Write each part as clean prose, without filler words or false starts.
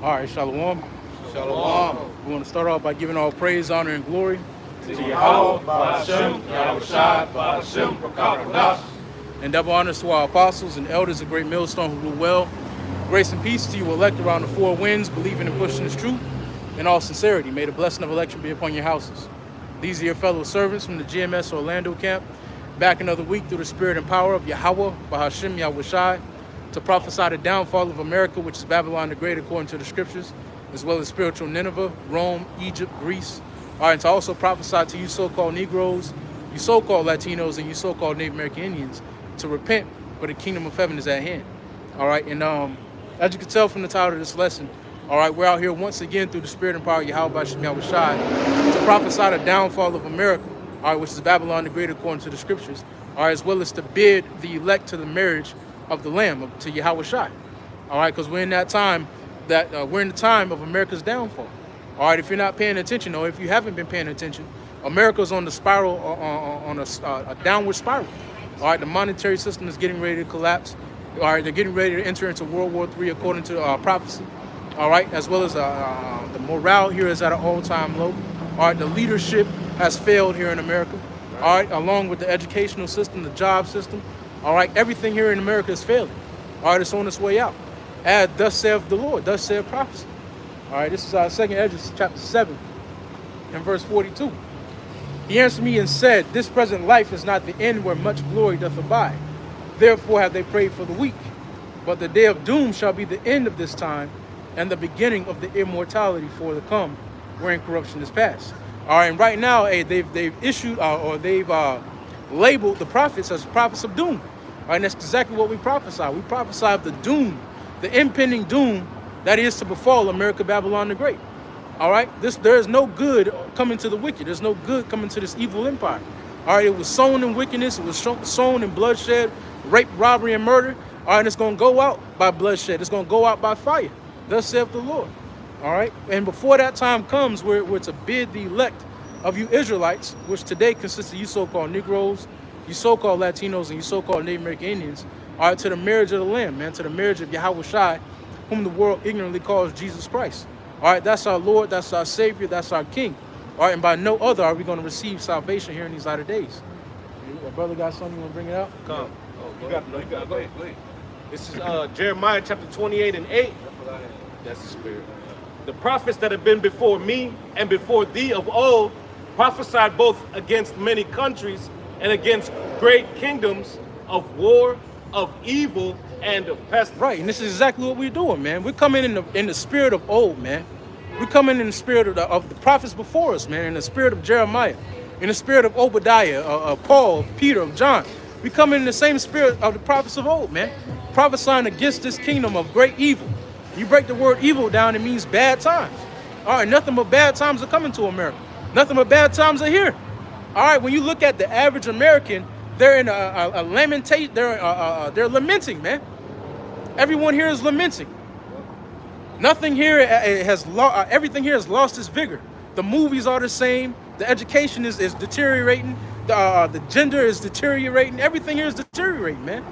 All right, Shalom. Shalom. We want to start off by giving all praise, honor, and glory To Yahweh, Ba'ashem, Yahweh Shai, Ba'ashem, Rakaradas. and double honors to our apostles and elders of Great Millstone who rule well. Grace and peace to you elect around the four winds, believing and pushing this truth in all sincerity. May the blessing of election be upon your houses. These are your fellow servants from the GMS Orlando camp, back another week through the spirit and power of Yahweh, Ba'ashem, Yahweh Shai, to prophesy the downfall of America, which is Babylon the Great according to the scriptures, as well as spiritual Nineveh, Rome, Egypt, Greece. All right, and to also prophesy to you so-called Negroes, you so-called Latinos, and you so-called Native American Indians to repent, for the kingdom of heaven is at hand. All right, and as you can tell from the title of this lesson, all right, we're out here once again through the spirit and power of Yahweh Ba'ashem Yahweh Shai to prophesy the downfall of America, all right, which is Babylon the Great according to the scriptures, all right, as well as to bid the elect to the marriage of the Lamb, to Yahweh Shai. All right, because we're in that time we're in the time of America's downfall. All right, if you're not paying attention, or if you haven't been paying attention, America's on the spiral, on a downward spiral. All right, the monetary system is getting ready to collapse. All right, they're getting ready to enter into World War III according to prophecy. All right, as well as the morale here is at an all-time low. All right, the leadership has failed here in America. All right, along with the educational system, the job system. All right, everything here in America is failing. All right, it's on its way out. As thus saith the Lord, thus saith prophecy. All right, this is our second Ezra, chapter 7, and verse 42. He answered me and said, this present life is not the end where much glory doth abide. Therefore have they prayed for the weak. But the day of doom shall be the end of this time, and the beginning of the immortality for the come, wherein corruption is past. All right, and right now, they've issued, or they've labeled the prophets as prophets of doom. All right, and that's exactly what we prophesy. We prophesy of the doom, the impending doom that is to befall America, Babylon the Great. All right, there is no good coming to the wicked. There's no good coming to this evil empire. All right, it was sown in wickedness. It was sown in bloodshed, rape, robbery, and murder. All right, it's going to go out by bloodshed. It's going to go out by fire. Thus saith the Lord. All right, and before that time comes, we're to bid the elect of you Israelites, which today consists of you so-called Negroes, you so-called Latinos, and you so-called Native American Indians, all right, to the marriage of the Lamb, man, to the marriage of Yahweh Shai, whom the world ignorantly calls Jesus Christ. All right, that's our Lord, that's our Savior, that's our King. All right, and by no other are we going to receive salvation here in these latter days. Your brother got something, you want to bring it out? Come. You got it. Go ahead. This is Jeremiah chapter 28 and 8. That's the spirit. The prophets that have been before me and before thee of old prophesied both against many countries and against great kingdoms of war, of evil, and of pestilence. Right, and this is exactly what we're doing, man. We're coming in the spirit of old, man. We're coming in the spirit of the prophets before us, man. In the spirit of Jeremiah, in the spirit of Obadiah, of Paul, of Peter, of John. We come in the same spirit of the prophets of old, man. Prophesying against this kingdom of great evil. You break the word evil down, it means bad times. All right, nothing but bad times are coming to America. Nothing but bad times are here. All right, when you look at the average American, they're in a lamentation. They're lamenting, man. Everyone here is lamenting. Nothing here everything here has lost its vigor. The movies are the same. The education is deteriorating. The gender is deteriorating. Everything here is deteriorating, man.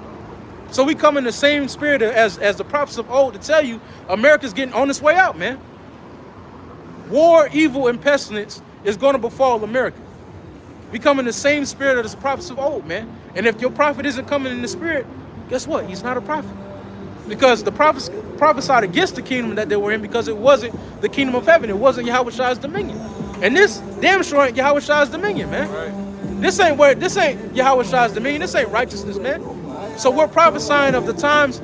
So we come in the same spirit as the prophets of old to tell you America's getting on its way out, man. War, evil, and pestilence is going to befall America. We come in the same spirit as the prophets of old, man. And if your prophet isn't coming in the spirit, guess what? He's not a prophet. Because the prophets prophesied against the kingdom that they were in because it wasn't the kingdom of heaven. It wasn't Yahweh Shai's dominion. And this damn sure ain't Yahweh Shai's dominion, man. Right. This ain't Yahweh Shai's dominion. This ain't righteousness, man. So we're prophesying of the times,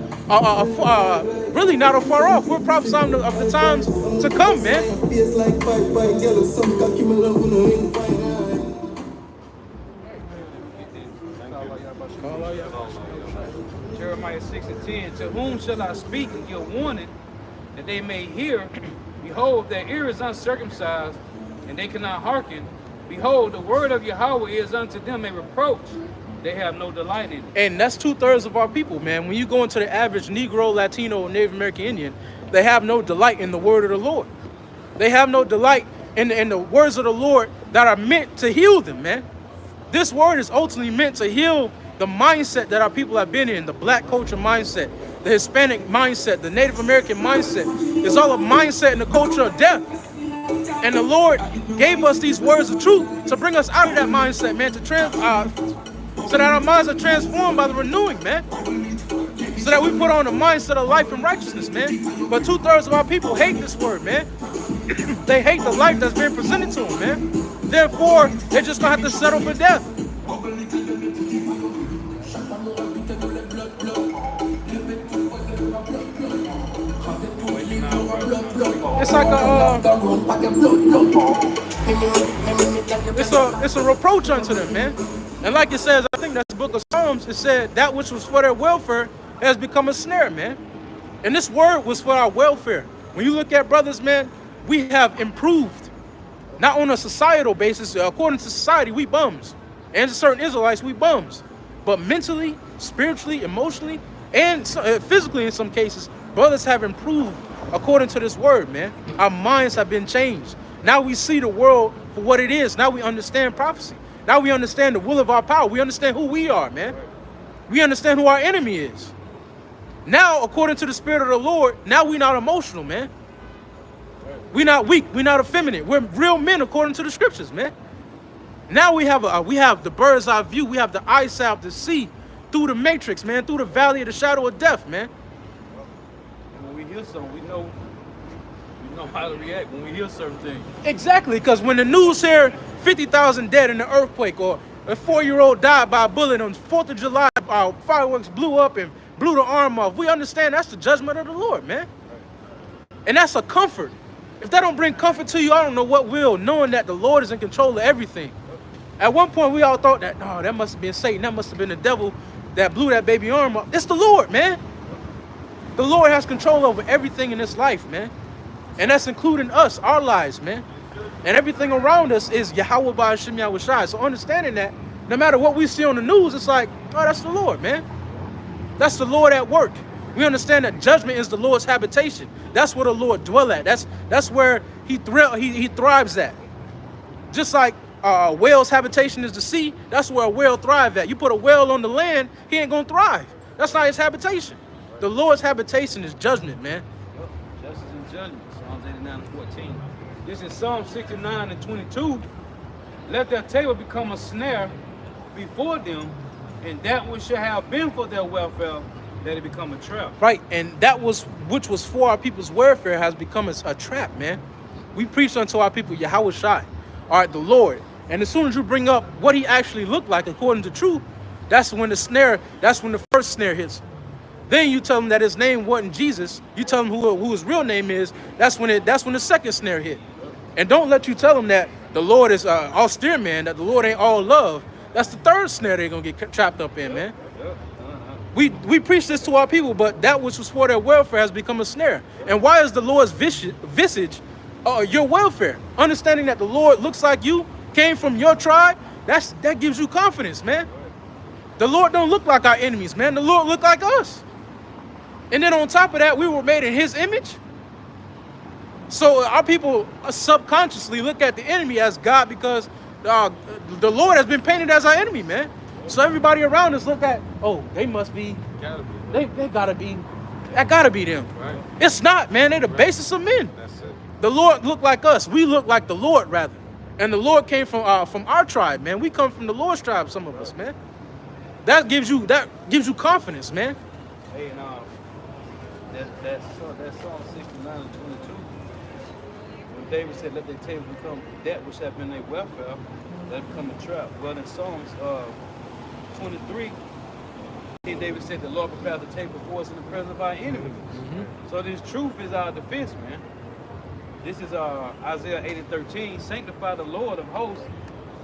really not far off. We're prophesying of the times to come, man. Jeremiah 6 and 10, to whom shall I speak and give warning, that they may hear? Behold, their ear is uncircumcised, and they cannot hearken. Behold, the word of Yahweh is unto them a reproach. They have no delight in it. And that's 2/3 of our people, man. When you go into the average Negro, Latino, Native American Indian, they have no delight in the word of the Lord. They have no delight in the words of the Lord that are meant to heal them, man. This word is ultimately meant to heal the mindset that our people have been in, the black culture mindset, the Hispanic mindset, the Native American mindset. It's all a mindset and a culture of death. And the Lord gave us these words of truth to bring us out of that mindset, man, so that our minds are transformed by the renewing, man. So that we put on the mindset of life and righteousness, man. But 2/3 of our people hate this word, man. They hate the life that's being presented to them, man. Therefore, they're just gonna have to settle for death. It's like it's a reproach unto them, man. And like it says, I think that's the book of Psalms, it said that which was for their welfare has become a snare, man. And this word was for our welfare. When you look at brothers, man, we have improved. Not on a societal basis. According to society, we bums. And certain Israelites, we bums. But mentally, spiritually, emotionally, and physically in some cases, brothers have improved according to this word, man. Our minds have been changed. Now we see the world for what it is. Now we understand prophecy. Now we understand the will of our power. We understand who we are, man. We understand who our enemy is. Now, according to the Spirit of the Lord, now we're not emotional, man. We're not weak. We're not effeminate. We're real men according to the scriptures, man. Now we have the bird's eye view. We have the eyesight to see through the matrix, man, through the valley of the shadow of death, man. And when we hear something, we know how to react when we hear certain things. Exactly, because when the news here, 50,000 dead in the earthquake, or a 4-year-old died by a bullet on 4th of July, fireworks blew up and blew the arm off, we understand that's the judgment of the Lord, man. And that's a comfort. If that don't bring comfort to you, I don't know what will, knowing that the Lord is in control of everything. At one point, we all thought that, no, that must have been Satan. That must have been the devil that blew that baby arm off. It's the Lord, man. The Lord has control over everything in this life, man. And that's including us, our lives, man. And everything around us is Yahweh by Hashem Yahweh Shai. So understanding that, no matter what we see on the news, it's like, oh, that's the Lord, man. That's the Lord at work. We understand that judgment is the Lord's habitation. That's where the Lord dwells at. That's where he thrives at. Just like a whale's habitation is the sea, that's where a whale thrives at. You put a whale on the land, he ain't gonna thrive. That's not his habitation. The Lord's habitation is judgment, man. Justice and judgment, Psalms 89:14. This is Psalm 69:22. Let their table become a snare before them, and that which shall have been for their welfare, let it become a trap. Right, and that which was for our people's welfare has become a trap, man. We preach unto our people Yahweh Shai, all right, the Lord. And as soon as you bring up what he actually looked like according to truth, that's when the first snare hits. Then you tell him that his name wasn't Jesus. You tell him who his real name is. That's when the second snare hit. And don't let you tell him that the Lord is austere, man, that the Lord ain't all love. That's the third snare they're going to get trapped up in, man. We preach this to our people, but that which was for their welfare has become a snare. And why is the Lord's visage your welfare? Understanding that the Lord looks like you, came from your tribe, that gives you confidence, man. The Lord don't look like our enemies, man. The Lord look like us. And then on top of that, we were made in his image. So our people subconsciously look at the enemy as God because the Lord has been painted as our enemy, man. So everybody around us look at, oh, they must be, they gotta be, that gotta be them. Right. It's not, man. They're the basis of men. That's it. The Lord look like us. We look like the Lord, rather. And the Lord came from our tribe, man. We come from the Lord's tribe, some of us, man. That gives you confidence, man. Hey, that's Psalm 69:22. When David said, "Let their table become that which have been their welfare, let it become a trap." Well, in Psalms 23, King David said, "The Lord prepared the table before us in the presence of our enemies." Mm-hmm. So this truth is our defense, man. This is Isaiah 80:13. Sanctify the Lord of hosts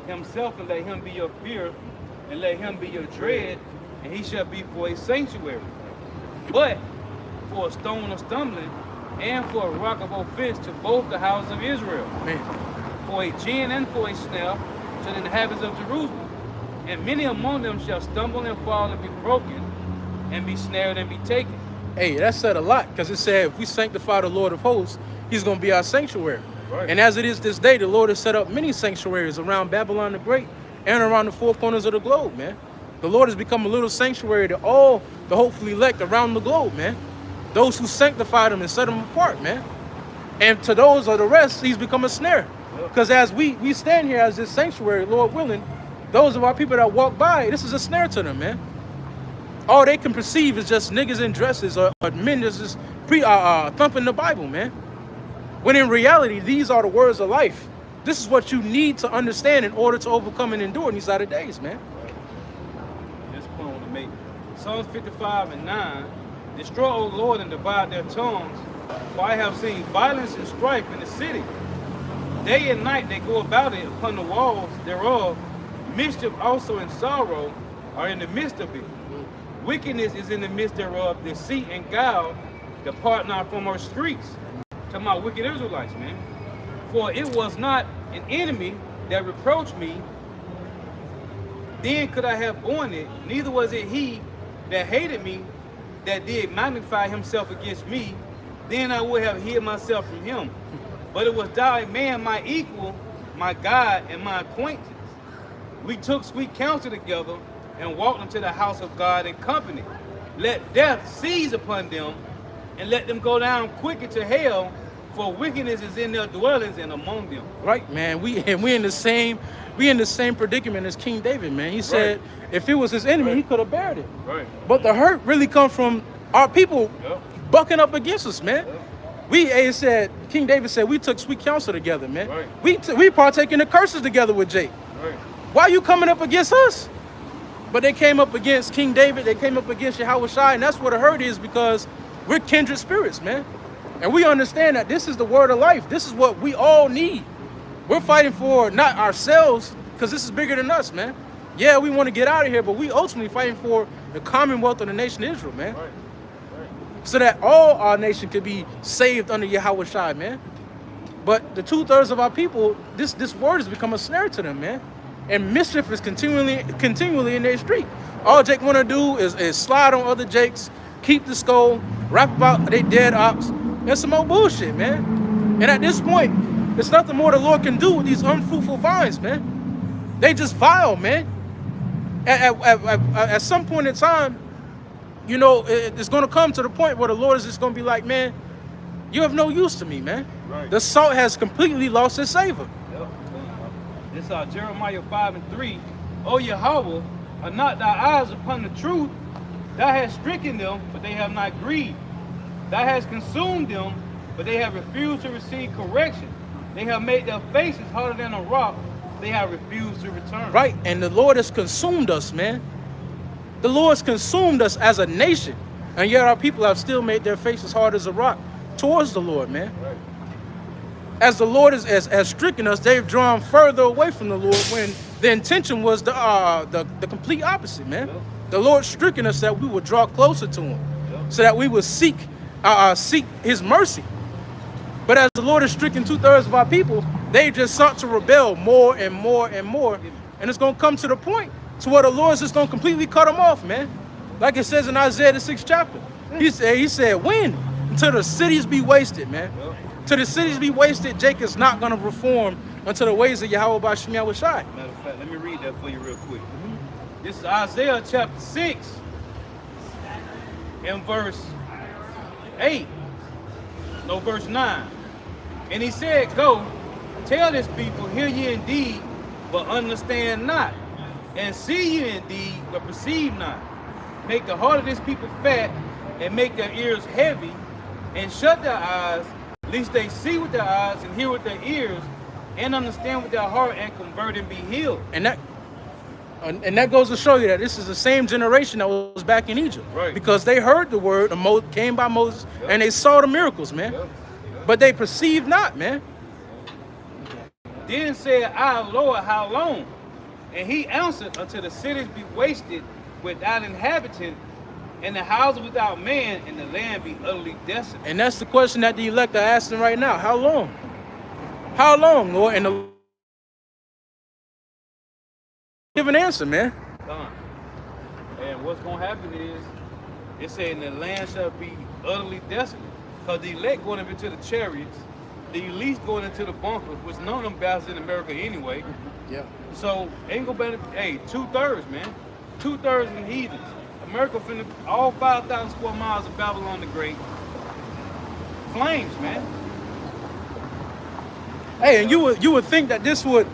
himself, and let him be your fear, and let him be your dread, and he shall be for a sanctuary, but for a stone of stumbling, and for a rock of offense to both the houses of Israel. Man. For a gin and for a snare to the inhabitants of Jerusalem. And many among them shall stumble and fall and be broken, and be snared and be taken. Hey, that said a lot, because it said if we sanctify the Lord of hosts, he's going to be our sanctuary. Right. And as it is this day, the Lord has set up many sanctuaries around Babylon the Great and around the four corners of the globe, man. The Lord has become a little sanctuary to all the hopefully elect around the globe, man. Those who sanctify them and set them apart, man. And to those or the rest, he's become a snare. Because as we stand here as this sanctuary, Lord willing, those of our people that walk by, this is a snare to them, man. All they can perceive is just niggas in dresses or men that's just thumping the Bible, man. When in reality, these are the words of life. This is what you need to understand in order to overcome and endure in these latter days, man. This point I want to make. Psalms 55 and 9. Destroy, O Lord, and divide their tongues. For I have seen violence and strife in the city. Day and night they go about it upon the walls thereof. Mischief also and sorrow are in the midst of it. Wickedness is in the midst thereof. Deceit and guile depart not from our streets. Talking about wicked Israelites, man. For it was not an enemy that reproached me, then could I have borne it. Neither was it he that hated me that did magnify himself against me. Then I would have hid myself from him. But it was thou, a man, my equal, my God, and my acquaintance. We took sweet counsel together and walked into the house of God in company. Let death seize upon them, and let them go down quicker to hell, for wickedness is in their dwellings and among them. Right, man. We in the same predicament as King David, man. He said if it was his enemy, he could have bared it. Right. But the hurt really come from our people bucking up against us, man. King David said, we took sweet counsel together, man. Right. We partake in the curses together with Jake. Right. Why are you coming up against us? But they came up against King David, they came up against Yahweh Shai, and that's what the hurt is, because we're kindred spirits, man. And we understand that this is the word of life. This is what we all need. We're fighting for not ourselves, because this is bigger than us, man. Yeah, we want to get out of here, but we ultimately fighting for the commonwealth of the nation of Israel, man. Right. So that all our nation could be saved under Yahweh Shai, man. But the 2/3 of our people, this word has become a snare to them, man. And mischief is continually in their street. All Jake want to do is slide on other Jakes, keep the skull, rap about their dead ops, and some more bullshit, man. And at this point, there's nothing more the Lord can do with these unfruitful vines, man. They just vile, man. At some point in time, you know, it's going to come to the point where the Lord is just going to be like, man, you have no use to me, man. Right. The salt has completely lost its savor. Yep. This is Jeremiah 5 and 3. O Yahweh, are not thy eyes upon the truth? Thou hast stricken them, but they have not grieved. Thou hast consumed them, but they have refused to receive correction. They have made their faces harder than a rock. They have refused to return. Right, and the Lord has consumed us, man. The Lord's consumed us as a nation, and yet our people have still made their faces hard as a rock towards the Lord, man. Right. As the Lord has stricken us, they've drawn further away from the Lord when the intention was the complete opposite, man. Yep. The Lord stricken us that we would draw closer to Him, so that we would seek His mercy. But as the Lord has stricken 2/3 of our people, they just sought to rebel more and more and more, and it's going to come to the point to where the Lord's just going to completely cut them off, man. Like it says in Isaiah the 6th chapter. He said, when? Until the cities be wasted, man. Yep. Till the cities be wasted, Jacob is not going to reform until the ways of Yahweh by Shem Yahweh Shai. Matter of fact, let me read that for you real quick. This is Isaiah chapter 6 and verse 8. No, verse 9. And he said, go, tell this people, hear ye indeed, but understand not. And see ye indeed, but perceive not. Make the heart of this people fat, and make their ears heavy, and shut their eyes, lest they see with their eyes, and hear with their ears, and understand with their heart, and convert and be healed. And that goes to show you that this is the same generation that was back in Egypt. Right. Because they heard the word, came by Moses, and they saw the miracles, man. But they perceived not, man. Then said I, Lord, how long? And he answered, until the cities be wasted without inhabitant, and the houses without man, and the land be utterly desolate. And that's the question that the elect are asking right now. How long? How long, Lord? And the give an answer, man. And what's going to happen is, it saying the land shall be utterly desolate. Because the elect going into the chariots, the elite going into the bunkers, which none of them battles in America anyway. Yeah. So ain't gonna be, hey, 2/3, man. 2/3 of the heathens. America finna, all 5,000 square miles of Babylon the Great. Flames, man. Hey, and you would think that this would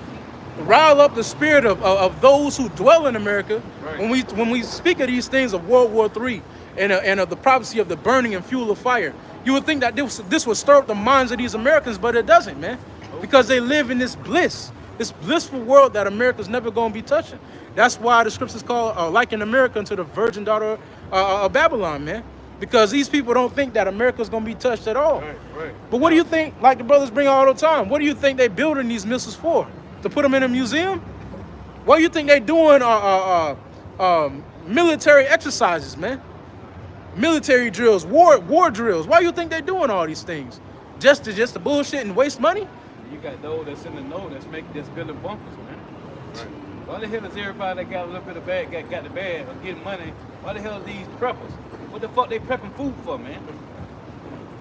rile up the spirit of those who dwell in America. Right. When we speak of these things of World War III and of the prophecy of the burning and fuel of fire, you would think that this would stir up the minds of these Americans, but it doesn't, man, because they live in this bliss, this blissful world that America's never going to be touching. That's why the scriptures call liken America unto the virgin daughter of Babylon, man, because these people don't think that America's going to be touched at all. Right. But what do you think, like the brothers bring all the time, what do you think they building these missiles for? To put them in a museum? What do you think they doing military exercises, man? Military drills, war drills. Why do you think they doing all these things? Just to bullshit and waste money? You got those that's in the know that's building bunkers, man. Right. Why the hell is everybody that got a little bit of bag, got the bag or getting money? Why the hell is these preppers? What the fuck they prepping food for, man?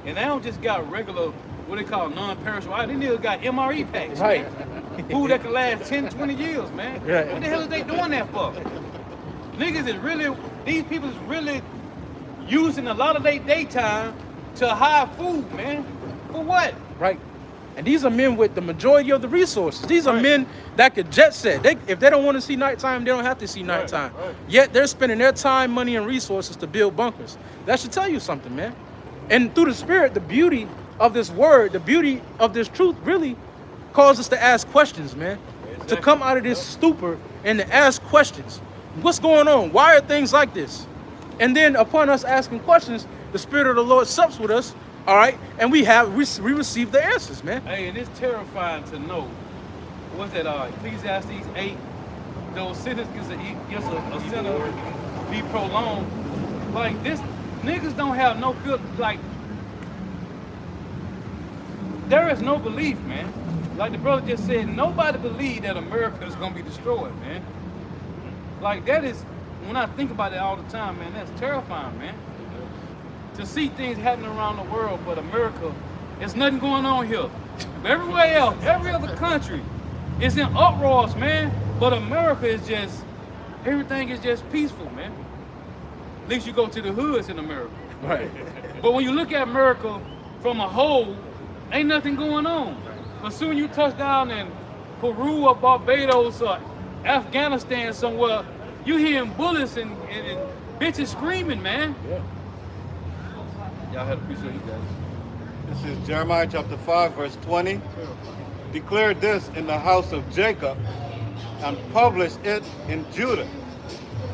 And they don't just got regular, what they call non-perishable. They niggas got MRE packs, Right. man. Food that can last 10, 20 years, man. Right. What the hell is they doing that for? Niggas is really, these people is really using a lot of their daytime to hide food, man. For what? Right. And these are men with the majority of the resources. These are Right. men that could jet set. If they don't want to see nighttime, they don't have to see nighttime. Right. Yet they're spending their time, money, and resources to build bunkers. That should tell you something, man. And through the spirit, the beauty of this word, the beauty of this truth really causes us to ask questions, man. Exactly. To come out of this stupor and to ask questions. What's going on? Why are things like this? And then upon us asking questions, the Spirit of the Lord sups with us, all right? And we receive the answers, man. Hey, and it's terrifying to know, what's that, Ecclesiastes 8, those sentences against a sinner be prolonged. Like, this, niggas don't have no feel, like, there is no belief, man. Like the brother just said, nobody believed that America is gonna be destroyed, man. Like, that is, when I think about it all the time, man, that's terrifying, man. To see things happening around the world, but America, there's nothing going on here. But everywhere else, every other country is in uproars, man. But America is just, everything is just peaceful, man. At least you go to the hoods in America. Right. But when you look at America from a whole, ain't nothing going on. But soon you touch down in Peru or Barbados or Afghanistan somewhere, you hearing bullets and bitches screaming, man. Yeah. Y'all had to appreciate you guys. This is Jeremiah chapter 5, verse 20. Declare this in the house of Jacob and publish it in Judah,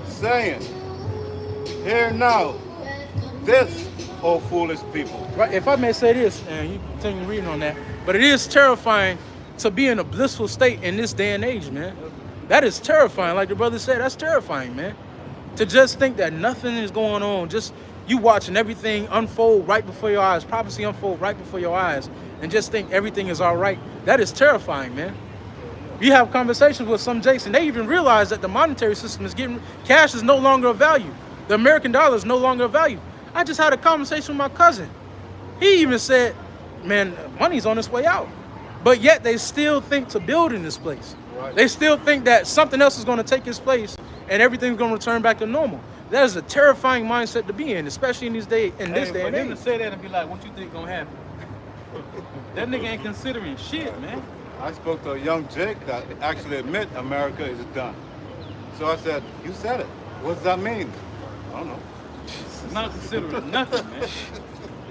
saying, hear now this, O foolish people. Right. If I may say this, and you continue reading on that, but it is terrifying to be in a blissful state in this day and age, man. That is terrifying. Like the brother said, that's terrifying, man. To just think that nothing is going on, just you watching everything unfold right before your eyes, prophecy unfold right before your eyes, and just think everything is all right. That is terrifying, man. You have conversations with some jakes, and they even realize that the monetary system is getting, cash is no longer of value. The American dollar is no longer of value. I just had a conversation with my cousin. He even said, man, money's on its way out. But yet they still think to build in this place. Right. They still think that something else is going to take its place and everything's going to return back to normal. That is a terrifying mindset to be in, especially in this day and But age. them to say that and be like, what you think gonna happen? That nigga ain't considering shit, man. I spoke to a young Jake that actually admit America is done. So I said, you said it. What does that mean? I don't know. Not considering nothing, man.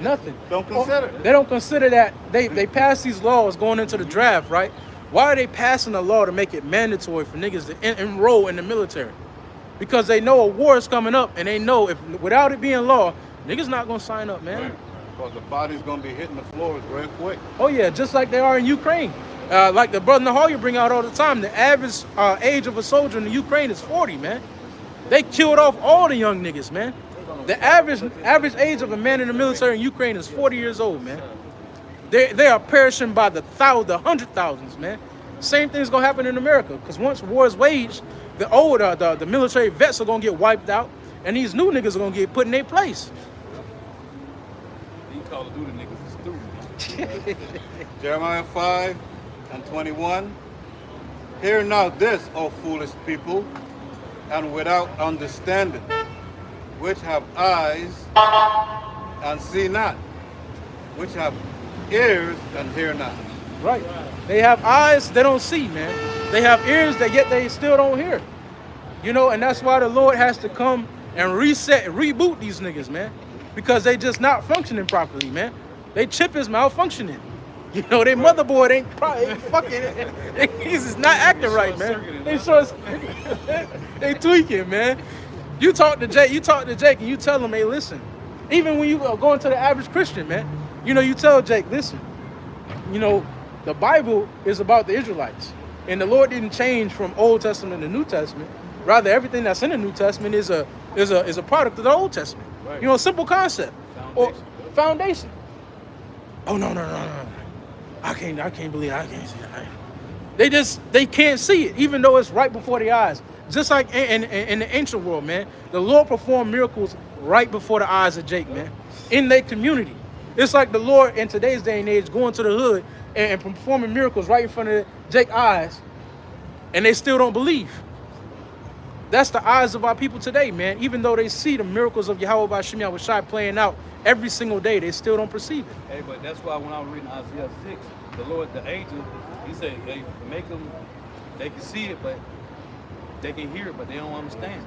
Nothing. Don't consider it. They don't consider that they pass these laws going into the draft, right? Why are they passing a law to make it mandatory for niggas to enroll in the military? Because they know a war is coming up, and they know if without it being law, niggas not gonna sign up, man. Because the body's going to be hitting the floors real quick. Oh yeah, just like they are in Ukraine. Like the brother Nahal you bring out all the time, the average age of a soldier in the Ukraine is 40, man. They killed off all the young niggas, man. The average age of a man in the military in Ukraine is 40 years old, man. They are perishing by the hundred thousands, man. Same thing's gonna happen in America, because once war is waged, the military vets are gonna get wiped out, and these new niggas are gonna get put in their place. These Call of Duty niggas is stupid, man. Jeremiah 5 and 21. Hear now this, O foolish people, and without understanding, which have eyes and see not, which have ears and hear not. Right. They have eyes, they don't see, man. They have ears that yet they still don't hear. You know, and that's why the Lord has to come and reset, reboot these niggas, man. Because they just not functioning properly, man. They chip is malfunctioning. You know, their motherboard ain't fucking, he's just not acting right, man. They tweaking, man. You talk to Jake and you tell him, hey, listen, even when you are going to the average Christian, man, you know, you tell Jake, listen, you know, the Bible is about the Israelites. And the Lord didn't change from Old Testament to New Testament. Rather, everything that's in the New Testament is a product of the Old Testament. Right. You know, simple concept. Foundation. Oh, no. I can't believe I can't see that. They can't see it, even though it's right before their eyes. Just like in the ancient world, man, the Lord performed miracles right before the eyes of Jake, man, in their community. It's like the Lord in today's day and age going to the hood and performing miracles right in front of Jake's eyes, and they still don't believe. That's the eyes of our people today, man. Even though they see the miracles of Yahweh B'Shem Yahushai playing out every single day, they still don't perceive it. Hey, but that's why when I was reading Isaiah 6, the Lord, the angel, he said, hey, make them, they can see it, but they can hear it, but they don't understand.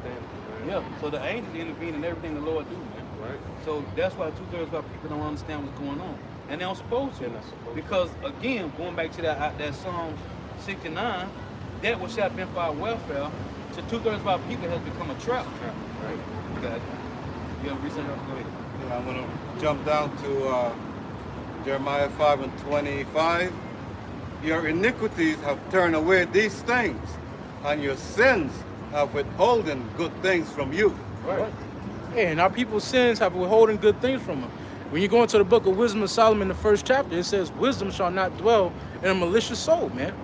Yeah, so the angels intervene in everything the Lord do, man. Right. So that's why 2/3 of our people don't understand what's going on. And they don't supposed to. Because, again, going back to that Psalm 69, that which shall have been for our welfare, to 2/3 of our people has become a trap. Right. You got it. You have reason? Go ahead. I'm going to jump down to Jeremiah 5:25. Your iniquities have turned away these things, and your sins have withholden good things from you. Right. Yeah, and our people's sins have withholden good things from them. When you go into the book of Wisdom of Solomon, the 1st chapter, it says, wisdom shall not dwell in a malicious soul, man.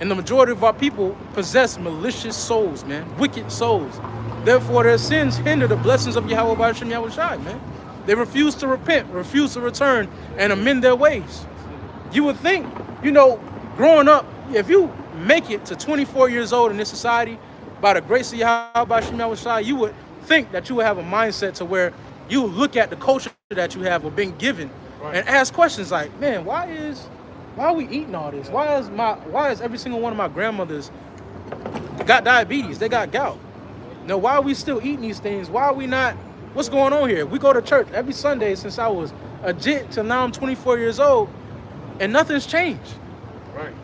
And the majority of our people possess malicious souls, man, wicked souls. Therefore, their sins hinder the blessings of Yahweh B'Shem Yahushai, man. They refuse to repent, refuse to return, and amend their ways. You would think, you know, growing up, if you make it to 24 years old in this society, by the grace of Yahweh B'Shem Yahushai, you would think that you would have a mindset to where you look at the culture that you have or been given and ask questions like, man, why are we eating all this? Why is every single one of my grandmothers got diabetes? They got gout. Now, why are we still eating these things? Why are we not? What's going on here? We go to church every Sunday since I was a jit till now I'm 24 years old, and nothing's changed. Right.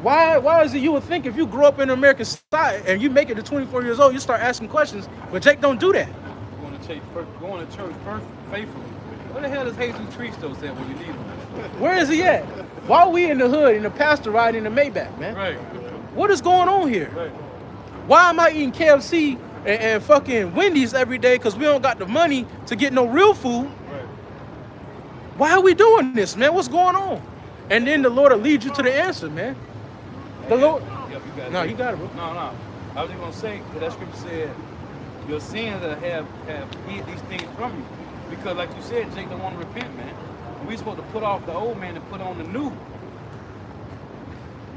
Why is it you would think if you grew up in American society and you make it to 24 years old, you start asking questions, but Jake don't do that. Going to church first faithfully. Where the hell is Jesus Christos at when you need him? Where is he at? Why are we in the hood and the pastor riding in the Maybach, man? Right. What is going on here? Right. Why am I eating KFC and fucking Wendy's every day because we don't got the money to get no real food? Right. Why are we doing this, man? What's going on? And then the Lord will lead you to the answer, man. The Lord. Yep, you got it. No, you got it, bro. No. I was just gonna say that scripture said your sins that have hid these things from you. Because like you said, Jake don't want to repent, man. And we supposed to put off the old man and put on the new. You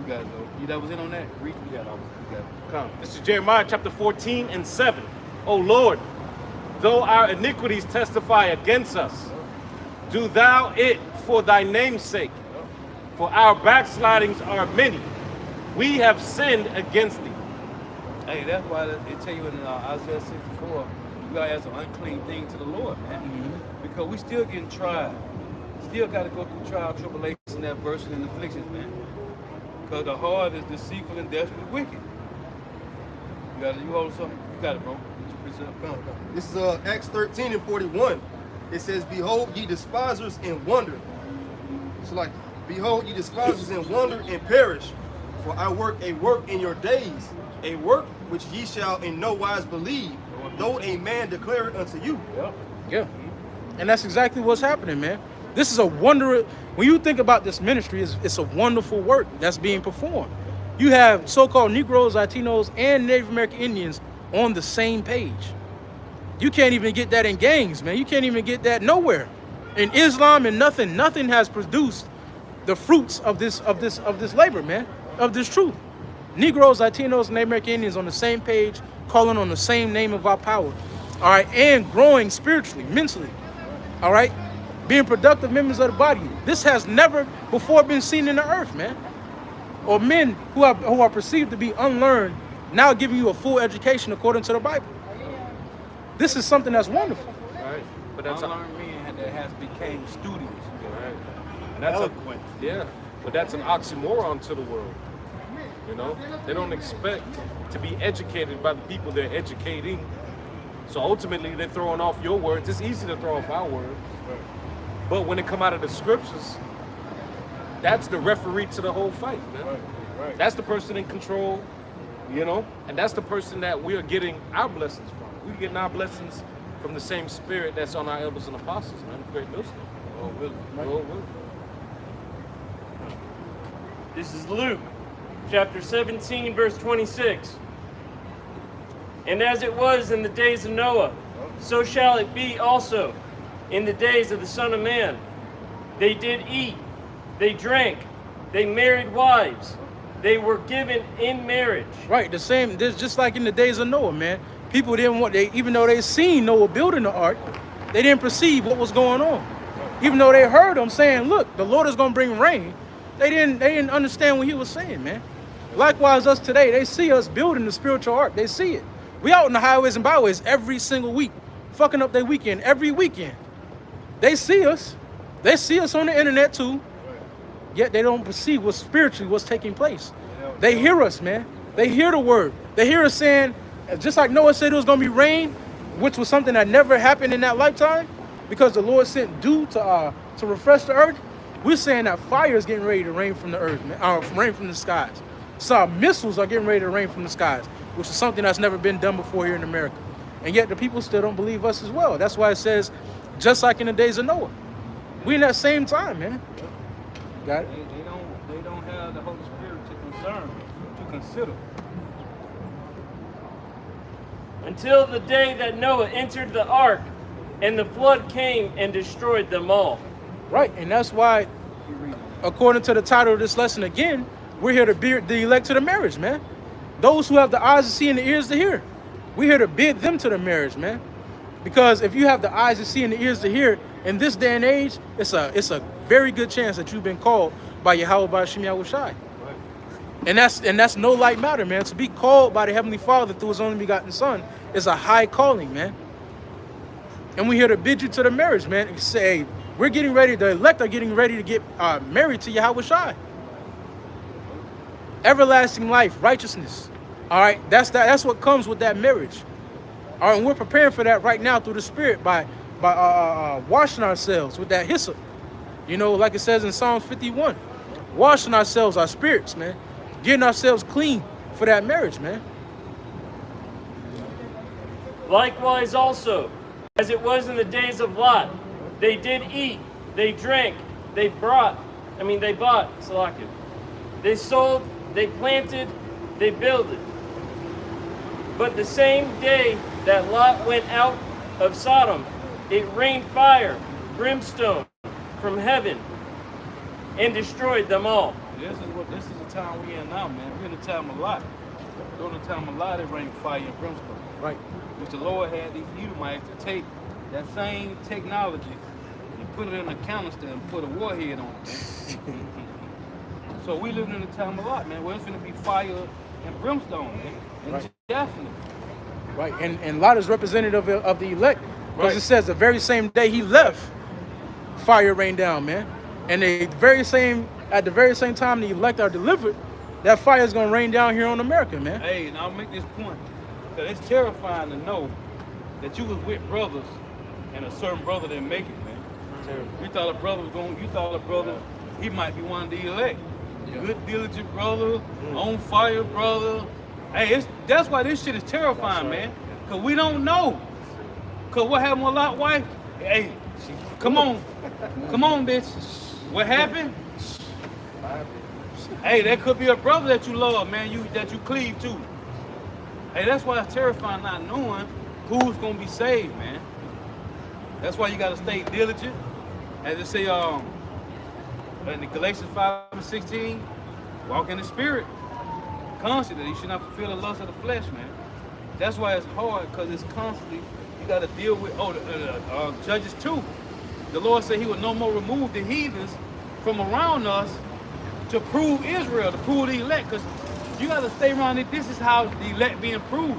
got it, though. You that was in on that? Read, you got it. Come. This is Jeremiah chapter 14:7. O Lord, though our iniquities testify against us, do thou it for thy name's sake. For our backslidings are many. We have sinned against thee. Hey, that's why they tell you in Isaiah 64, you gotta ask an unclean thing to the Lord, man. Mm-hmm. Because we still getting tried. Still gotta go through trial, tribulation, adversity, and afflictions, man. Because the heart is deceitful and desperately wicked. You hold something? You got it, bro. This is Acts 13:41. It says, behold, ye despisers and wonder. So like, behold, ye despisers and wonder and perish. For I work a work in your days, a work which ye shall in no wise believe, though a man declare it unto you. Yeah. And that's exactly what's happening, man. This is a wonder. When you think about this ministry, it's a wonderful work that's being performed. You have so-called Negroes, Latinos, and Native American Indians on the same page. You can't even get that in gangs, man. You can't even get that nowhere. In Islam and nothing has produced the fruits of this labor, man, of this truth. Negroes, Latinos, and Native American Indians on the same page, calling on the same name of our power, all right, and growing spiritually, mentally, all right, being productive members of the body. This has never before been seen in the earth, man. Or men who are perceived to be unlearned now giving you a full education according to the Bible. This is something that's wonderful. Right. But that's unlearned men that has became students. right. And that's Eloquent. but that's an oxymoron to the world. You know, they don't expect to be educated by the people they're educating. So ultimately, they're throwing off your words. It's easy to throw off our words. But when it come out of the scriptures, that's the referee to the whole fight, man. Right. That's the person in control, you know? And that's the person that we are getting our blessings from. We're getting our blessings from the same spirit that's on our elders and apostles, man. Great wisdom. Oh, really? Oh, really? This is Luke, chapter 17, verse 26. And as it was in the days of Noah, so shall it be also in the days of the Son of Man. They did eat, they drank, they married wives, they were given in marriage. Right, the same. There's just like in the days of Noah, man. People didn't want. Even though they seen Noah building the ark, they didn't perceive what was going on. Even though they heard him saying, "Look, the Lord is going to bring rain," they didn't understand what he was saying, man. Likewise, us today, they see us building the spiritual ark. They see it. We out in the highways and byways every single week, fucking up their weekend every weekend. They see us. They see us on the internet too. Yet they don't perceive what's spiritually what's taking place. They hear us, man. They hear the word. They hear us saying, just like Noah said it was going to be rain, which was something that never happened in that lifetime, because the Lord sent dew to refresh the earth. We're saying that fire is getting ready to rain from the earth, man, rain from the skies. So missiles are getting ready to rain from the skies, which is something that's never been done before here in America. And yet the people still don't believe us as well. That's why it says, just like in the days of Noah. We in that same time, man. Got it? They don't have the Holy Spirit to consider. Until the day that Noah entered the ark, and the flood came and destroyed them all. Right, and that's why, according to the title of this lesson again, we're here to bid the elect to the marriage, man. Those who have the eyes to see and the ears to hear. We're here to bid them to the marriage, man. Because if you have the eyes to see and the ears to hear, in this day and age, it's a very good chance that you've been called by Yahweh B'Shem Yahushai. And that's no light matter, man. To be called by the Heavenly Father through His only begotten Son is a high calling, man. And we're here to bid you to the marriage, man. And say, we're getting ready, the elect are getting ready to get married to Yahushai. Everlasting life, righteousness. All right, that's what comes with that marriage. All right, and we're preparing for that right now through the Spirit by washing ourselves with that hyssop. You know, like it says in Psalms 51, washing ourselves, our spirits, man, getting ourselves clean for that marriage, man. Likewise also, as it was in the days of Lot, they did eat, they drank, they bought, Salakia. They sold, they planted, they builded. But the same day that Lot went out of Sodom, it rained fire, brimstone from heaven, and destroyed them all. This is the time we in now, man. We're in the time of Lot. During the time of Lot, it rained fire and brimstone. Right. Which the Lord had these Edomites to take that same technology and put it in a canister and put a warhead on it. So we living in the time of Lot, man. Where it's going to be fire and brimstone, man. And Right. definitely. Right, and Lot is representative of the elect. Because Right. it says the very same day he left, fire rained down, man. And at the very same time the elect are delivered, that fire is going to rain down here on America, man. Hey, and I'll make this point. Because it's terrifying to know that you was with brothers and a certain brother didn't make it, man. You thought a brother, he might be one of the elect. Yeah. Good, diligent brother, on fire brother. Hey, that's why this shit is terrifying, man. Because we don't know. Because what happened with Lot's wife? Hey, come on, bitch. What happened? Hey, that could be a brother that you love, man, that you cleave to. Hey, that's why it's terrifying not knowing who's going to be saved, man. That's why you got to stay diligent. As it say in the Galatians 5:16, walk in the Spirit. Constantly, you should not fulfill the lust of the flesh, man. That's why it's hard, because it's constantly, you got to deal with, Judges 2. The Lord said he would no more remove the heathens from around us to prove Israel, to prove the elect, because you got to stay around it. This is how the elect being proved.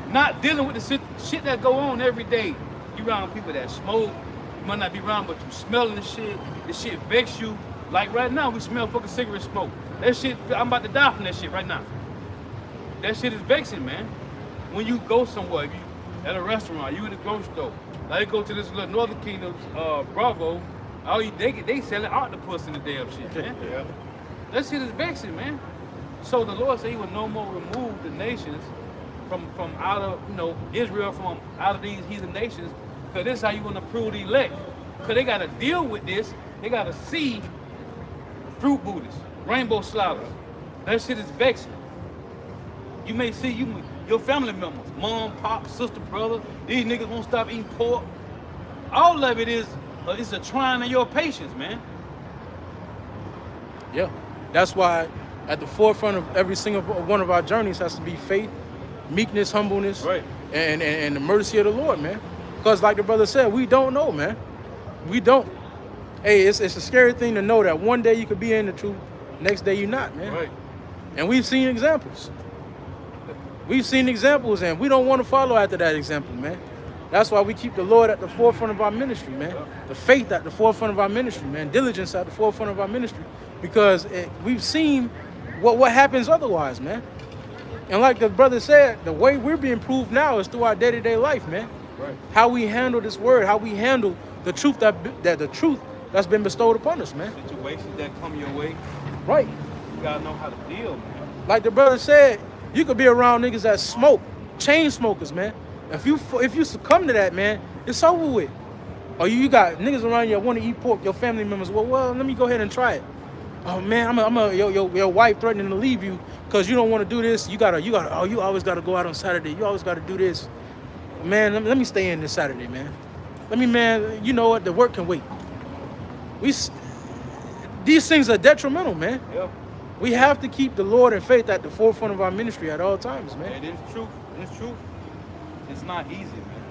Not dealing with the shit that go on every day. You around people that smoke, you might not be around, but you smelling the shit vex you. Like right now, we smell fucking cigarette smoke. That shit, I'm about to die from that shit right now. That shit is vexing, man. When you go somewhere, you at a restaurant, you in the grocery store, like you go to this little Northern Kingdom's Bravo, they selling octopus in the damn shit, man. Yeah. That shit is vexing, man. So the Lord said he would no more remove the nations from out of, Israel from out of these heathen nations, because this is how you want to prove the elect. Because they got to deal with this. They got to see fruit Buddhists, rainbow slaughters. That shit is vexing. You may see your family members, mom, pop, sister, brother, these niggas won't stop eating pork. All of it is it's a trying of your patience, man. Yeah. That's why at the forefront of every single one of our journeys has to be faith, meekness, humbleness, Right. and the mercy of the Lord, man. Because like the brother said, we don't know, man. We don't. Hey, it's a scary thing to know that one day you could be in the truth, next day you're not, man. Right. And we've seen examples. We've seen examples, and we don't want to follow after that example, man. That's why we keep the Lord at the forefront of our ministry, man. The faith at the forefront of our ministry, man. Diligence at the forefront of our ministry. Because we've seen what happens otherwise, man. And like the brother said, the way we're being proved now is through our day-to-day life, man. Right. How we handle this word, how we handle the truth the truth that's been bestowed upon us, man. Situations that come your way, Right. you gotta know how to deal, man. Like the brother said, you could be around niggas that smoke, chain smokers, man. If you succumb to that, man, it's over with. Or you got niggas around you that want to eat pork, your family members, well, let me go ahead and try it. Oh man, your wife threatening to leave you because you don't want to do this. You always gotta go out on Saturday. You always gotta do this. Man, let me stay in this Saturday, man. Man, you know what? The work can wait. These things are detrimental, man. Yeah. We have to keep the Lord and faith at the forefront of our ministry at all times, man. It is truth. It's truth. It's not easy, man.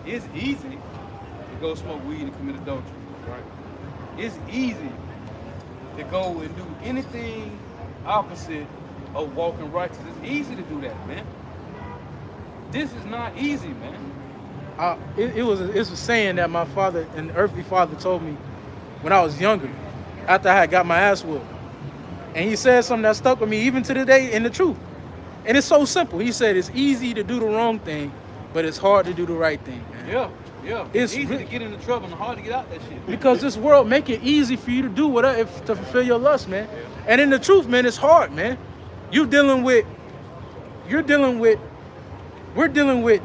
It's easy to go smoke weed and commit adultery. Right. It's easy to go and do anything opposite of walking righteous. It's easy to do that, man. This is not easy, man. It's a saying that my father and earthly father told me when I was younger, after I had got my ass whooped. And he said something that stuck with me even to today in the truth. And it's so simple. He said it's easy to do the wrong thing, but it's hard to do the right thing, man. Yeah. It's easy really- to get into trouble and hard to get out that shit. Because this world make it easy for you to do whatever to fulfill your lust, man. And in the truth, man, it's hard, man. We're dealing with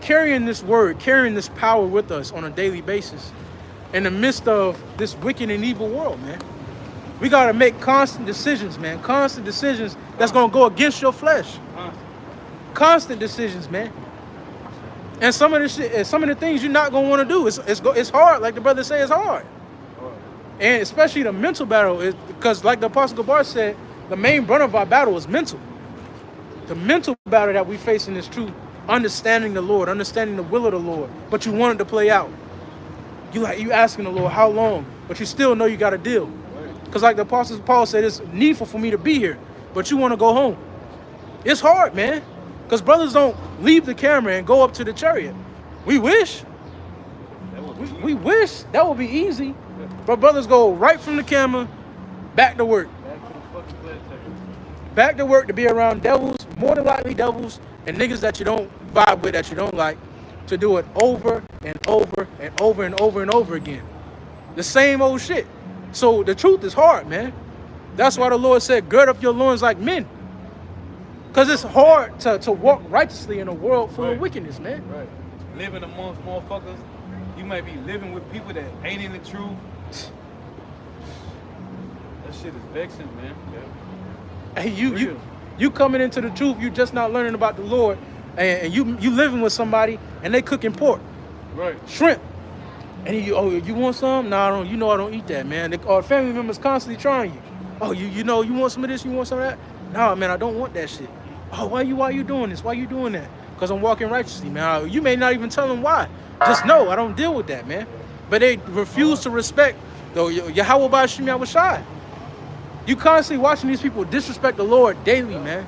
carrying this word, carrying this power with us on a daily basis in the midst of this wicked and evil world, man. We got to make constant decisions, man. Constant decisions that's going to go against your flesh. Constant decisions, man. And some of the things you're not going to want to do, it's hard. Like the brother said, it's hard. And especially the mental battle is because, like the Apostle Gabar said, the main brunt of our battle is mental. The mental battle that we face in this truth, understanding the Lord, understanding the will of the Lord, but you want it to play out. You asking the Lord how long, but you still know you got to deal. Because like the Apostle Paul said, it's needful for me to be here, but you want to go home. It's hard, man. Because brothers don't leave the camera and go up to the chariot. We wish. We wish that would be easy. But brothers go right from the camera, back to work. Back to work to be around devils, more than likely devils, and niggas that you don't vibe with, that you don't like, to do it over and over and over and over and over again. The same old shit. So the truth is hard, man. That's why the Lord said, gird up your loins like men. Because it's hard to walk righteously in a world full of wickedness, man. Right. Living amongst motherfuckers, you might be living with people that ain't in the truth. That shit is vexing, man. Hey, you coming into the truth, you just not learning about the Lord, and you living with somebody and they cooking pork, Right. shrimp, and you want some? No, I don't. You know I don't eat that, man. Or family members constantly trying you. Oh, you know you want some of this, you want some of that? No, man, I don't want that shit. Oh, why you doing this? Why you doing that? Because I'm walking righteously, man. You may not even tell them why. Just know I don't deal with that, man. But they refuse to respect Yahweh Ba'ashim Yahushai. You constantly watching these people disrespect the Lord daily, man.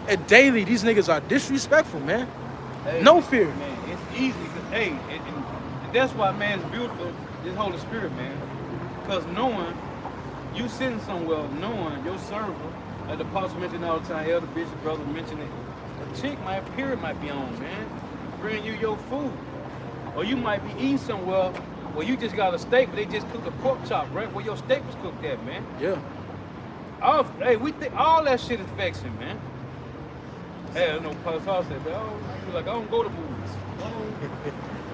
And daily, these niggas are disrespectful, man. Hey, No fear. Man, it's easy. Hey, and that's why, man, it's beautiful, this Holy Spirit, man. Because knowing, you sitting somewhere, knowing your server, like the apostle mentioned all the time, elder bishop, brother mentioned it, a chick might be on, man. Bring you your food. Or you might be eating somewhere where you just got a steak, but they just cooked a pork chop, right? Where your steak was cooked at, man. Yeah. We think all that shit is vexing, man. Hey, I know Pastor said, I don't go to movies.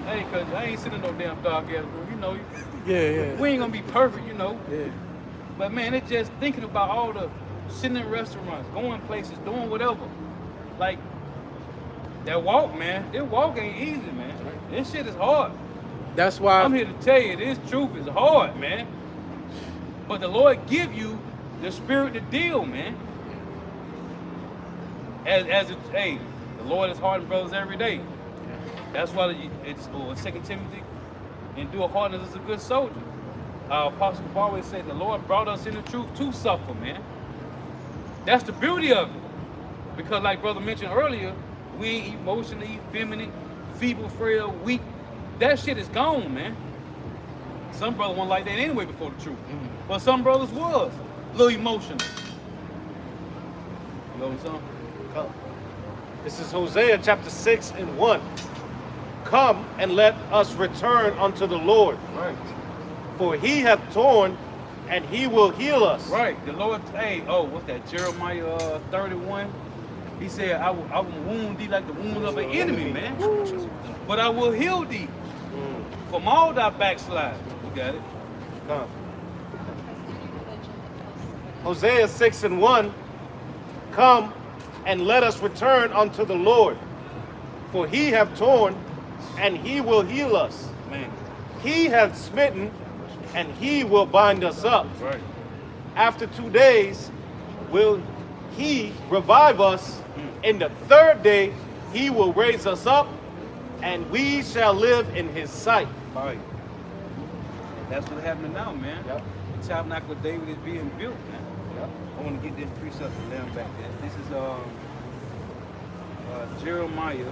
Hey, cause I ain't sitting in no damn dark ass room, you know. Yeah. We ain't gonna be perfect, you know. Yeah. But man, it's just thinking about all the sitting in restaurants, going places, doing whatever. Like that walk, man. This walk ain't easy, man. This shit is hard. That's why I'm here to tell you, this truth is hard, man. But the Lord give you the spirit to deal, man. Hey, the Lord is hardened brothers every day. That's why it's 2 Timothy, endure hardness as a good soldier. Apostle always said the Lord brought us in the truth to suffer, man. That's the beauty of it. Because like brother mentioned earlier, we ain't emotionally effeminate, feeble, frail, weak. That shit is gone, man. Some brothers weren't like that anyway before the truth. But some brothers was a little emotional. You know what I'm saying? Come. This is Hosea chapter 6 and 1. Come and let us return unto the Lord. Right. For he hath torn and he will heal us. Right. The Lord, what's that? Jeremiah 31. He said, I will wound thee like the wound of an enemy, man. But I will heal thee from all thy backslide. You got it? Come. Hosea 6 and 1. Come and let us return unto the Lord. For he hath torn and he will heal us. Man. He hath smitten and he will bind us up. Right. After 2 days will he revive us. In the third day he will raise us up, and we shall live in his sight. Right. That's what's happening now, man. Yep. The tabernacle of David is being built, man. Yep. I want to get this precept and down back there. This is Jeremiah.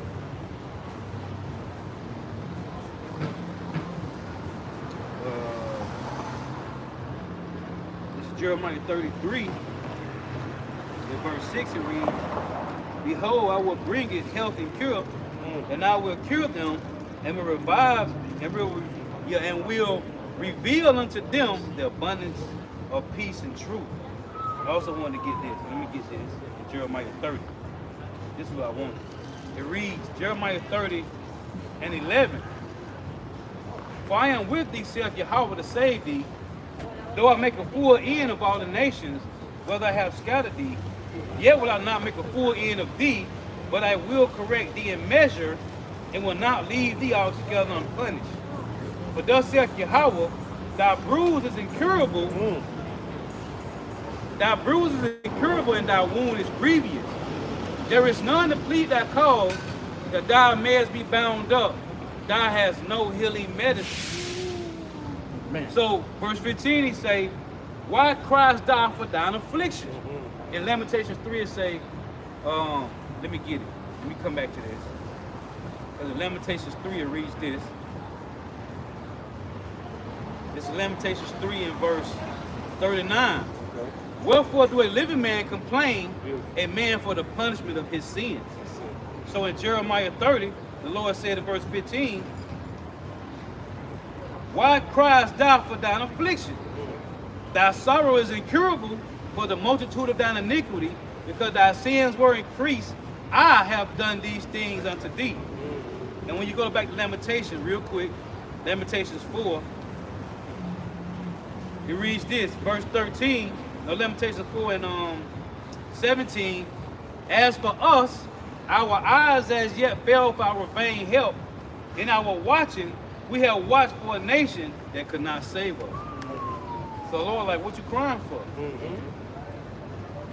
This is Jeremiah 33. In verse 6 it reads, Behold, I will bring it health and cure, and I will cure them, and will revive, and will reveal unto them the abundance of peace and truth. I also wanted to get this. Let me get this. In Jeremiah 30. This is what I wanted. It reads, Jeremiah 30 and 11. For I am with thee, saith Yahweh, to save thee, though I make a full end of all the nations, whether I have scattered thee, yet will I not make a full end of thee, but I will correct thee in measure, and will not leave thee altogether unpunished. But thus saith Yahweh, thy bruise is incurable, thy bruise is incurable, and thy wound is grievous. There is none to plead thy cause, that thou mayest be bound up. Thou hast no healing medicine. Man. So, verse 15, he say, why criest thou for thine affliction? In Lamentations 3, it say, let me get it. Let me come back to this. Because in Lamentations 3, it reads this. This is Lamentations 3 in verse 39. Okay. Wherefore do a living man complain, a man for the punishment of his sins? So in Jeremiah 30, the Lord said in verse 15, why criest thou for thine affliction? Thy sorrow is incurable for the multitude of thine iniquity, because thy sins were increased. I have done these things unto thee. And when you go back to Lamentations real quick, Lamentations 4, it reads this, verse 13, Lamentations 4 and 17, as for us, our eyes as yet fell for our vain help. In our watching, we have watched for a nation that could not save us. So Lord, like, what you crying for?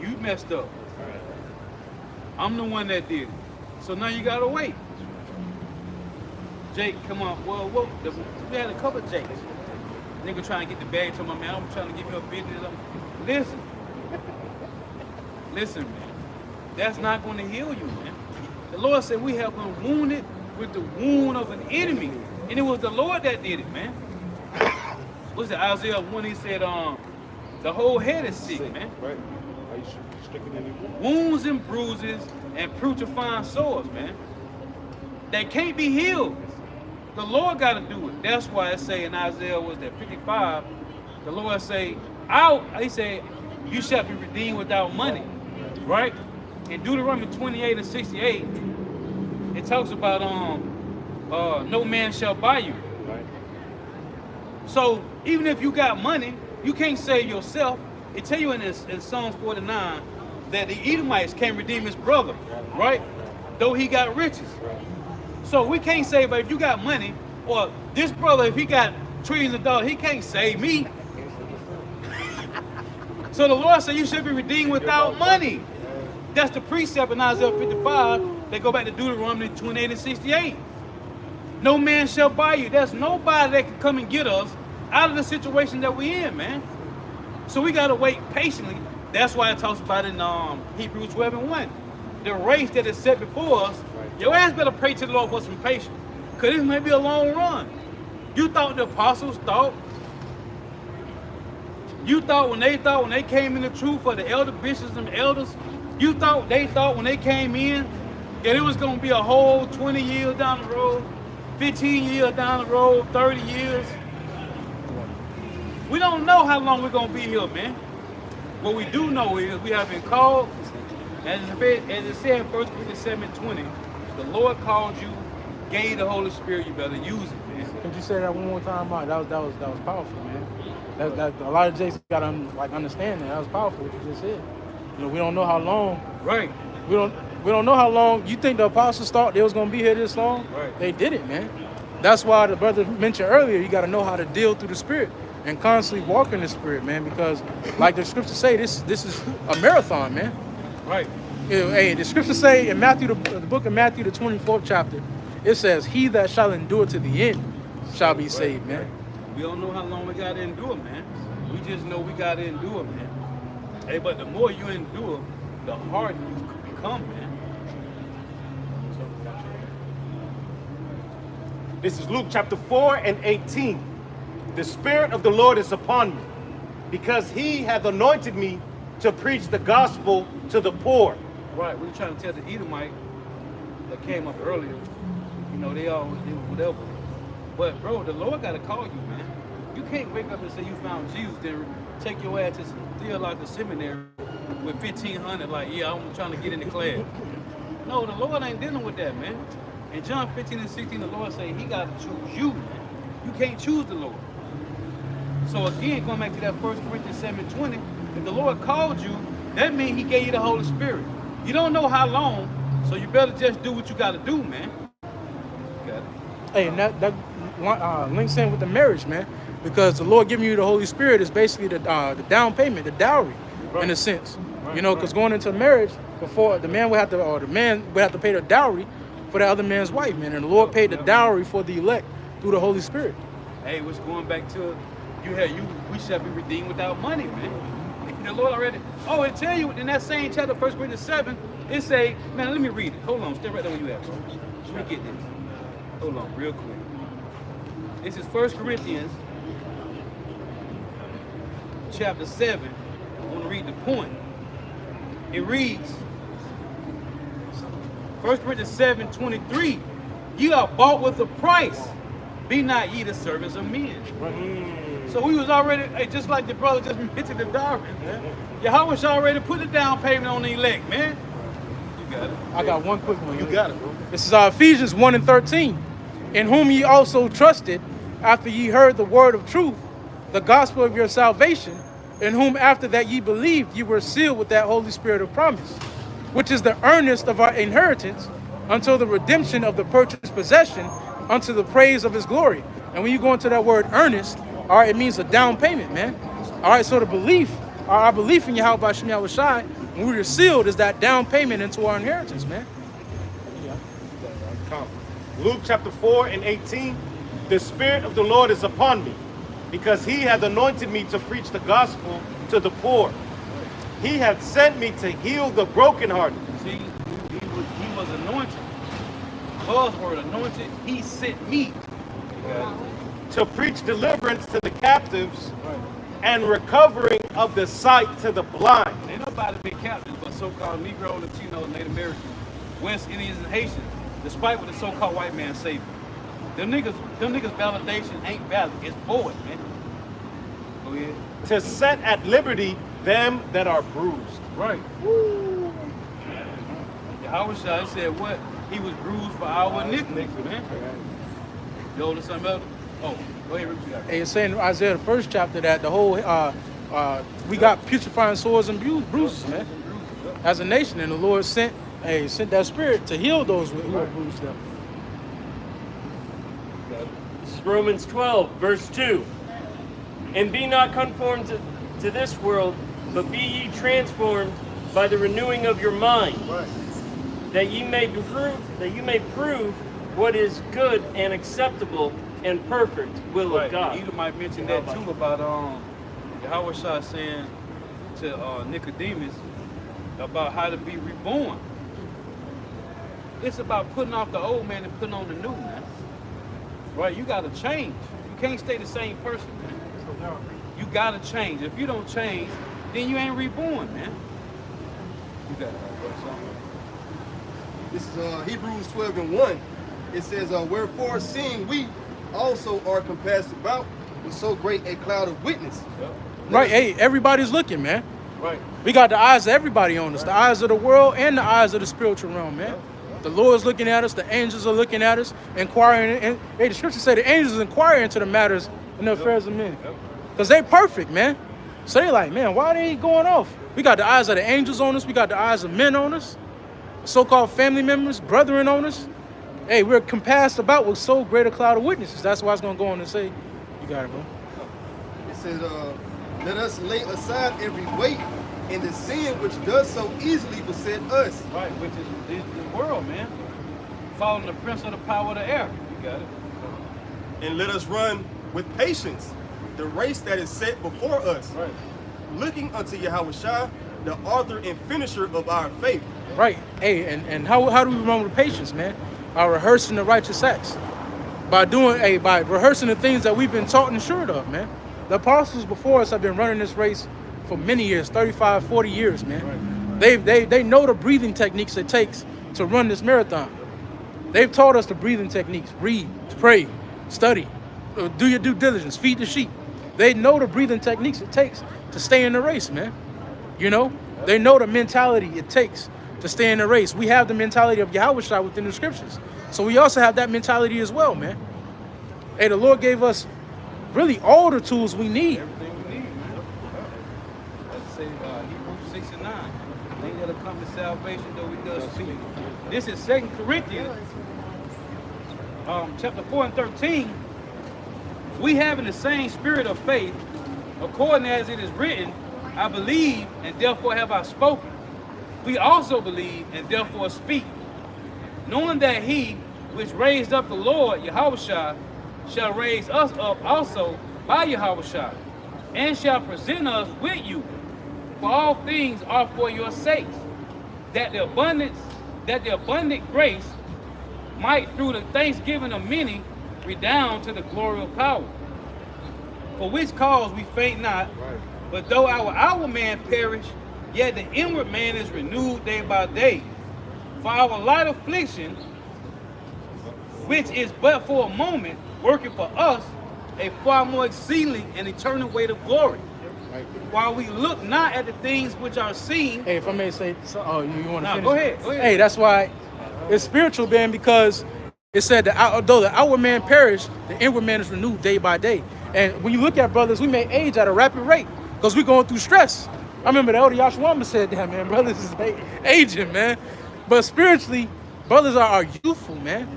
You messed up. I'm the one that did it. So now you gotta wait. Jake, come on. Well, we had a couple of Jakes. Nigga trying to get the bag to my man. I'm trying to give you a business. Listen, man. That's not going to heal you, man. The Lord said we have been wounded with the wound of an enemy. And it was the Lord that did it, man. What's it, Isaiah 1, he said, the whole head is sick, man. Right. Are you sticking any Wounds and bruises and putrefying sores, man. They can't be healed. The Lord got to do it. That's why it say in Isaiah, was that 55, the Lord say, he said, you shall be redeemed without money, right? In Deuteronomy 28 and 68, it talks about no man shall buy you. Right. So even if you got money, you can't save yourself. It tell you in Psalms 49 that the Edomites can't redeem his brother, right? Though he got riches. So we can't say, but if you got money, or this brother, if he got trillions of dollars, he can't save me. So the Lord said you should be redeemed without money. That's the precept in Isaiah 55. They go back to Deuteronomy 28 and 68. No man shall buy you. There's nobody that can come and get us out of the situation that we're in, man. So we got to wait patiently. That's why it talks about in Hebrews 12 and 1. The race that is set before us, your ass better pray to the Lord for some patience. Because this may be a long run. You thought the apostles thought. You thought when they came in the truth for the elder bishops and elders, they thought when they came in that it was going to be a whole 20 years down the road, 15 years down the road, 30 years. We don't know how long we're going to be here, man. What we do know is we have been called, as it said in 1 Corinthians 7:20, the Lord called you, gave you the Holy Spirit, you better use it, man. Could you say that one more time, Mike? That was powerful, man. That a lot of Jakes got to understand that. That was powerful what you just said. You know, we don't know how long. Right. We don't know how long. You think the apostles thought they was gonna be here this long? Right. They didn't, man. That's why the brother mentioned earlier, you got to know how to deal through the Spirit and constantly walk in the Spirit, man. Because, like the scriptures say, this is a marathon, man. Right. Hey, the scriptures say in Matthew, the book of Matthew, the 24th chapter, it says, "He that shall endure to the end shall be saved," man. We don't know how long we got to endure, man. We just know we got to endure, man. Hey, but the more you endure, the harder you become, man. This is Luke chapter 4 and 18. The Spirit of the Lord is upon me, because he hath anointed me to preach the gospel to the poor. Right, we were trying to tell the Edomite that came up earlier, you know, they always do whatever. But bro, the Lord got to call you, man. You can't wake up and say you found Jesus, then take your ass to theological seminary with 1,500, like, yeah, I'm trying to get in the class. No, the Lord ain't dealing with that, man. In John 15 and 16, the Lord say he got to choose you, man. You can't choose the Lord. So again, going back to that 1 Corinthians 7:20, if the Lord called you, that means he gave you the Holy Spirit. You don't know how long, so you better just do what you got to do, man. Got it. Hey, and that links in with the marriage, man. Because the Lord giving you the Holy Spirit is basically the down payment, the dowry, in a sense. Right, you know, because going into marriage, before the man would have to pay the dowry for the other man's wife, man. And the Lord paid the dowry for the elect through the Holy Spirit. Hey, what's going back to we shall be redeemed without money, man. The Lord already. Oh, it tell you in that same chapter, 1 Corinthians 7, it say, man, let me read it. Hold on, stay right there where you at, bro. Let me get this. Hold on, real quick. This is 1 Corinthians chapter 7. I want to read the point. It reads, 1 Corinthians 7:23. You are bought with a price. Be not ye the servants of men. So we was already, just like the brother just mentioned the dowry, man. Yahweh already put the down payment on the elect, man. You got it. I got one quick one. You got it, bro. This is Ephesians 1 and 13. In whom ye also trusted, after ye heard the word of truth, the gospel of your salvation, in whom after that ye believed, ye were sealed with that Holy Spirit of promise, which is the earnest of our inheritance, until the redemption of the purchased possession, unto the praise of his glory. And when you go into that word earnest, all right, it means a down payment, man. All right, so the belief, our belief in Yahweh Shem Yahushai When we are sealed is that down payment into our inheritance, man. Luke chapter 4 and 18. The Spirit of the Lord is upon me, because he hath anointed me to preach the gospel to the poor. He hath sent me to heal the brokenhearted. See, he was anointed. Buzzword anointed. He sent me. To preach deliverance to the captives and recovering of the sight to the blind. Ain't nobody been captive but so-called Negro, Latino, Native Americans, West Indians, and Haitians, despite what the so-called white man say. Them niggas validation ain't valid. It's void, man. Go ahead. To set at liberty them that are bruised. Right. Yahweh Shai said what? He was bruised for our iniquities, man. You hold something else? Oh, go ahead, Rick. Hey, it's saying in Isaiah, the first chapter, that the whole, we got putrefying sores and bruises, man, as a nation. And the Lord sent that spirit to heal those who are bruised up. This is Romans 12, verse 2. And be not conformed to this world, but be ye transformed by the renewing of your mind, that ye may prove what is good and acceptable and perfect will of God. Edom might mention that too about Yahweh Shai saying to Nicodemus about how to be reborn. It's about putting off the old man and putting on the new man. Right? You gotta change. You can't stay the same person, man. You gotta change. If you don't change, then you ain't reborn, man. You got it. This is Hebrews 12 and 1. It says, wherefore seeing we also are compassed about with so great a cloud of witness. Right, hey, everybody's looking, man. Right. We got the eyes of everybody on us, the eyes of the world and the eyes of the spiritual realm, man. The Lord's looking at us, the angels are looking at us, inquiring. And hey, the scripture say the angels inquire into the matters and the affairs of men. Because they perfect, man. So they like, man, why they going off? We got the eyes of the angels on us, we got the eyes of men on us, so-called family members, brethren on us. Hey, we're compassed about with so great a cloud of witnesses. That's why it's going to go on and say, you got it, bro. It says, let us lay aside every weight and the sin which does so easily beset us. Right, which is the world, man. Following the prince of the power of the air. You got it. And let us run with patience the race that is set before us. Right. Looking unto Yahweh Shai, the author and finisher of our faith. Right. Hey, and how do we run with patience, man? By rehearsing the righteous acts. By rehearsing the things that we've been taught and assured of, man. The apostles before us have been running this race for many years, 35, 40 years, man. Right. They know the breathing techniques it takes to run this marathon. They've taught us the breathing techniques. Read, pray, study, do your due diligence, feed the sheep. They know the breathing techniques it takes to stay in the race, man. You know? They know the mentality it takes to stay in the race. We have the mentality of Yahweh Shai within the scriptures. So we also have that mentality as well, man. Hey, the Lord gave us really all the tools we need. Everything we need, man. Let's say Hebrews 6 and 9. They that'll come to salvation, though we does speak. This is 2 Corinthians, chapter 4 and 13. We having the same spirit of faith, according as it is written, I believe, and therefore have I spoken. We also believe, and therefore speak, knowing that he which raised up the Lord, Yahweh Shai, shall raise us up also by Yahweh Shai, and shall present us with you. For all things are for your sakes, that the abundant grace might through the thanksgiving of many redound to the glory of power. For which cause we faint not, but though our outward man perish, yet the inward man is renewed day by day. For our light affliction, which is but for a moment, working for us a far more exceedingly and eternal weight of glory. Right. While we look not at the things which are seen. Hey, if I may say, you want to finish? Go ahead. Hey, that's why it's spiritual, man, because it said that although the outward man perished, the inward man is renewed day by day. And when you look at brothers, we may age at a rapid rate because we're going through stress. I remember the elder Yashwama said that, man, brothers is aging, man. But spiritually, brothers are youthful, man.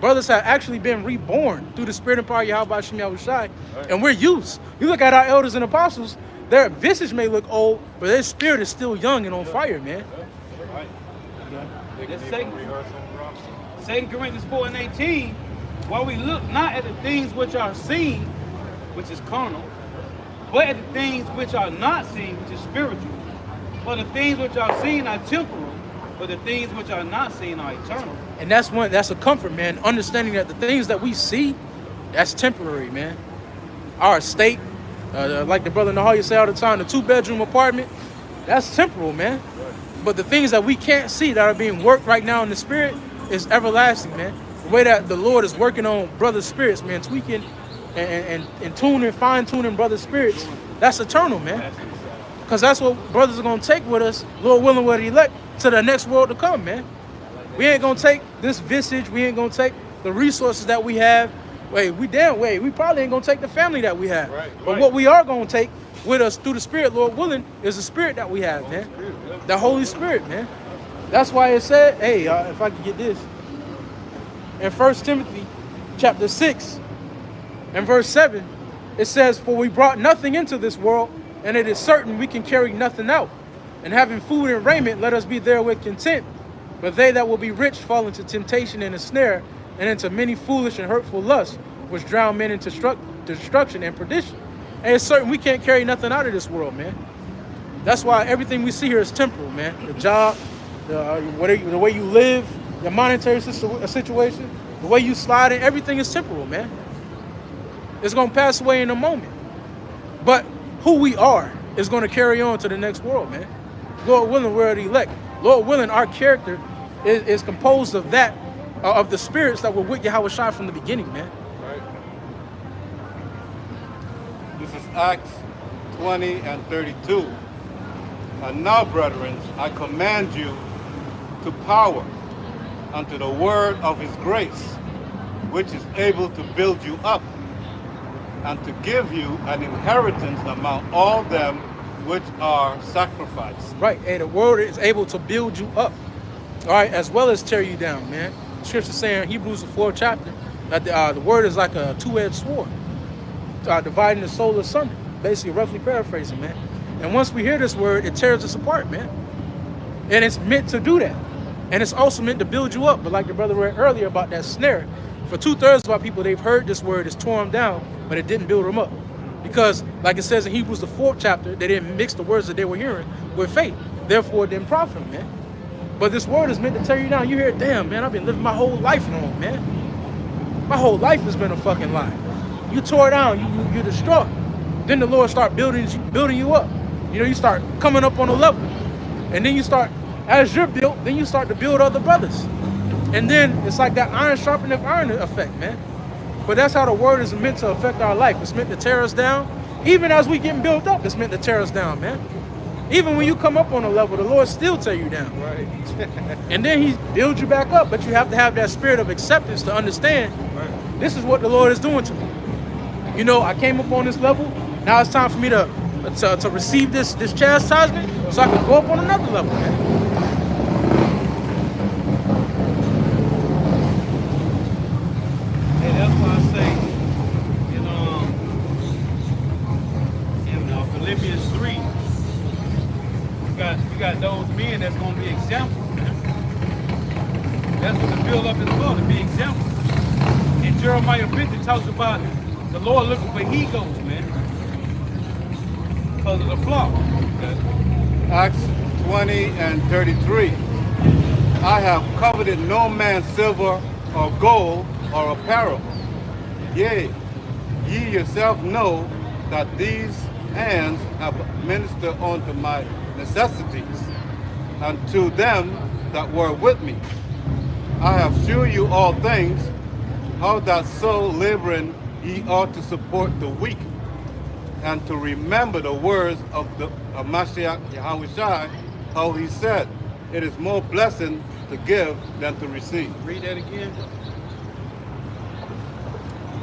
Brothers have actually been reborn through the spirit and power of Yahweh Shem Yahweh Shai, and we're youths. You look at our elders and apostles, their visage may look old, but their spirit is still young and on fire, man. That's Second Corinthians 4 and 18. While we look not at the things which are seen, which is carnal, but at the things which are not seen, which is spiritual. For the things which are seen are temporal, but the things which are not seen are eternal. And that's a comfort, man. Understanding that the things that we see, that's temporary, man. Our estate, like the brother Nahaya say all the time, the 2-bedroom apartment, that's temporal, man. But the things that we can't see that are being worked right now in the spirit is everlasting, man. The way that the Lord is working on brothers' spirits, man, tweaking and tuning, fine-tuning brothers' spirits, that's eternal, man. Because that's what brothers are going to take with us, Lord willing, what he elect, to the next world to come, man. We ain't going to take this visage. We ain't going to take the resources that we have. We probably ain't going to take the family that we have. But what we are going to take with us through the Spirit, Lord willing, is the Spirit that we have, man. The Holy Spirit, man. That's why it said, hey, if I could get this. In 1 Timothy chapter 6 and verse 7, it says, for we brought nothing into this world, and it is certain we can carry nothing out. And having food and raiment, let us be therewith content. But they that will be rich fall into temptation and a snare, and into many foolish and hurtful lusts, which drown men into destruction and perdition. And it's certain we can't carry nothing out of this world, man. That's why everything we see here is temporal, man. The job, the way you live, your monetary situation, the way you slide in, everything is temporal, man. It's going to pass away in a moment. But who we are is going to carry on to the next world, man. Lord willing, we're the elect. Lord willing, our character is composed of that, of the spirits that were with Yahweh Shai from the beginning, man. Right. This is Acts 20 and 32. And now, brethren, I command you to power unto the word of his grace, which is able to build you up, and to give you an inheritance among all them which are sacrificed. Right, and the word is able to build you up, all right, as well as tear you down, man. Scripture saying in Hebrews the 4th chapter that the word is like a two-edged sword, dividing the soul asunder. Basically, roughly paraphrasing, man. And once we hear this word, it tears us apart, man. And it's meant to do that. And it's also meant to build you up. But like the brother read earlier about that snare, for 2/3 of our people, they've heard this word, it's tore them down, but it didn't build them up. Because, like it says in Hebrews the 4th chapter, they didn't mix the words that they were hearing with faith. Therefore, it didn't profit them, man. But this word is meant to tear you down. You hear, damn, man, I've been living my whole life wrong, man. My whole life has been a fucking lie. You tore down, you're distraught. Then the Lord start building you up. You know, you start coming up on a level. And then you start, as you're built, then you start to build other brothers. And then it's like that iron sharpening iron effect, man. But that's how the word is meant to affect our life. It's meant to tear us down. Even as we getting built up, it's meant to tear us down, man. Even when you come up on a level, the Lord still tear you down. Right. And then he builds you back up. But you have to have that spirit of acceptance to understand, this is what the Lord is doing to me. You know, I came up on this level. Now it's time for me to receive this chastisement so I can go up on another level, man. That's why I say in Philippians 3, you got those men that's going to be examples, man. That's what the build up is for, to be examples. And Jeremiah 50 talks about the Lord looking for he-goats, man, because of the flock. Acts 20 and 33. I have coveted no man's silver or gold or apparel. Yea, ye yourself know that these hands have ministered unto my necessities, and to them that were with me. I have shewed you all things, how that so laboring ye ought to support the weak, and to remember the words of Mashiach Yahweh Shai, how he said, it is more blessing to give than to receive. Read that again.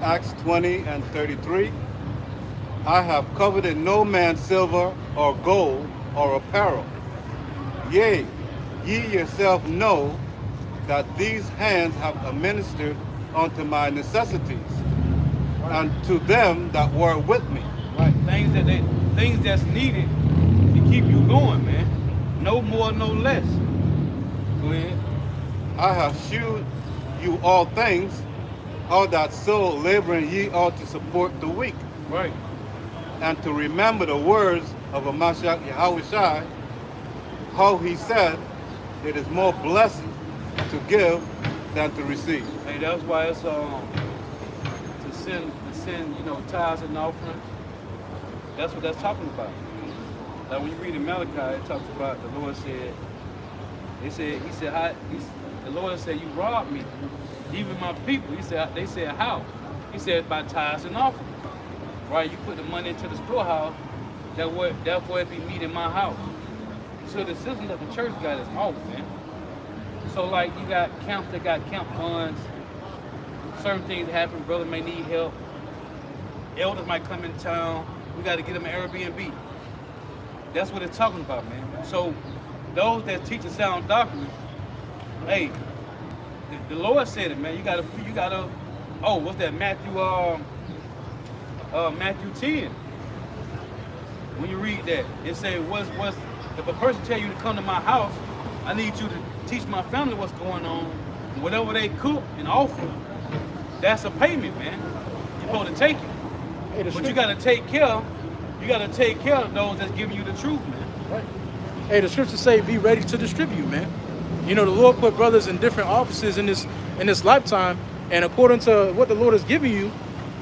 Acts 20 and 33. I have coveted no man's silver or gold or apparel. Yea, ye yourself know that these hands have administered unto my necessities, and to them that were with me. Right. Things that's needed to keep you going, man. No more, no less. Go ahead. I have shewed you all things, how that so laboring ye ought to support the weak, Right. and to remember the words of a Mashiach Yahushai, how he said, it is more blessed to give than to receive. Hey, that's why it's to send, tithes and offerings. That's what that's talking about. Like when you read in Malachi, it talks about the Lord said, the Lord said, you robbed me, even my people. They said, how? He said, by tithes and offerings. Right? You put the money into the storehouse, therefore it be meat in my house. So the system that the church got is off, man. So like you got camps that got camp funds. Certain things happen, brother may need help. Elders might come in town. We got to get them an Airbnb. That's what it's talking about, man. So those that teach a sound doctrine, hey, the Lord said it, man. You gotta. Oh, what's that? Matthew 10. When you read that, it says, "What's if a person tell you to come to my house, I need you to teach my family what's going on. Whatever they cook and offer, that's a payment, man. You're supposed to take it. Hey, But you gotta take care. You gotta take care of those that's giving you the truth, man. Right. Hey, the scriptures say, "Be ready to distribute," man. You know, the Lord put brothers in different offices in this lifetime, and according to what the Lord is giving you,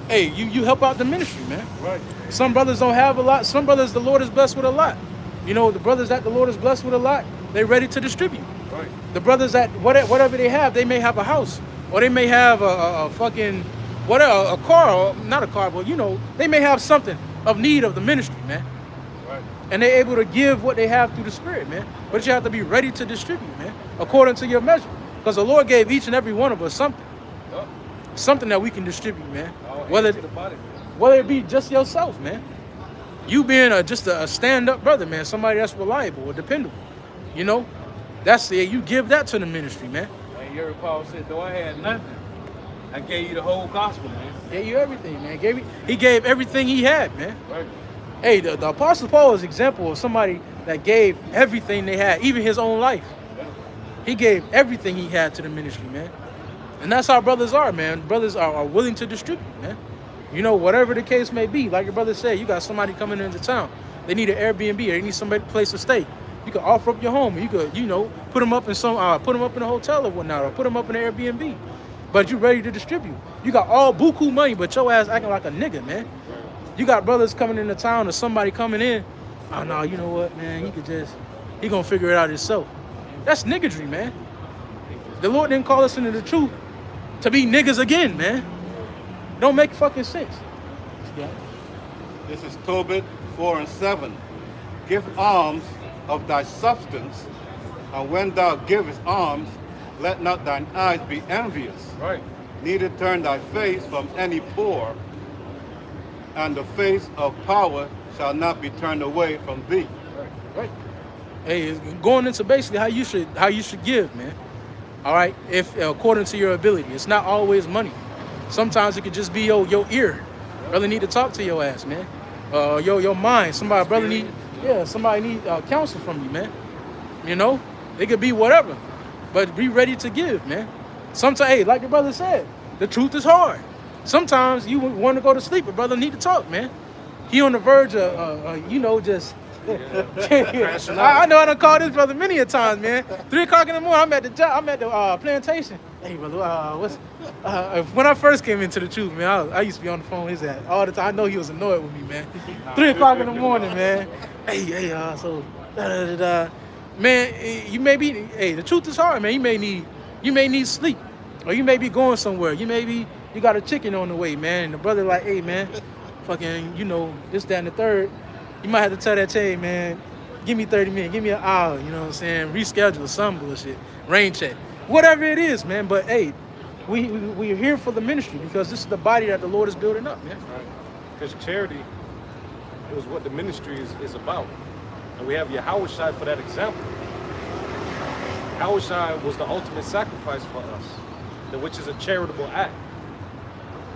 hey, you help out the ministry, man. Right. Some brothers don't have a lot. Some brothers the Lord is blessed with a lot. You know, the brothers that the Lord is blessed with a lot, they're ready to distribute. Right. The brothers that whatever they have, they may have a house, or they may have a fucking whatever, a car, or not a car, but you know, they may have something of need of the ministry, man. Right. And they're able to give what they have through the Spirit, man. But you have to be ready to distribute, man, according to your measure. Because the Lord gave each and every one of us something. Yup. Something that we can distribute, man. All Whether to the body, man. it be just yourself, man. You being just a stand-up brother, man. Somebody that's reliable or dependable. You know? That's it. You give that to the ministry, man. And you heard Paul said, though I had nothing, I gave you the whole gospel, man. Gave you everything, man. He gave everything he had, man. Right. Hey, the Apostle Paul is an example of somebody that gave everything they had, even his own life. He gave everything he had to the ministry, man. And that's how brothers are, man. Brothers are willing to distribute, man. You know, whatever the case may be, like your brother said, you got somebody coming into town. They need an Airbnb, or they need somebody place to stay. You can offer up your home. You could, you know, put them up in a hotel or whatnot, or put them up in an Airbnb. But you ready to distribute. You got all buku money, but your ass acting like a nigga, man. You got brothers coming into town or somebody coming in. Oh no, you know what, man? He gonna figure it out himself. That's niggadry, man. The Lord didn't call us into the truth to be niggas again, man. Don't make fucking sense. Yeah. This is Tobit 4 and 7. Give alms of thy substance, and when thou givest alms, let not thine eyes be envious. Right. Neither turn thy face from any poor, and the face of power shall not be turned away from thee. Right. Hey, it's going into basically how you should give, man. All right, if according to your ability, it's not always money. Sometimes it could just be your ear. Brother need to talk to your ass, man. Your mind. Somebody need counsel from you, man. You know, it could be whatever, but be ready to give, man. Sometimes, hey, like your brother said, the truth is hard. Sometimes you want to go to sleep, but brother need to talk, man. He on the verge of, just. I know I done called this brother many a times, man. 3 o'clock in the morning, I'm at the plantation. Hey, brother, when I first came into the truth, man, I used to be on the phone with his ass all the time. I know he was annoyed with me, man. 3 o'clock in the morning, man. Hey, man, you may be. Hey, the truth is hard, man. You may need sleep, or you may be going somewhere. You got a chicken on the way, man. And the brother like, hey, man, fucking, this, that, and the third. You might have to tell that chain, man, give me 30 minutes, give me an hour, you know what I'm saying? Reschedule some bullshit, rain check, whatever it is, man. But hey, we're here for the ministry because this is the body that the Lord is building up, man. Right. Because charity is what the ministry is about. And we have Yahushai for that example. Yahushai was the ultimate sacrifice for us, which is a charitable act.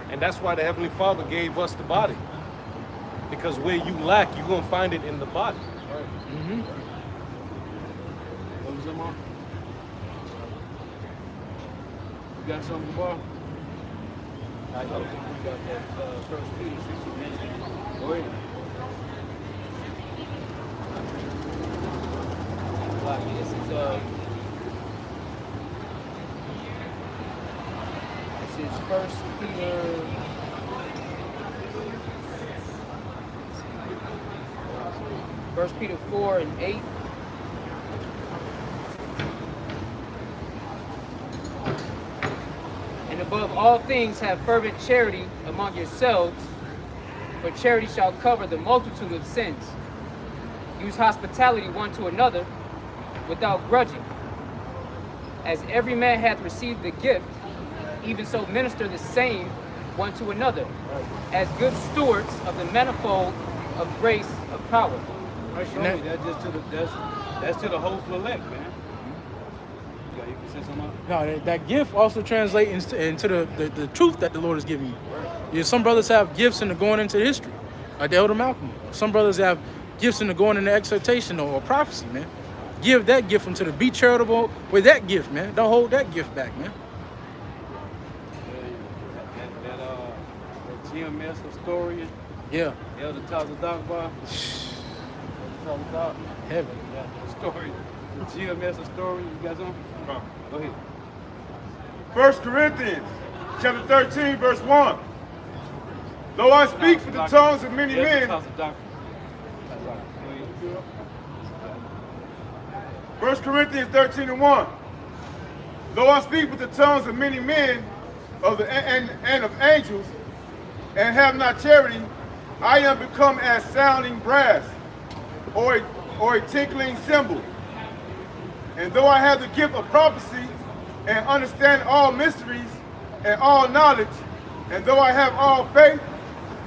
And that's why the Heavenly Father gave us the body. Because where you lack, you're gonna find it in the body. Mm-hmm. What was that, Mark? You got something, Bar? I don't think we got that First Peter 16. Go ahead. This is First Peter. First Peter 4 and 8. And above all things have fervent charity among yourselves, for charity shall cover the multitude of sins. Use hospitality one to another without grudging. As every man hath received the gift, even so minister the same one to another, as good stewards of the manifold of grace of power. That's to the hopeful elect, man. You can say something else? No, that gift also translates into the truth that the Lord is giving you. Yeah, some brothers have gifts into going into history, like the Elder Malcolm. Some brothers have gifts into going into exhortation or prophecy, man. Give that gift unto the be charitable with that gift, man. Don't hold that gift back, man. That GMS historian, Yeah. Elder Tyler Dogbar, Elder Tyler Heaven. yeah, historian, GMS historian. You got something? Go ahead. 1 Corinthians chapter 13, verse 1. Though I speak with the tongues of many men, 1 Corinthians 13 and 1. Though I speak with the tongues of many men and of angels, and have not charity, I am become as sounding brass, or a tinkling cymbal. And though I have the gift of prophecy, and understand all mysteries and all knowledge, and though I have all faith,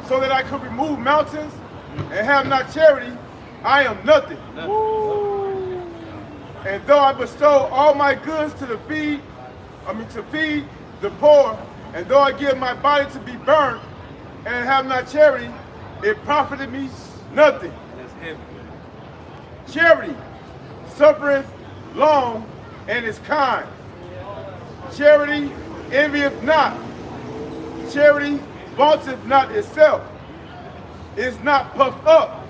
so that I could remove mountains, and have not charity, I am nothing. And though I bestow all my goods to feed the poor, and though I give my body to be burnt, and have not charity, it profited me nothing. That's heavy. Charity suffereth long and is kind. Charity envieth not. Charity vaunteth not itself, is not puffed up,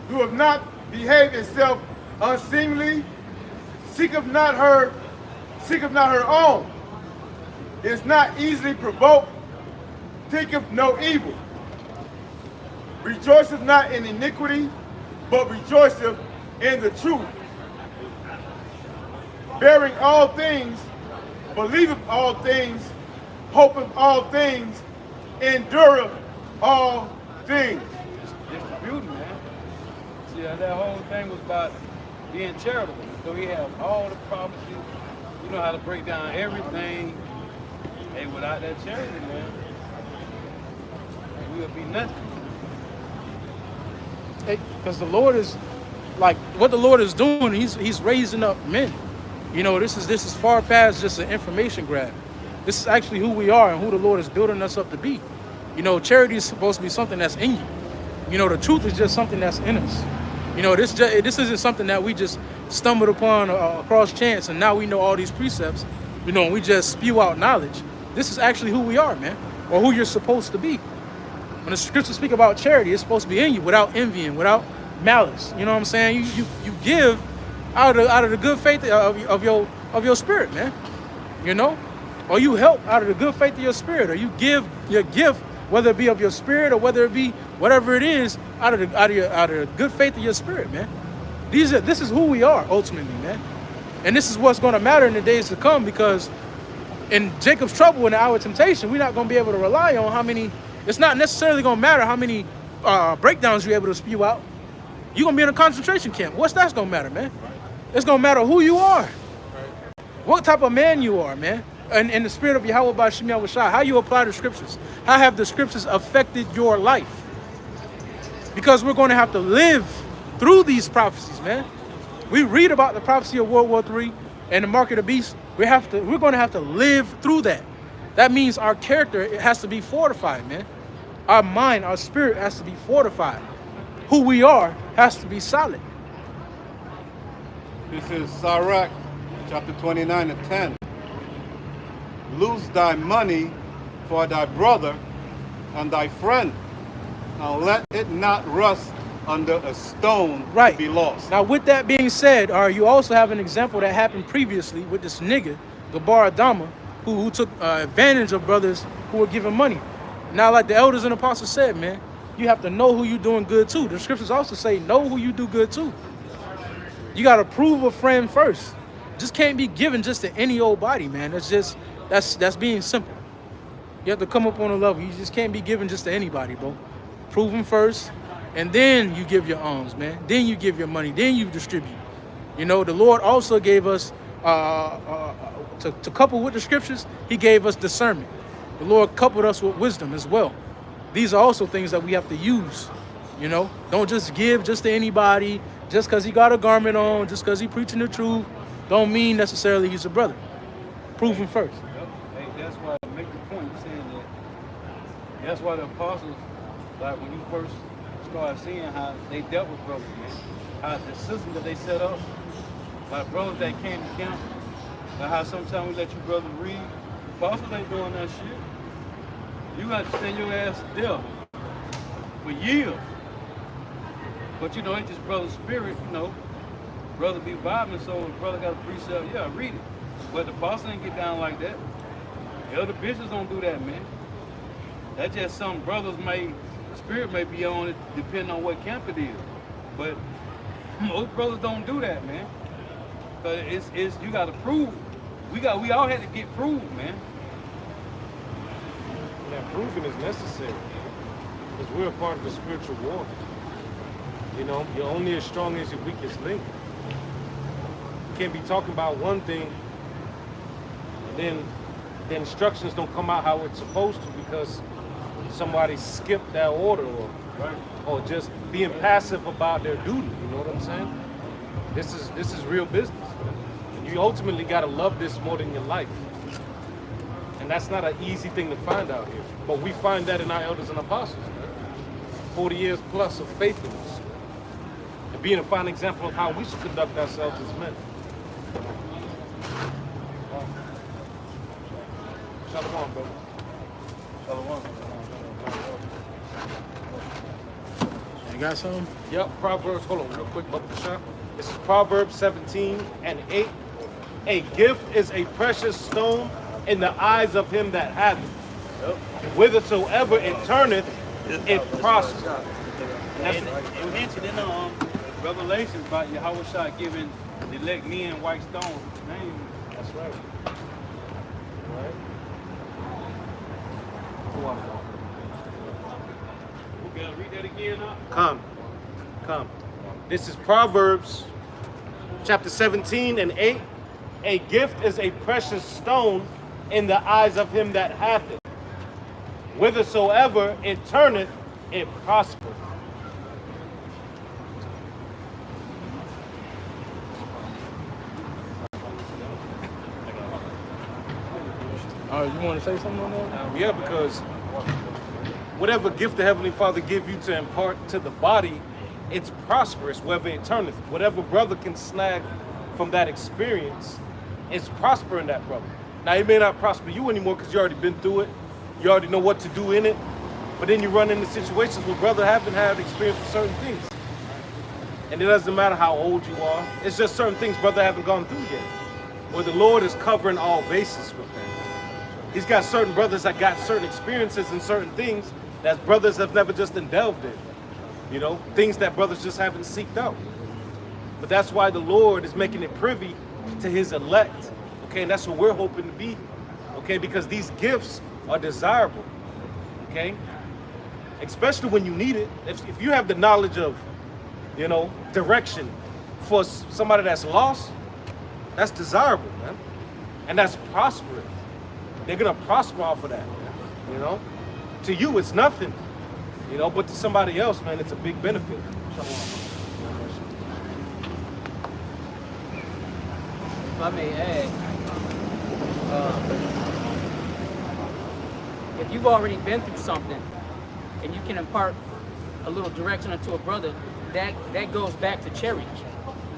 doeth not behave itself unseemly, seeketh not her own, is not easily provoked, thinketh no evil, rejoiceth not in iniquity, but rejoiceth in the truth, bearing all things, believeth all things, hopeth all things, endureth all things. Distributing, man. See, that whole thing was about being charitable. So he has all the prophecies. You know how to break down everything. And without that charity, man, we would be nothing. Because the Lord is, like, what the Lord is doing, he's raising up men. You know, this is far past just an information grab. This is actually who we are and who the Lord is building us up to be. You know, charity is supposed to be something that's in you. You know, the truth is just something that's in us. You know, this isn't something that we just stumbled upon across chance and now we know all these precepts, you know, and we just spew out knowledge. This is actually who we are, man, or who you're supposed to be. When the scriptures speak about charity, it's supposed to be in you without envying, without malice. You know what I'm saying? You give out of the good faith of your spirit, man. You know? Or you help out of the good faith of your spirit, or you give your gift, whether it be of your spirit or whether it be whatever it is, out of the good faith of your spirit, man. This is who we are ultimately, man. And this is what's going to matter in the days to come, because in Jacob's trouble and the hour of temptation, we're not going to be able to rely on how many. It's not necessarily going to matter how many breakdowns you're able to spew out. You're going to be in a concentration camp. What's that's going to matter, man? It's going to matter who you are. What type of man you are, man. And in the spirit of Yahweh by Shem Yahushua, how you apply the scriptures. How have the scriptures affected your life? Because we're going to have to live through these prophecies, man. We read about the prophecy of World War III and the mark of the beast. We're going to have to live through that. That means our character, it has to be fortified, man. Our mind, our spirit has to be fortified. Who we are has to be solid. This is Sirach, chapter 29 and 10. Lose thy money for thy brother and thy friend, and let it not rust under a stone Right. to be lost. Now, with that being said, you also have an example that happened previously with this nigga, Gabar Adama, who took advantage of brothers who were giving money. Now, like the elders and apostles said, man, you have to know who you're doing good to. The scriptures also say, know who you do good to. You got to prove a friend first. Just can't be given just to any old body, man. That's being simple. You have to come up on a level. You just can't be given just to anybody, bro. Prove them first, and then you give your alms, man. Then you give your money. Then you distribute. You know, the Lord also gave us, to couple with the scriptures, he gave us discernment. The Lord coupled us with wisdom as well. These are also things that we have to use, you know. Don't just give just to anybody, just because he got a garment on, just because he preaching the truth, don't mean necessarily he's a brother. Prove him first. Hey, that's why I make the point saying that. That's why the apostles, like when you first started seeing how they dealt with brothers, man, how the system that they set up, like brothers that came to camp, like how sometimes we let you brothers read, apostles ain't doing that shit. You got to stand your ass there for years. But you know, it's just brother's spirit, you know. Brother be vibing, so if brother got a precept, yeah, read it. But the boss ain't get down like that. The other bishops don't do that, man. That's just some brothers spirit may be on it, depending on what camp it is. But most brothers don't do that, man. Cause it's you gotta prove. We all had to get proved, man. That proving is necessary because we're a part of the spiritual war. You know, you're only as strong as your weakest link. You can't be talking about one thing and then the instructions don't come out how it's supposed to because somebody skipped that order or just being passive about their duty. You know what I'm saying? This is real business. You ultimately got to love this more than your life. And that's not an easy thing to find out here. But we find that in our elders and apostles, man. 40 years plus of faithfulness. And being a fine example of how we should conduct ourselves as men. Shalom, brother. Shalom. You got something? Yep, Proverbs, hold on real quick, this is Proverbs 17 and 8. A gift is a precious stone in the eyes of him that hath it. Whithersoever it turneth, it prospers. It mentioned in Revelation about Yahushua giving the elect men white stones. Name. That's right. We gotta read that again now. Come. This is Proverbs chapter 17 and 8. A gift is a precious stone in the eyes of him that hath it. Whithersoever it turneth, it prospereth. You want to say something on that? Yeah, because whatever gift the Heavenly Father give you to impart to the body, it's prosperous, whether it turneth. Whatever brother can snag from that experience, it's prospering that brother. Now, it may not prosper you anymore because you already been through it. You already know what to do in it. But then you run into situations where brother haven't had experience with certain things. And it doesn't matter how old you are. It's just certain things brother haven't gone through yet. Where the Lord is covering all bases with them. He's got certain brothers that got certain experiences and certain things that brothers have never just delved in. You know, things that brothers just haven't seeked out. But that's why the Lord is making it privy to his elect. Okay, and that's what we're hoping to be. Okay, because these gifts are desirable. Okay? Especially when you need it. If you have the knowledge of, you know, direction for somebody that's lost, that's desirable, man. And that's prosperous. They're gonna prosper off of that, you know? To you, it's nothing, you know, but to somebody else, man, it's a big benefit. If I may add, if you've already been through something and you can impart a little direction into a brother, that goes back to charity.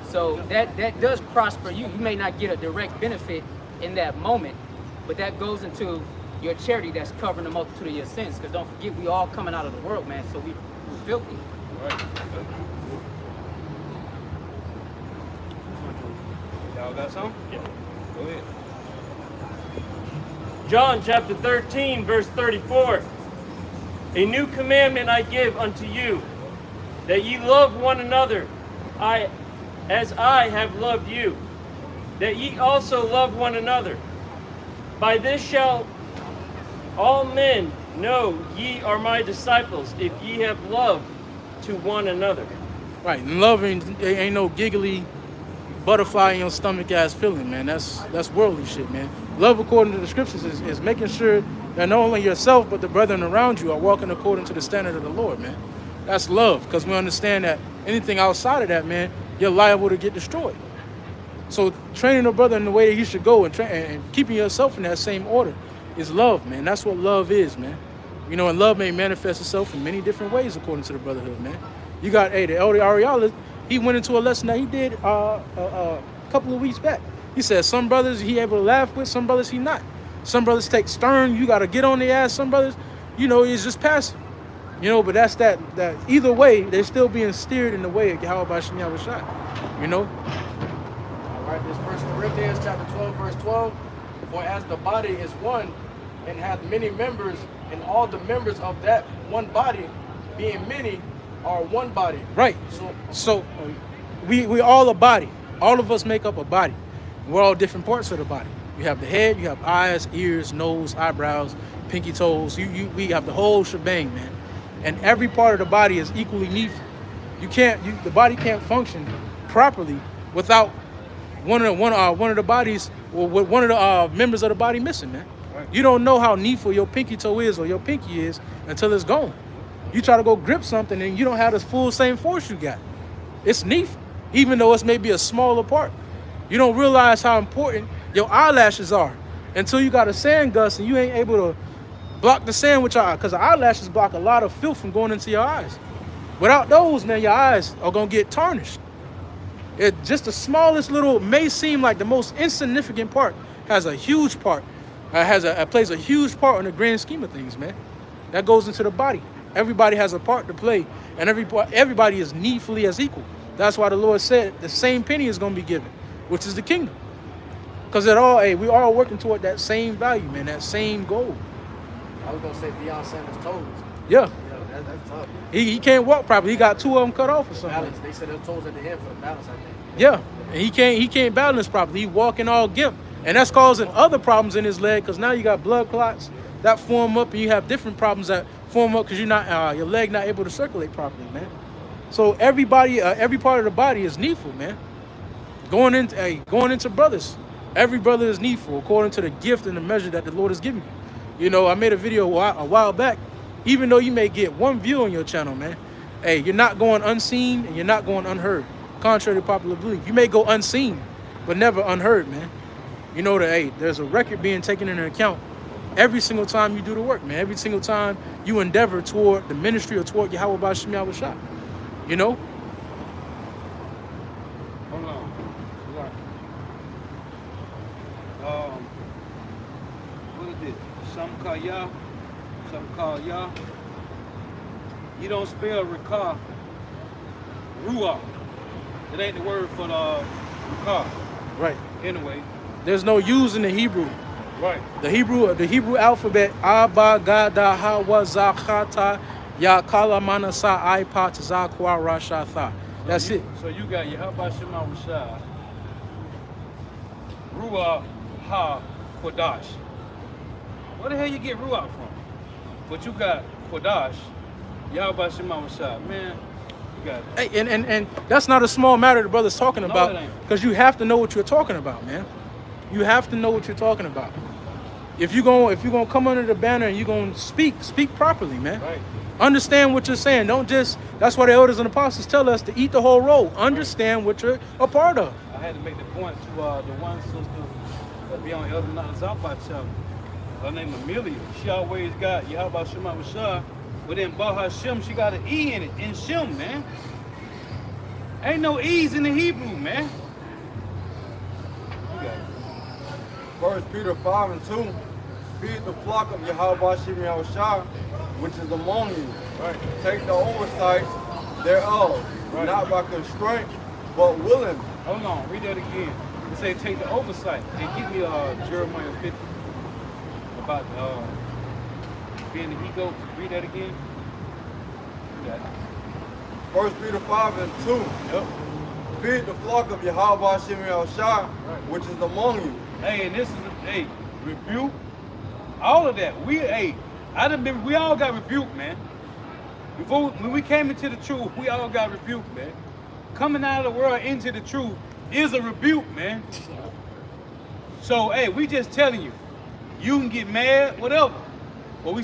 So that does prosper you. You may not get a direct benefit in that moment, but that goes into your charity that's covering the multitude of your sins. Because don't forget, we all coming out of the world, man. So we're filthy. Right. Y'all got something? Yeah. Go ahead. John chapter 13, verse 34. A new commandment I give unto you, that ye love one another, as I have loved you, that ye also love one another. By this shall all men know ye are my disciples, if ye have love to one another. Right, and love ain't no giggly butterfly in your stomach ass feeling, man. That's worldly shit, man. Love, according to the scriptures, is making sure that not only yourself but the brethren around you are walking according to the standard of the Lord, man. That's love, because we understand that anything outside of that, man, you're liable to get destroyed. So training a brother in the way that he should go and keeping yourself in that same order is love, man. That's what love is, man. You know, and love may manifest itself in many different ways according to the brotherhood, man. You got, the elder Ariala, he went into a lesson that he did a couple of weeks back. He said some brothers he able to laugh with, some brothers he not. Some brothers take stern, you got to get on their ass. Some brothers, you know, it's just passive. You know, but that's that either way, they're still being steered in the way of Yahweh Shem Yahushua. You know? All right, this 1 Corinthians chapter 12, verse 12. For as the body is one and hath many members, and all the members of that one body, being many, are one body. Right. So we all a body. All of us make up a body. We're all different parts of the body. You have the head, you have eyes, ears, nose, eyebrows, pinky toes. We have the whole shebang, man. And every part of the body is equally needful. The body can't function properly without one of the bodies, or one of the members of the body missing, man. Right. You don't know how needful your pinky toe is or your pinky is until it's gone. You try to go grip something and you don't have the full same force you got. It's needful, even though it's maybe a smaller part. You don't realize how important your eyelashes are until you got a sand gust and you ain't able to block the sand with your eye, because the eyelashes block a lot of filth from going into your eyes. Without those, man, your eyes are gonna get tarnished. It just the smallest little, may seem like the most insignificant part, has a huge part, plays a huge part in the grand scheme of things, man. That goes into the body. Everybody has a part to play, and everybody is needfully as equal. That's why the Lord said the same penny is gonna be given, which is the kingdom. Because we all working toward that same value, man, that same goal. I was gonna say Deion Sanders' toes. Yeah. That's tough. He can't walk properly. He got two of them cut off or something. Balance. They said those toes at the end for the balance, I think. Yeah, and he can't balance properly. He walking all gimp, and that's causing other problems in his leg. Because now you got blood clots that form up, and you have different problems that form up because you're not your leg not able to circulate properly, man. So every part of the body is needful, man. Going into brothers, every brother is needful according to the gift and the measure that the Lord has given you. You know, I made a video a while back. Even though you may get one view on your channel, man, hey, you're not going unseen and you're not going unheard. Contrary to popular belief, you may go unseen, but never unheard, man. You know that, hey, there's a record being taken into account every single time you do the work, man. Every single time you endeavor toward the ministry or toward Yahweh B'Shem Yahushua. You know? Hold on. What is it? Some call Yah, some call Yah. You don't spell Rakah, Ruach. It ain't the word for the Rakah. Right. Anyway. There's no U's in the Hebrew. Right. The Hebrew alphabet, Abba, Gada, Hawa, Zakata, Yakala, Manasa, Aipa, Zakwa, Rashatha. That's it. So you got Yahweh Shema Rashad, Ruach Ha Kodash. Where the hell you get Ruach from? But you got Kodash, Yahweh Shema Rashad. Man, you got it. Hey, and that's not a small matter the brother's talking about, because you have to know what you're talking about, man. You have to know what you're talking about. If you're gonna come under the banner and you're gonna speak properly, man. Right. Understand what you're saying. Don't just, that's why the elders and apostles tell us to eat the whole roll. Understand what you're a part of. I had to make the point to the one sister that be on Elder Not South by channel. Her name Amelia. She always got Yahweh Shema Rashad But in Bahashem, she got an E in it, in Shem, man. Ain't no E's in the Hebrew, man. You got it. 1 Peter 5 and 2. Feed the flock of Yahweh Shem Yahushua, which is among you. Right. Take the oversight thereof, Right. not by constraint, but willing. Hold on, read that again. It say take the oversight. And give me Jeremiah 50 about being the he-goat. Read that again. You got it. 1 Peter 5 and 2. Yep. Feed the flock of Yahweh Shem Yahushua, which is among you. Hey, and this is rebuke. All of that. We all got rebuked, man. When we came into the truth, we all got rebuked, man. Coming out of the world into the truth is a rebuke, man. So, hey, we just telling you, you can get mad, whatever, but you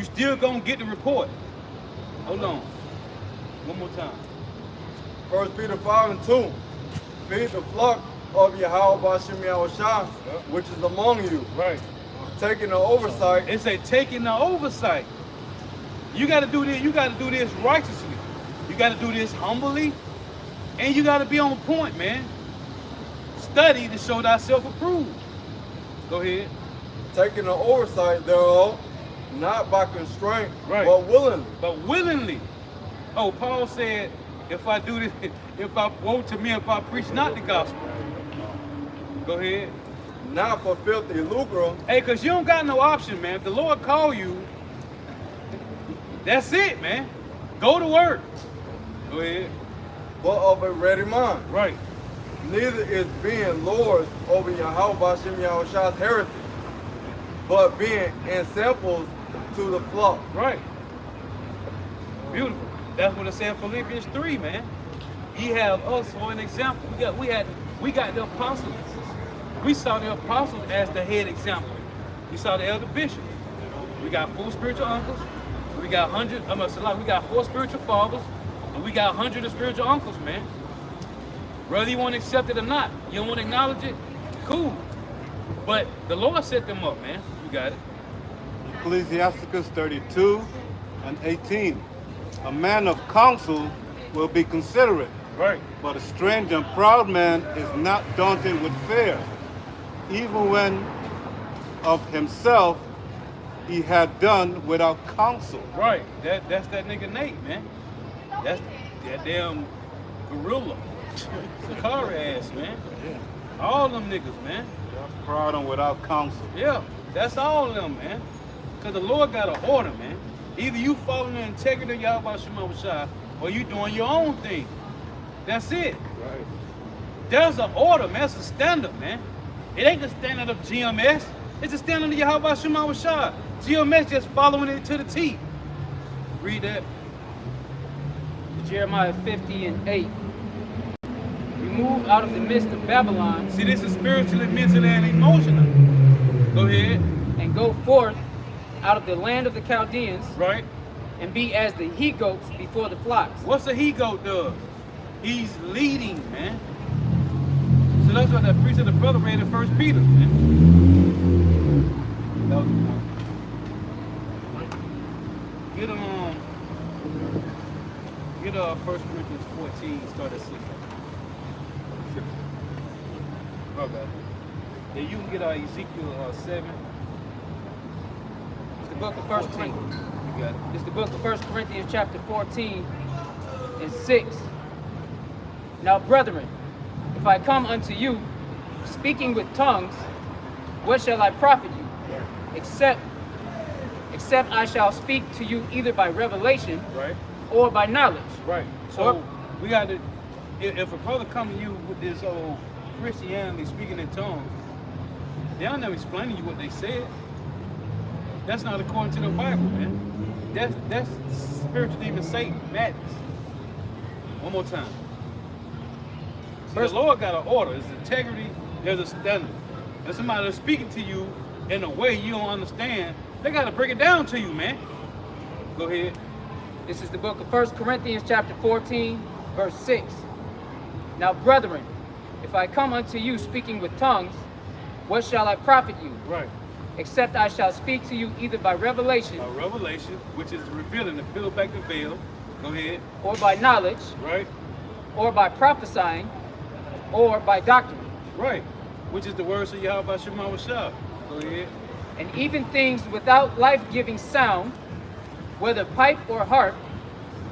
still gonna get the report. Hold on, one more time. 1 Peter 5 and 2. Feed the flock of Yahweh Shem Yahushua, which is among you. Right. Taking the oversight. It say taking the oversight. You got to do this. You got to do this righteously. You got to do this humbly, and you got to be on point, man. Study to show thyself approved. Go ahead. Taking the oversight thereof, not by constraint, Right. but willingly. But willingly. Oh, Paul said, if I do this, if I woe to me if I preach not the gospel. Go ahead. Not for filthy lucre, Hey, because you don't got no option, man. If the Lord call you, that's it, man. Go to work. Go ahead. but of a ready mind. Right. Neither is being lords over Yahweh Shem Yahushua's heritage, but being ensamples to the flock. Right. Beautiful. That's what it said in Philippians 3, man. He have us for an example. We got the apostles. We saw the apostles as the head example. We saw the elder bishops. We got 4 spiritual uncles. We got 100. We got 4 spiritual fathers, and we got 100 of spiritual uncles, man. Whether you want to accept it or not, you don't want to acknowledge it, cool. But the Lord set them up, man. You got it. Ecclesiasticus 32 and 18. A man of counsel will be considerate, Right. but a strange and proud man is not daunted with fear, even when of himself he had done without counsel. Right. That's that nigga Nate, man. That's that damn gorilla. Sakara ass, man. All them niggas, man. Proud and without counsel. Yeah, that's all of them, man. Because the Lord got an order, man. Either you following the integrity of Yahweh Shema Shai, or you doing your own thing. That's it. Right. There's an order, man. It's a standard, man. It ain't the standard of GMS. It's the standard of Yahweh Shema Shai. GMS just following it to the T. Read that. Jeremiah 50 and 8. Remove out of the midst of Babylon See, this is spiritually, mentally, and emotional. Go ahead. and go forth out of the land of the Chaldeans Right. and be as the he-goats before the flocks. What's a he-goat does? He's leading, man. So that's what that priest of the brother read in 1 Peter, man. That was the point. Get 1 Corinthians 14, start at 6. Okay. Then you can get Ezekiel 7. It's the book of 1 14. Corinthians. You got it. It's the book of 1 Corinthians chapter 14 and 6. Now, brethren, if I come unto you, speaking with tongues, what shall I profit you? Except I shall speak to you either by revelation Right. or by knowledge. Right. So we got to, if a brother come to you with this old Christianity speaking in tongues, they're not explaining you what they said. That's not according to the Bible, man. That's spiritual demon Satan madness. One more time. See, the Lord got an order. There's integrity. There's a standard. There's somebody that's speaking to you in a way you don't understand. They got to break it down to you, man. Go ahead. This is the book of 1 Corinthians chapter 14, verse 6. Now, brethren, if I come unto you speaking with tongues, what shall I profit you? Right. except I shall speak to you either by revelation A revelation, which is revealing, to peel back the veil. Go ahead. or by knowledge Right? or by prophesying or by doctrine, Right. Which is the words of Yahweh Shema Shah. Go ahead. and even things without life-giving sound, whether pipe or harp,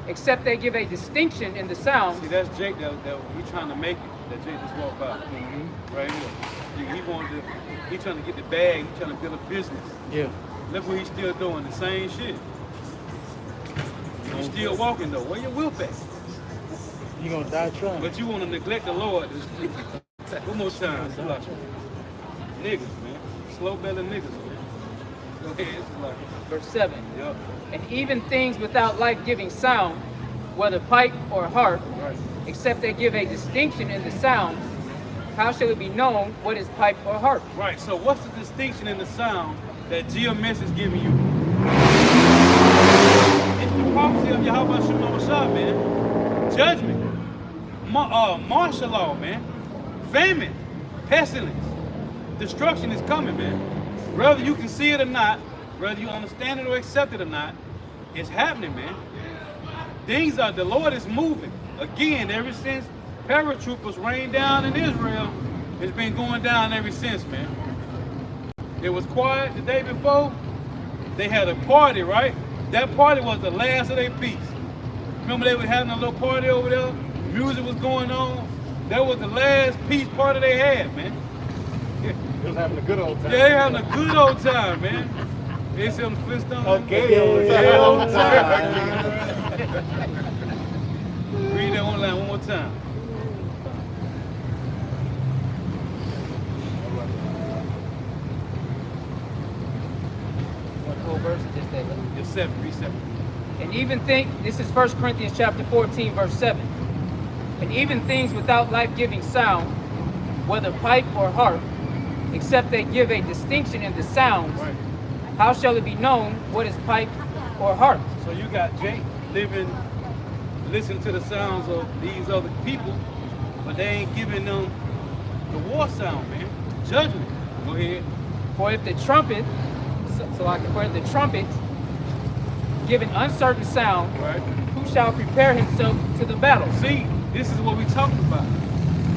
except they give a distinction in the sound. See, that's Jake that he trying to make it. That Jake just walked by. Right here. He trying to get the bag. He trying to build a business. Yeah. Look what he's still doing. The same shit. He's still walking though. Where your whip at? You gonna die trying. But you want to neglect the Lord. One more time. Like, niggas, man. Slow-bellied niggas, man. Go ahead. It's like, Verse 7. yup. And even things without life-giving sound, whether pipe or harp, Right. except they give a distinction in the sound, how shall it be known what is pipe or harp? Right. So what's the distinction in the sound that GMS is giving you? It's the prophecy of Yahweh Shema Shah, man. Judgment. Martial law, man. Famine. Pestilence. Destruction is coming, man. Whether you can see it or not, whether you understand it or accept it or not, it's happening, man. The Lord is moving. Again, ever since paratroopers rained down in Israel, it's been going down ever since, man. It was quiet the day before. They had a party, right? That party was the last of their piece. Remember they were having a little party over there? Music was going on. That was the last peace party they had, man. He was having a good old time. Yeah, they having a good old time, man. They said on the Flintstones. Okay, old time. Yeah, old time. Read that one line one more time. What whole verse is just that? It's 7, read 7. And even this is 1 Corinthians chapter 14, verse 7. And even things without life-giving sound, whether pipe or harp, except they give a distinction in the sounds, Right. how shall it be known what is pipe or harp? So you got Jake listening to the sounds of these other people, but they ain't giving them the war sound, man. Judgment. Go ahead. For if the trumpet, for if the trumpet give an uncertain sound, Right. who shall prepare himself to the battle? See, this is what we talking about.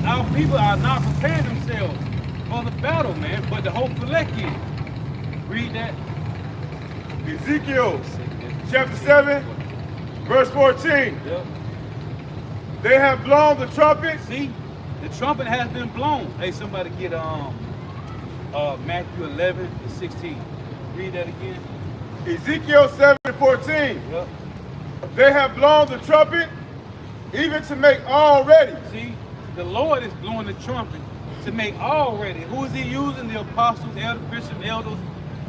Our people are not preparing themselves for the battle, man, but the whole select is. Read that. Ezekiel chapter 7, verse 14. Yep. They have blown the trumpet. See, the trumpet has been blown. Hey, somebody get Matthew 11 and 16. Read that again. Ezekiel 7:14. Yep. They have blown the trumpet, even to make all ready. See, the Lord is blowing the trumpet to make all ready. Who is he using? The apostles, elders, bishops, elders,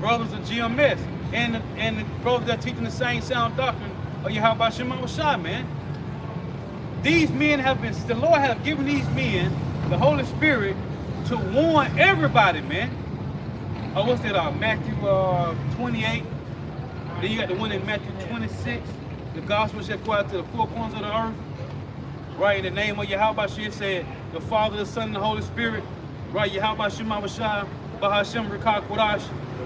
brothers of GMS, and the brothers that are teaching the same sound doctrine of Yahweh Shema Shah, man. These men the Lord have given these men the Holy Spirit to warn everybody, man. What's that? Matthew 28. Then you got the one in Matthew 26. The gospel shall go out to the four corners of the earth. Right, in the name of Yahweh, she said, the Father, the Son, and the Holy Spirit. Right, Yahweh Shema Shah, Bahashem Rekah Kodash.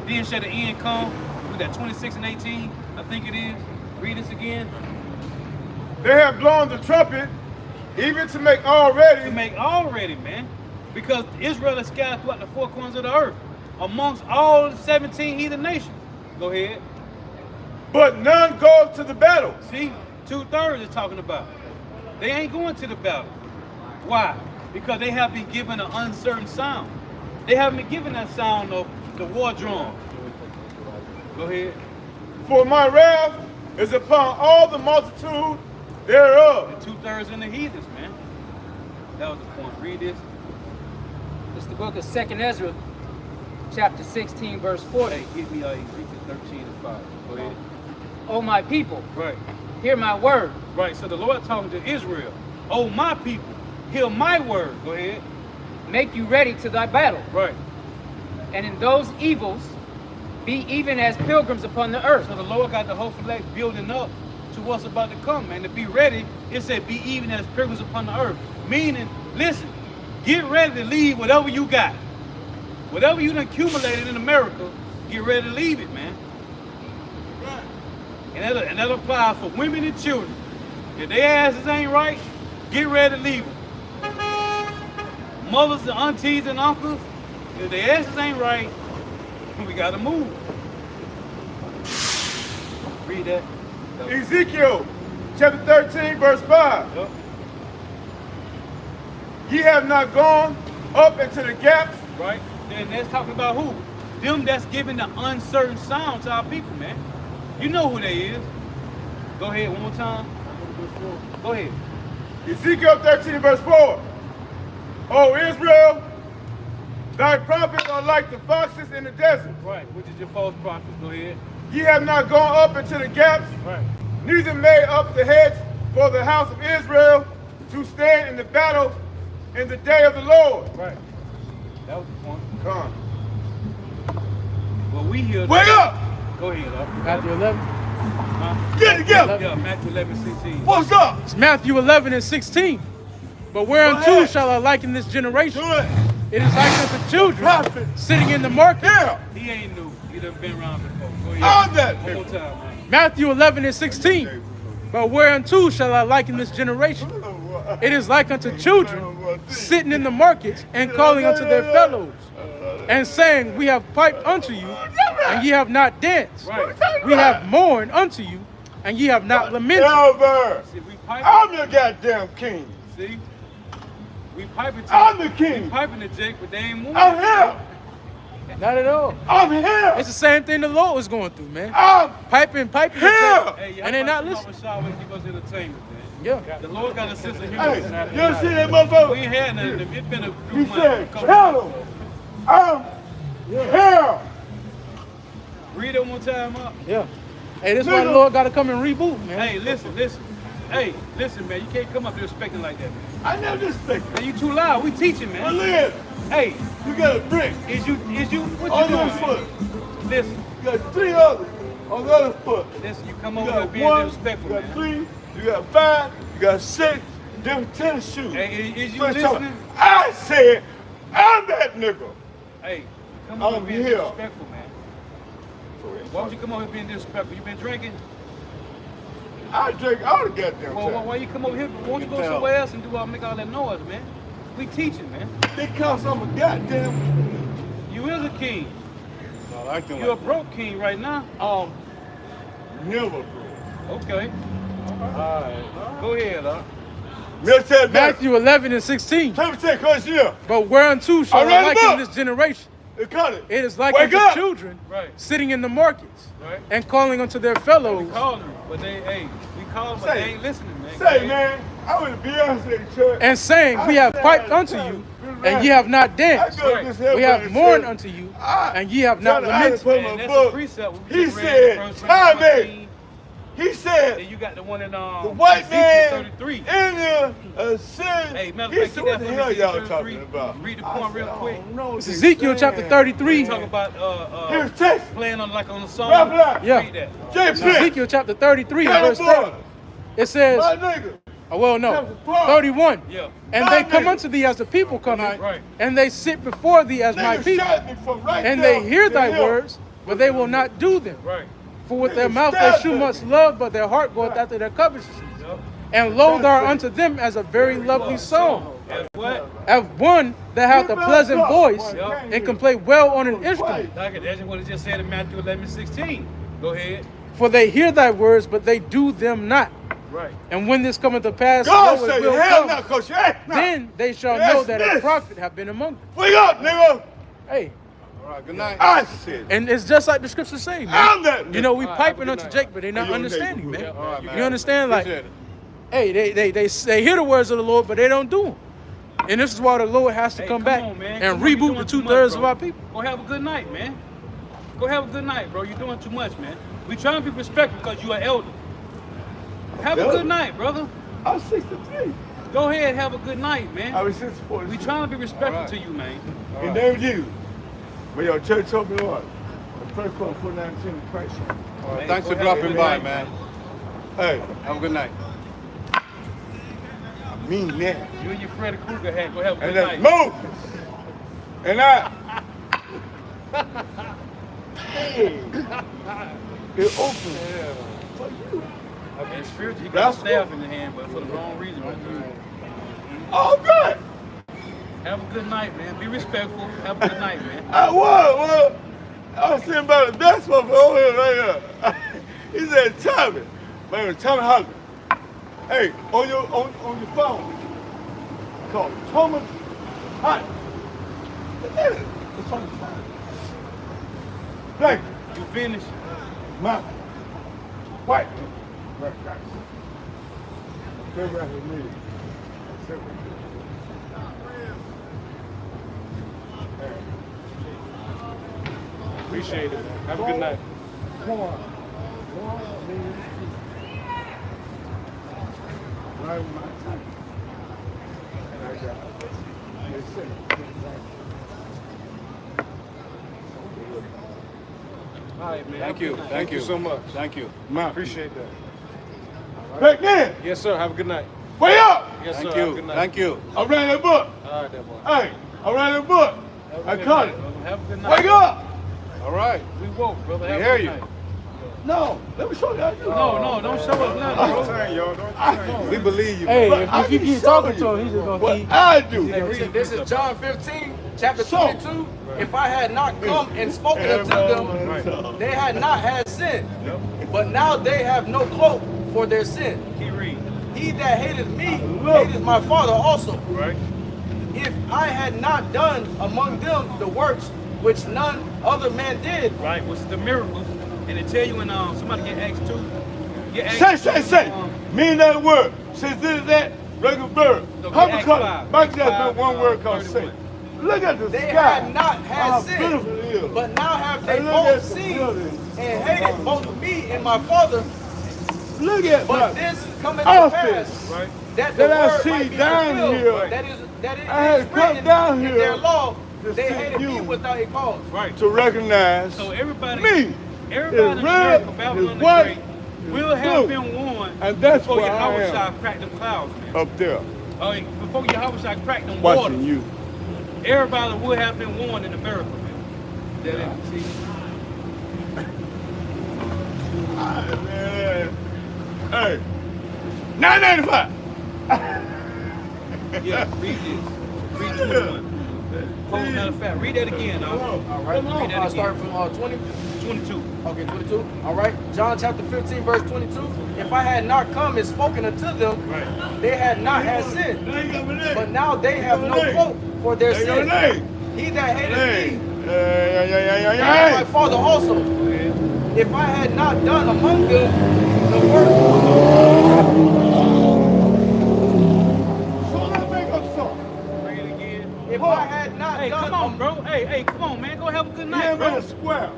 Then shall the end come. With that 26 and 18, I think it is. Read this again. They have blown the trumpet, even to make all ready. To make all ready, man. Because Israel is scattered throughout the four corners of the earth, amongst all 17 heathen nations. Go ahead. But none goes to the battle. See, 2/3 is talking about. They ain't going to the battle. Why? Because they have been given an uncertain sound. They haven't been given that sound of the war drum. Go ahead. For my wrath is upon all the multitude thereof. And 2/3 in the heathens, man. That was the point. Read this. It's the book of 2nd Ezra, chapter 16, verse 40. Hey, give me Ezekiel 13 and 5. Go ahead. O my people, Right. hear my word. Right. So the Lord talking to Israel. Oh, my people, hear my word. Go ahead. Make you ready to thy battle. Right. And in those evils, be even as pilgrims upon the earth. So the Lord got the whole flag building up to what's about to come, man. To be ready, it said be even as pilgrims upon the earth. Meaning, listen, get ready to leave whatever you got. Whatever you done accumulated in America, get ready to leave it, man. And that applies for women and children. If their asses ain't right, get ready to leave them. Mothers and aunties and uncles, if their asses ain't right, we gotta move. Read that. Ezekiel chapter 13, verse 5. Yep. Ye have not gone up into the gaps. Right? Then that's talking about who? Them that's giving the uncertain sound to our people, man. You know who they is. Go ahead one more time. Go ahead. Ezekiel 13, verse 4. O Israel, thy prophets are like the foxes in the desert. Right, which is your false prophets. Go ahead. Ye have not gone up into the gaps, Right. neither made up the hedge for the house of Israel to stand in the battle in the day of the Lord. Right. That was the point. Come. Well, we here. Wake up! Go ahead, up. Matthew 11. Huh? Get together! Yeah, Matthew 11:16. What's up? It's Matthew 11 and 16. But whereunto shall I liken this generation? Do it. It is like unto children Prophet. sitting in the market. Yeah. He ain't new. He done been around before. Go ahead. I'm that One more nigga. time, man. Matthew 11 and 16. But whereunto shall I liken this generation? It is like unto children sitting in the markets and calling unto their fellows and saying, we have piped unto you, and ye have not danced. Right. We have mourned unto you, and ye have not lamented. Elver, See, we piping. I'm the goddamn king. See? We piping to I'm the We king. piping to Jake, but they ain't moving. I'm here. Not at all. I'm here. It's the same thing the Lord was going through, man. I'm Piping, here. Hey, y'all and they're not about to listening. come up with Shaw and give us entertainment, man. Yeah. The Lord got a sense of humor. Hey, you see that motherfucker? We ain't had nothing. It's been a few He months. said, a couple tell months. him I'm here. Read it one time up. Yeah. Hey, this is why the Lord got to come and reboot, man. Hey, listen. Hey, listen, man. You can't come up here expecting like that, man. I never expected. Man, you too loud. We teaching, But man. Liz, Hey, you got a brick is you, what on you your doing, foot. man? Listen, You got 3 others on the other foot. listen. You come You over here got being 1, disrespectful, you got man. 3, you got 5, you got 6 different tennis shoes. Hey, is you But listening? I said, I'm that nigga. Hey, come over I'm here being here. disrespectful, man. Why would you come over here being disrespectful? You been drinking? I drink all the goddamn Well, time. why you come over here? Why don't you go somewhere else and make all that noise, man? We teaching, man. Because I'm a goddamn. You is a king. No, acting You're a like broke king right now. Never, bro. Okay. Alright. Go ahead, huh? Matthew 11 and 16. Tell me, take us here. But whereunto shall I I read the liken book. this generation? Cut it. It is like Wake unto up. children Right. sitting in the markets Right. and calling unto their We fellows call them, but we call them, but Say they it. ain't listening, man. Say, man, I was Beyonce church. and saying, we have piped unto you, and ye have not danced. We have mourned unto you, and ye have not lamented. And that's a precept. We He just read said, First time Corinthians it. 14. He said, Then you got the one in the white Ezekiel man 33. in there sin. Hey, matter He of fact, said, get what that the from hell Ezekiel y'all 33. talking about? Read the I point said, real I quick. don't know what It's they Ezekiel chapter saying. 33. Talk about Here's text. playing on like on a song. Blah, blah. Yeah. Read that. J. It's Prince. Ezekiel chapter 33, Cattle verse 30. boy. It says, My nigga. well, no, Chapter 12. 31. Yeah. And My they come nigga. unto thee as the people come in, Right. and they sit before thee as my Nigga people, shot me from right and there they hear to thy here. words, but they will not do them. Right. For with their Nigga mouth they stabbed shew me. much love, but their heart goeth after their covetousness. Yep. And lo, thou art unto them as a very lovely song, As what? as one that hath a pleasant voice, Yep. and can play well on an instrument. Like that's what it just said in Matthew 11:16. Go ahead. For they hear thy words, but they do them not. Right. And when this cometh to pass, God lo, it say, will hell come, no, coach. Hey, no. then they shall Yes, know that a yes. prophet have been among them. Wake up, nigga. Hey, all right, good night. I said, and it's just like the scriptures say, man. I'm that nigga. You know, we All right, have a piping good unto night. Jake, but they not Your understanding, neighborhood. man. All right, man. You understand? Like, Appreciate it. hey, they hear the words of the Lord, but they don't do them. And this is why the Lord has to Hey, come back on, man. and Come on, you reboot doing the too much, 2/3 bro. of our people. Go have a good night, man. Go have a good night, bro. You're doing too much, man. We trying to be respectful because you are elder. Have a Elder? good night, brother. I'm 63. Go ahead, have a good night, man. I was 64. We trying to be respectful All right. to you, man. In the name of Jesus. But your church told me what? The first call 419 in Christ. All right, Hey, thanks go for have a dropping good by, night, man. Hey, Have a good night. I mean that. You and your Freddy Krueger hat. Go have a And good that's night. Moses. And I. It opens for you. I mean, spiritually, you got That's a staff in your hand, but for the wrong reason. Right? Oh, good. Have a good night, man. Be respectful. Have a good night, man. I was. I was sitting by the desk over here right here. He said, Tommy. Man, Tommy Holland. Hey, on your phone. Call Thomas Hunt. It's on the phone. Thank you. You finished? Man. White. Right, guys. Come back with me. Sit with me. Appreciate it, man. Have a good night. All right, man. Thank you. Thank you so much. Thank you. Man. Appreciate that. Back then. Yes, sir. Have a good night. Wake up. Yes, Thank sir. Have a you. good night. Thank you. I ran that book. All right, that boy. Hey, I ran that book. I caught it. Have a good night. Wake up. All right. We woke, brother. We Have hear a good you. night. No, let me show you how to do it. No, don't show us nothing, bro. Turn, y'all. Don't turn. We believe you. Hey, But if I you can keep show talking you to him, he's just gonna what keep. I do. Hey, read, this is John 15, chapter So- 22. If I had not come and spoken unto them, they had not had sin. But now they have no cloak for their sin. Keep reading. He that hateth me hateth my Father also. Right? If I had not done among them the works which none other man did, Right? What's the miracles? And they tell you in somebody get Acts 2. Get Acts Say. Mean that word. Since this is that, regular verb. No, How Acts come? 5. Back Acts that 5, one word called 31. say. Look at the they sky. had not How had beautiful it sin. is. But now have they And look both at the seen building. and hated both me and my Father. Look at But my this cometh to office. pass, Right? that the That I word see might be down fulfilled. here. That it I had is come written down in here their law. to They see hated me you. without a cause. Right. To recognize So everybody, me. everybody in His red, America, Babylon his the white, Great, his will have blue. been warned And that's before where I Yahweh am. shall crack them clouds, man. Up there, Oh, before Yahweh shall crack them watching waters. you. Everybody would have been warned in America, man. That it, see, Hey, 995. yeah, read this. Read 21. Matter of fact, read that again, dog. All right, Read that I'll start again. from 20. 22. Okay, 22. All right, John chapter 15, verse 22. If I had not come and spoken unto them, Right. they had not had sin. But now they have no cloak for their sin. He that hated me hated my Father also. If I had not done among them the work. So let's make up something. Read it again. If I had not Hey, done come on, bro. Hey, come on, man. Go have a good night, Yeah, bro. man, square.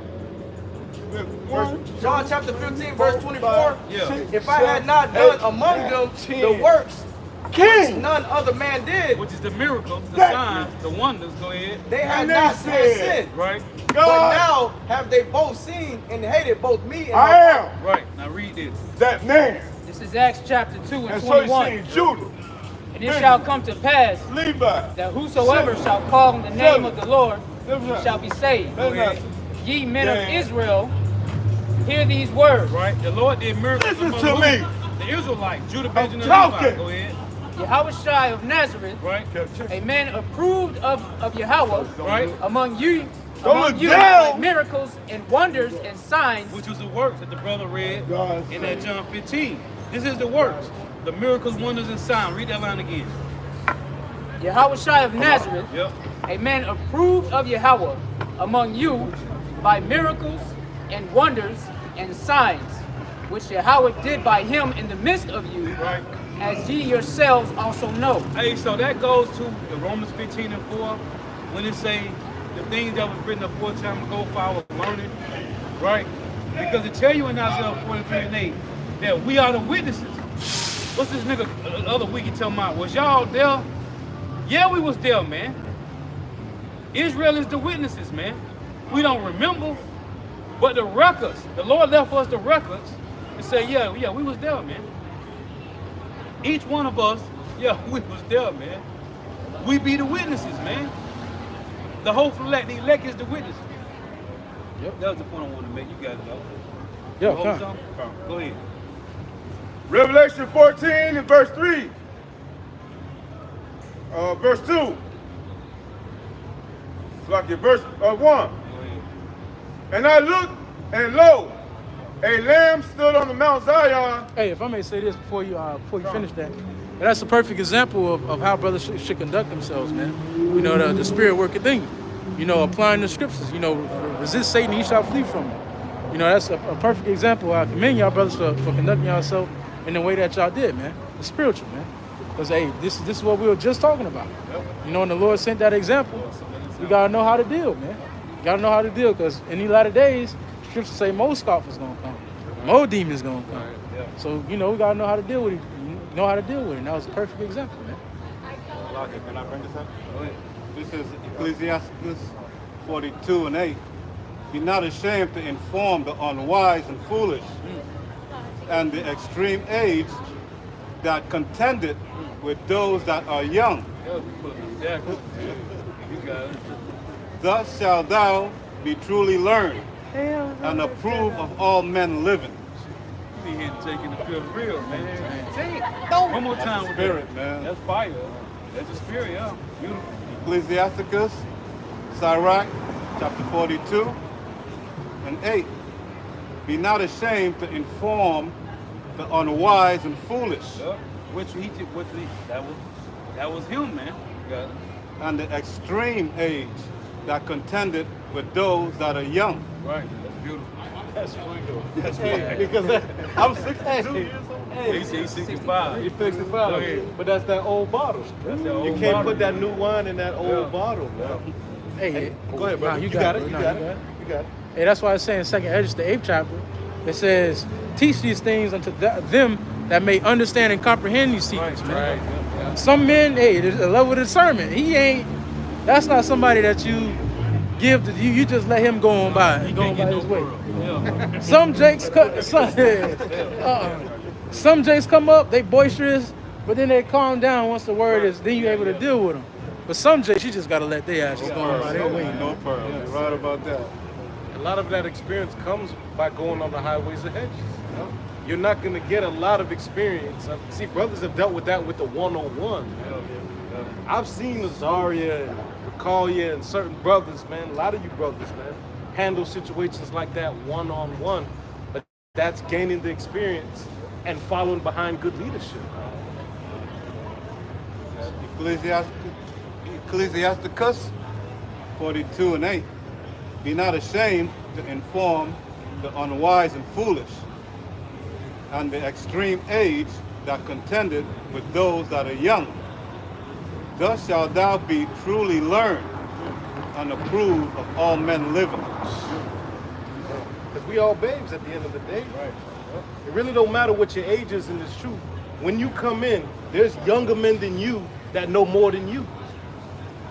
John chapter 15, verse 24. Yeah. If I had not done among them the works which none other man did, Which is the miracles, the That- signs, the wonders. Go ahead. they had And they not had said, sin. Right. But God, now have they both seen and hated both me and I my am Right. Now read this. that man. This is Acts chapter 2 and And so he 21. seen Judah, And it shall come to pass Levi. that whosoever shall call on the name of the Lord Levi. shall be saved. That's not- Ye men of Yeah. Israel, hear these words. Right. The Lord did miracles. Listen among to who? me. The Israelites, Judah, Benjamin, and talking. Levi. Go ahead. Yahushua of Nazareth, Right. a man approved of Yahweh, Right. among you, Don't look down. by miracles and wonders and signs, Which was the works that the brother read God in that John 15. This is the works. The miracles, wonders, and signs. Read that line again. Yahushua of Nazareth, Yep. a man approved of Yahweh, among you by miracles and wonders and signs, which Yahweh did by him in the midst of you, Right. as ye yourselves also know. Hey, so that goes to the Romans 15 and 4, when it say the things that was written a full time ago for our learning, right? Because it tell you in Isaiah 43 and 8 that we are the witnesses. What's this nigga the other week he tell me, was y'all there? Yeah, we was there, man. Israel is the witnesses, man. We don't remember, but the records, the Lord left us the records and say, yeah, we was there, man. Each one of us, yeah, we was there, man. We be the witnesses, man. The whole elect, the elect is the witnesses. Yep. That was the point I wanted to make. You got it, though. Yeah, Hold come. some? Go ahead. Revelation 14 and verse 3. Verse 2. It's like your verse 1. Go ahead. And I looked, and lo, a lamb stood on the Mount Zion. Hey, if I may say this before you finish that, and that's a perfect example of how brothers should conduct themselves, man. You know, the spirit working thing. You know, applying the scriptures. You know, resist Satan, he shall flee from him. You know, that's a perfect example. I commend y'all brothers for conducting yourself in the way that y'all did, man. It's spiritual, man. Because hey, this is what we were just talking about. You know, and the Lord sent that example. We gotta know how to deal, man. You gotta know how to deal, because in these latter days, scriptures say more scoffers gonna come, more demons gonna come. So you know, we gotta know how to deal with it. Know how to deal with it. And that was a perfect example, man. Can I bring this up? This is Ecclesiastes 42 and 8. Be not ashamed to inform the unwise and foolish, and the extreme age that contended with those that are young. Exactly. You got it. Thus shalt thou be truly learned, and approve of all men living. You be here to take in the field real, man. Say it. One more time with Spirit, that. man. That's fire. That's the spirit, yeah. Beautiful. Ecclesiasticus, Sirach, chapter 42 and 8. Be not ashamed to inform the unwise and foolish, Yeah. That was him, man. You got it. and the extreme age that contended with those that are young. Right. That's beautiful. That's freedom. That's freedom. Because I'm 62 years old. He's 65. You're 65. Go ahead. But that's that old bottle. That's that You old can't bottle. put that new wine in that old bottle, man. Hey, Go ahead, bro. nah, You got it. bro. You Nah, got it. You got it. Hey, that's why it's saying Second Edge, the 8th chapter. It says, teach these things unto them that may understand and comprehend these secrets, man. Right. Some men, hey, there's a level of discernment. That's not somebody that you give to you. You just let him go on by. He going by his way. Yeah. Some Jakes come up, they boisterous, but then they calm down once the word is, then you're able to deal with them. But some Jakes, you just gotta let their ass just go on by their way. No pearls. You're right about that. A lot of that experience comes by going on the highways and hedges. You know? You're not going to get a lot of experience. See, brothers have dealt with that with the one-on-one. I've seen Azaria and Rakalia and certain brothers, man, a lot of you brothers, man, handle situations like that one-on-one. But that's gaining the experience and following behind good leadership. Ecclesiasticus 42 and 8. Be not ashamed to inform the unwise and foolish, and the extreme age that contended with those that are young. Thus shalt thou be truly learned, and approve of all men living. Because we all babes at the end of the day. Right. It really don't matter what your age is in this truth. When you come in, there's younger men than you that know more than you.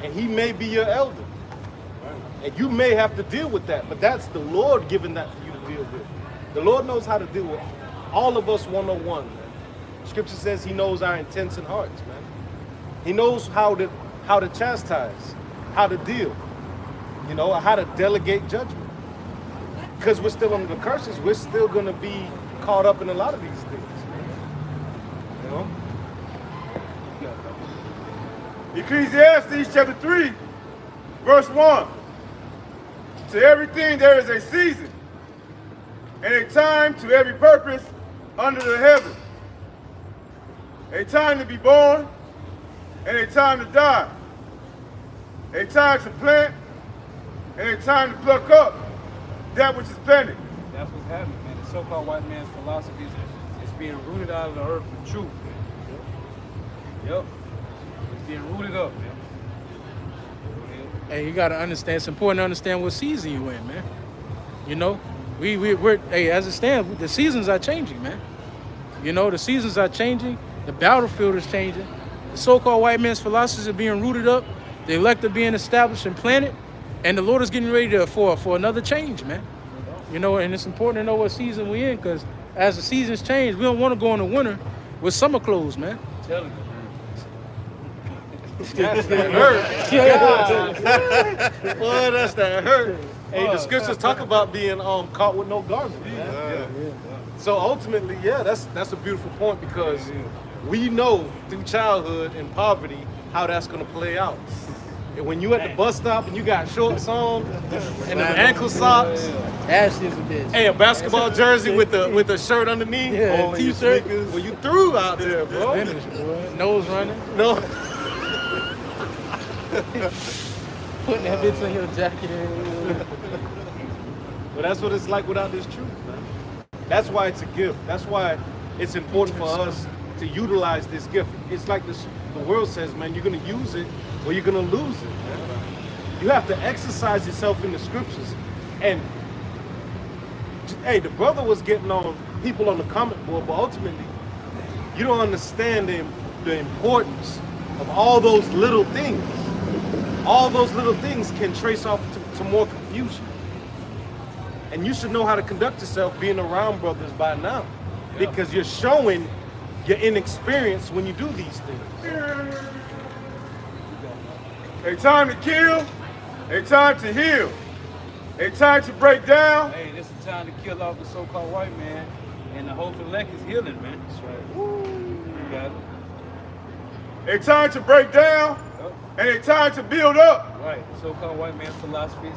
And he may be your elder. And you may have to deal with that, but that's the Lord giving that for you to deal with. The Lord knows how to deal with all of us one-on-one, man. Scripture says he knows our intents and hearts, man. He knows how to chastise, how to deal, you know, how to delegate judgment. Because we're still under the curses, we're still going to be caught up in a lot of these things, man. You know? Ecclesiastes chapter 3, verse 1. To everything there is a season, and a time to every purpose under the heaven. A time to be born, and a time to die. A time to plant, and a time to pluck up that which is planted. That's what's happening, man. The so-called white man's philosophy is being rooted out of the earth for truth. Yep. It's being rooted up, man. Hey, you gotta understand. It's important to understand what season you in, man. You know, we're hey, as it stands, the seasons are changing, man. You know, the seasons are changing. The battlefield is changing. The so-called white man's philosophies are being rooted up. The elect are being established and planted, and the Lord is getting ready for another change, man. You know, and it's important to know what season we're in, because as the seasons change, we don't want to go in the winter with summer clothes, man. Tell you. That's that hurt. God. Boy, that's that hurt. Hey, the scriptures talk about being caught with no garment. So ultimately, yeah, that's a beautiful point because we know through childhood and poverty how that's gonna play out. And when you at the bus stop and you got shorts on and them ankle socks, Ashley is a bitch. hey, a basketball jersey with the shirt underneath, Yeah, t-shirt. Well, you threw out there, bro. Finish, boy. Nose running. No. Putting that bitch in your jacket. But that's what it's like without this truth, man. That's why it's a gift. That's why it's important for us to utilize this gift. It's like the world says, man, you're going to use it or you're going to lose it, man. You have to exercise yourself in the scriptures. And, hey, the brother was getting on people on the comment board, but ultimately, you don't understand the importance of all those little things. All those little things can trace off to more confusion. And you should know how to conduct yourself being around brothers by now. Because you're showing your inexperience when you do these things. A time to kill, a time to heal, a time to break down. Hey, this is time to kill off the so-called white man, and the whole elect is healing, man. That's right. You got it. A time to break down, and a time to build up. Right. The so-called white man's philosophies,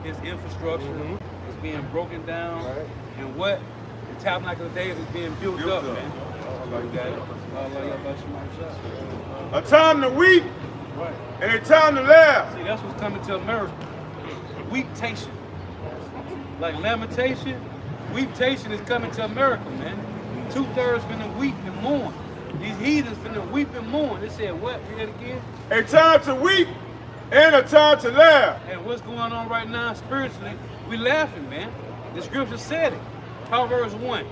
his infrastructure is being broken down, and what the tabernacle of David is being built up, man. You got it. A time to weep, Right. and a time to laugh. See, that's what's coming to America. Weeptation. Like lamentation, weeptation is coming to America, man. 2/3 finna weep and mourn. These heathens finna weep and mourn. They said, what? Read it again? A time to weep, and a time to laugh. And what's going on right now spiritually, we laughing, man. The scripture said it. Proverbs 1.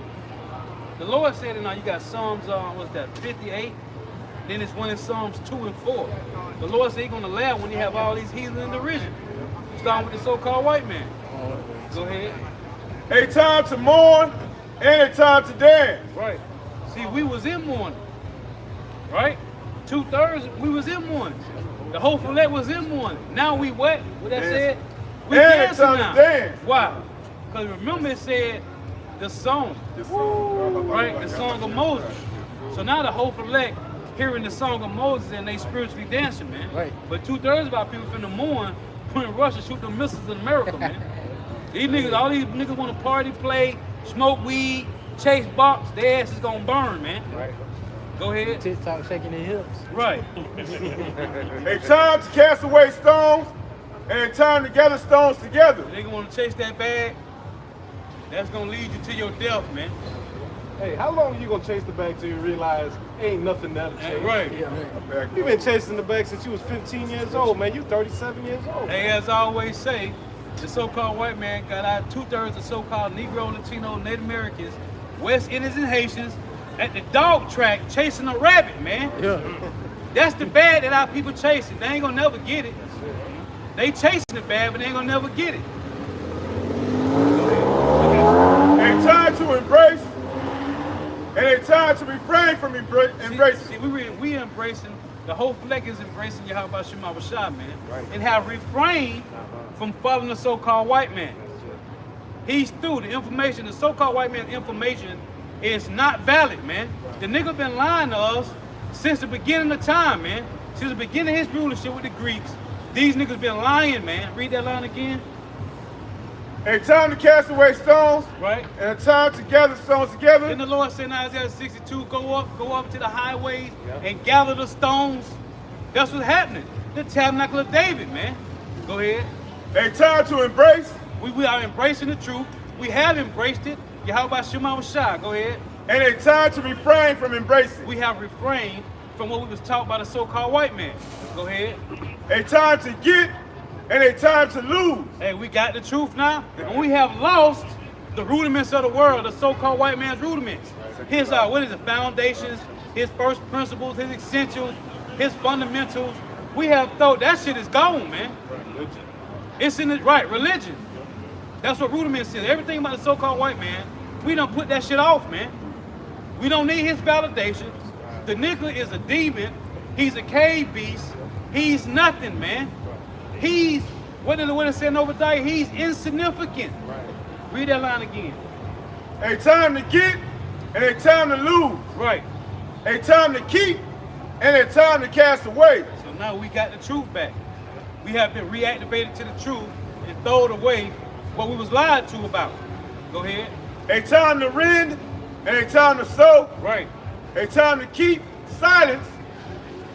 The Lord said it now. You got Psalms, what's that, 58? Then it's one in Psalms 2 and 4. The Lord said he's going to laugh when you have all these heathens in the region. Starting with the so-called white man. Go ahead. A time to mourn, and a time to dance. Right. See, we was in mourning. Right? 2/3, we was in mourning. The whole elect was in mourning. Now we what? What that said? We And dancing it's time to now. dance. Why? Because remember it said the song. Right? The song of Moses. So now the whole elect hearing the song of Moses and they spiritually dancing, man. Right. But 2/3 of our people finna mourn when Russia shoot them missiles in America, man. These niggas, all these niggas want to party, play, smoke weed, chase box. Their ass is gonna burn, man. Right. Go ahead. TikTok shaking their hips. Right. A time to cast away stones, and a time to gather stones together. They gonna want to chase that bag. That's gonna lead you to your death, man. Hey, how long are you gonna chase the bag till you realize ain't nothing there to chase? Right. You've been chasing the bag since you was 15 years old, man. You 37 years old. Hey, as I always say, the so-called white man got out 2/3 of so-called Negro, Latino, Native Americans, West Indians, and Haitians at the dog track chasing a rabbit, man. Yeah. That's the bag that our people chasing. They ain't gonna never get it. They chasing the bag, but they ain't gonna never get it. A time to embrace, and a time to refrain from embracing. See, we embracing, the whole fleck is embracing Yahweh Shema Rashah, man. And have refrained from following the so-called white man. He's through the information, the so-called white man's information is not valid, man. The nigga been lying to us since the beginning of time, man. Since the beginning of his rulership with the Greeks, these niggas been lying, man. Read that line again. A time to cast away stones, Right. and a time to gather stones together. Then the Lord said in Isaiah 62, go up to the highways and gather the stones. That's what's happening. The tabernacle of David, man. Go ahead. A time to embrace, We are embracing the truth. We have embraced it. Yahweh Shema Rashah. Go ahead. and a time to refrain from embracing. We have refrained from what we was taught by the so-called white man. Go ahead. A time to get, and a time to lose. Hey, we got the truth now, and we have lost the rudiments of the world, the so-called white man's rudiments. His what is it? Foundations, his first principles, his essentials, his fundamentals. We have thought that shit is gone, man. It's in it, right? Religion. That's what rudiments is. Everything about the so-called white man, we done put that shit off, man. We don't need his validation. The nigga is a demon. He's a cave beast. He's nothing, man. He's, what did it say in Obadiah? He's insignificant. Read that line again. A time to get and a time to lose. Right. A time to keep and a time to cast away. So now we got the truth back. We have been reactivated to the truth and thrown away what we was lied to about. Go ahead. A time to rend and a time to sow. Right. A time to keep silence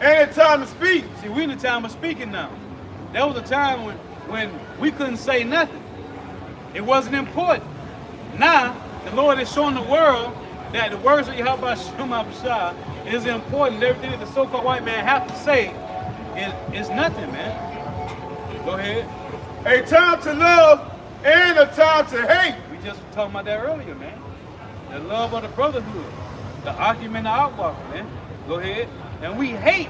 and a time to speak. See, we're in the time of speaking now. There was a time when we couldn't say nothing. It wasn't important. Now, the Lord is showing the world that the words of Yahweh Shah is important. Everything that the so-called white man have to say is nothing, man. Go ahead. A time to love and a time to hate. We just were talking about that earlier, man. The love of the brotherhood. The argument of outwalking, man. Go ahead. And we hate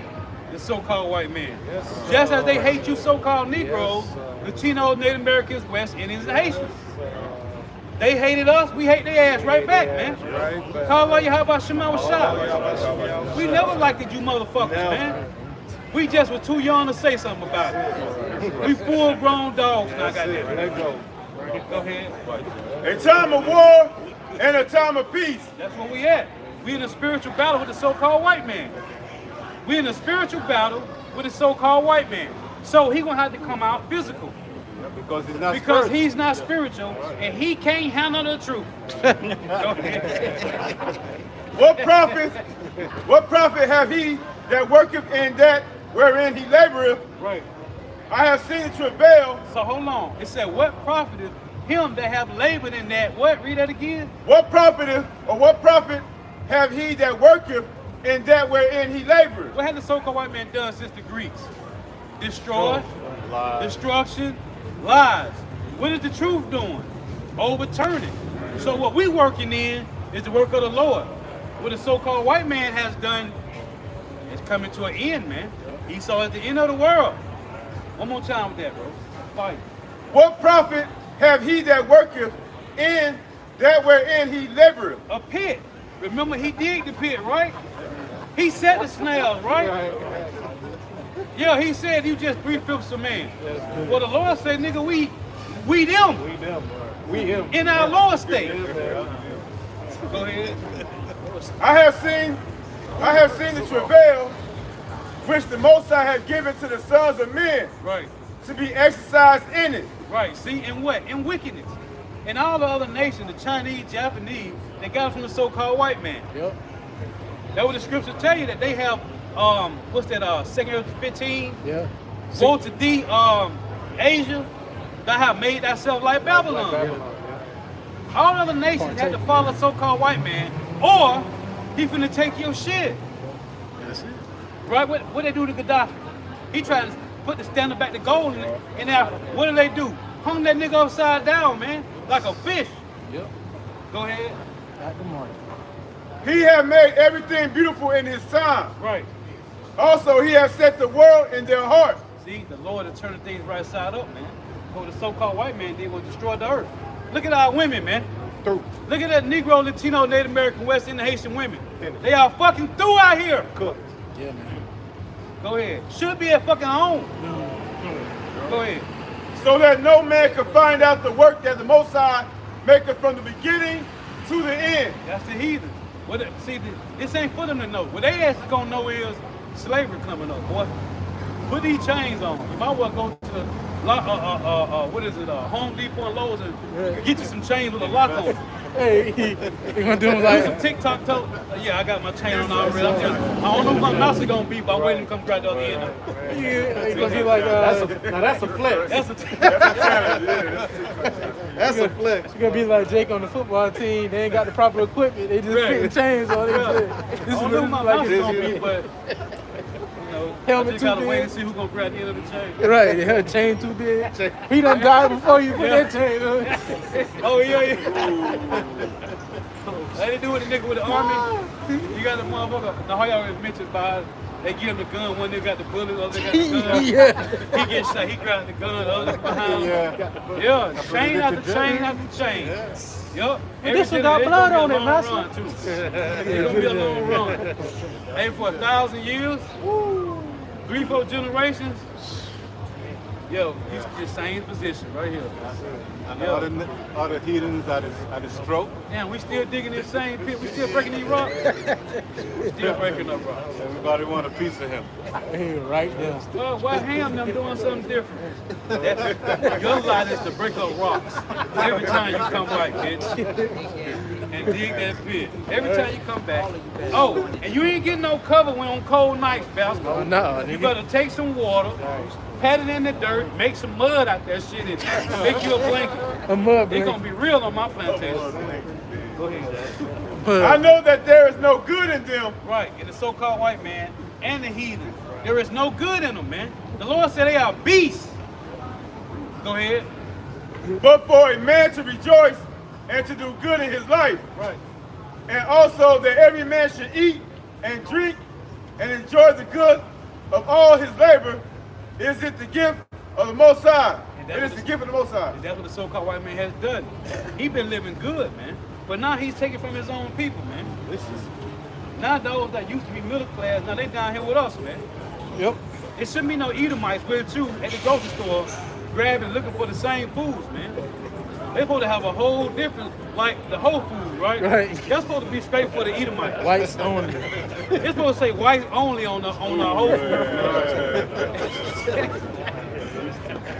the so-called white man. Yes, just as they hate you so-called Negroes, Latinos, Native Americans, West Indians, and Haitians. They hated us, we hate their ass right back, man. Call all you how about Shema Shah. We never liked you motherfuckers, man. We just were too young to say something about it. We full-grown dogs now, goddamn. Go ahead. A time of war and a time of peace. That's where we at. We in a spiritual battle with the so-called white man. We in a spiritual battle with the so-called white man. So he gonna have to come out physical. Because he's not because spiritual. he's not spiritual and he can't handle the truth. Go ahead. What profit have he that worketh in that wherein he laboreth? Right. I have seen it travail. So hold on. It said, what profiteth him that have labored in that? What? Read that again. What profit have he that worketh in that wherein he laboreth? What had the so-called white man done since the Greeks? Destroy, destruction, lies. What is the truth doing? Overturning. So what we working in is the work of the Lord. What the so-called white man has done is coming to an end, man. Esau at the end of the world. One more time with that, bro. Fight. What profit have he that worketh in that wherein he laboreth? A pit. Remember, he digged the pit, right? He set the snails, right? Yeah, he said you just 3/5 of man. Well, the Lord said, nigga, we them. We him. In our lower state. Go ahead. I have seen the travail which the Most High have given to the sons of men. Right. To be exercised in it. Right. See, in what? In wickedness. And all the other nations, the Chinese, Japanese, they got it from the so-called white man. Yep. That what the scriptures tell you, that they have what's that, 2 Corinthians 15? Yeah. Go to the Asia, that have made thyself like Babylon. All other nations had to follow so-called white man, or he finna take your shit. That's it. Right? What they do to Gaddafi? He tried to put the standard back to gold in Africa. What did they do? Hung that nigga upside down, man, like a fish. Yep. Go ahead. At the morning. He have made everything beautiful in his time. Right. Also, he has set the world in their heart. See, the Lord is turning things right side up, man. What the so-called white man did was destroy the earth. Look at our women, man. Look at that Negro, Latino, Native American, West Indian, Haitian women. They are fucking through out here. Cooked. Yeah, man. Go ahead. Should be at fucking home. Go ahead. So that no man can find out the work that the Most High maketh from the beginning to the end. That's the heathen. See, this ain't for them to know. What they ass is gonna know is slavery coming up, boy. Put these chains on. You might well go to Home Depot and Lowe's and get you some chains with a lock on. Hey, you gonna do him Do like some TikTok talk. Yeah, I got my chain on already. I don't know what my mouse is gonna be, but I'm waiting to come grab the other end. you gonna be like Now that's a flex. That's That's a flex. you gonna be like Jake on the football team. They ain't got the proper equipment. They just fit the chains on it. I don't know what my mouse is gonna be, but you know, I Helmet just too gotta wait big. and see who's gonna grab the end of the chain. Right, her chain too big. He done died before you put that chain on. Oh yeah. They do with the nigga with the army. You got the motherfucker. Now how y'all already mentioned about they give him the gun, one nigga got the bullet, the other got the gun. Yeah. He gets shot, he grabs the gun, the other behind him. Yeah, chain after chain after chain. Yup. This one got blood on it, master. It's gonna be a long run. Hey, for 1,000 years, 3-4 generations, yo, he's in the same position right here. And all the heathens at his throat. Damn, we still digging this same pit. We still breaking these rocks. Still breaking up rocks. Everybody want a piece of him. Right there. Well, why Ham them doing something different? Your lot is to break up rocks every time you come back, bitch. And dig that pit. Every time you come back. Oh, and you ain't getting no cover when on cold nights, bastard. Oh, no, You nigga. better take some water, pat it in the dirt, make some mud out that shit, and make you a blanket. A mud It's blanket. gonna be real on my plantation. Go ahead, Dad. I know that there is no good in them, Right, in the so-called white man and the heathen. There is no good in them, man. The Lord said they are beasts. Go ahead. but for a man to rejoice and to do good in his life. Right. And also that every man should eat and drink and enjoy the good of all his labor. Is it the gift of the Most High? It is the gift of the Most High. That's what the so-called white man has done. He been living good, man. But now he's taking from his own people, man. Now those that used to be middle class, now they down here with us, man. Yep. It shouldn't be no Edomites with you at the grocery store grabbing, looking for the same foods, man. They're supposed to have a whole different, like the whole food, right? Right. That's supposed to be straight for the Edomites. Whites only. It's supposed to say white only on the whole food.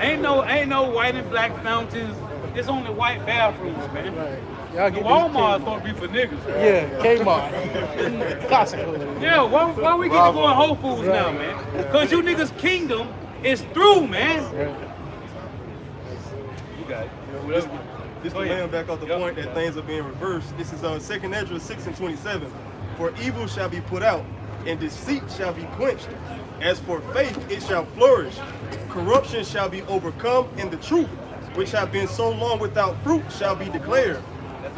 ain't no white and black fountains. It's only white bathrooms, man. Right. Y'all The get Walmart is these supposed to be for niggas. Man. Yeah, Kmart. Costco. Yeah, why we get to going Whole Foods now, man? Because you niggas' kingdom is through, man. You got it. This Go to ahead. land back off the Yep. point that things are being reversed. This is 2 Ezra 6:27. For evil shall be put out, and deceit shall be quenched. As for faith, it shall flourish. Corruption shall be overcome, and the truth, which have been so long without fruit, shall be declared.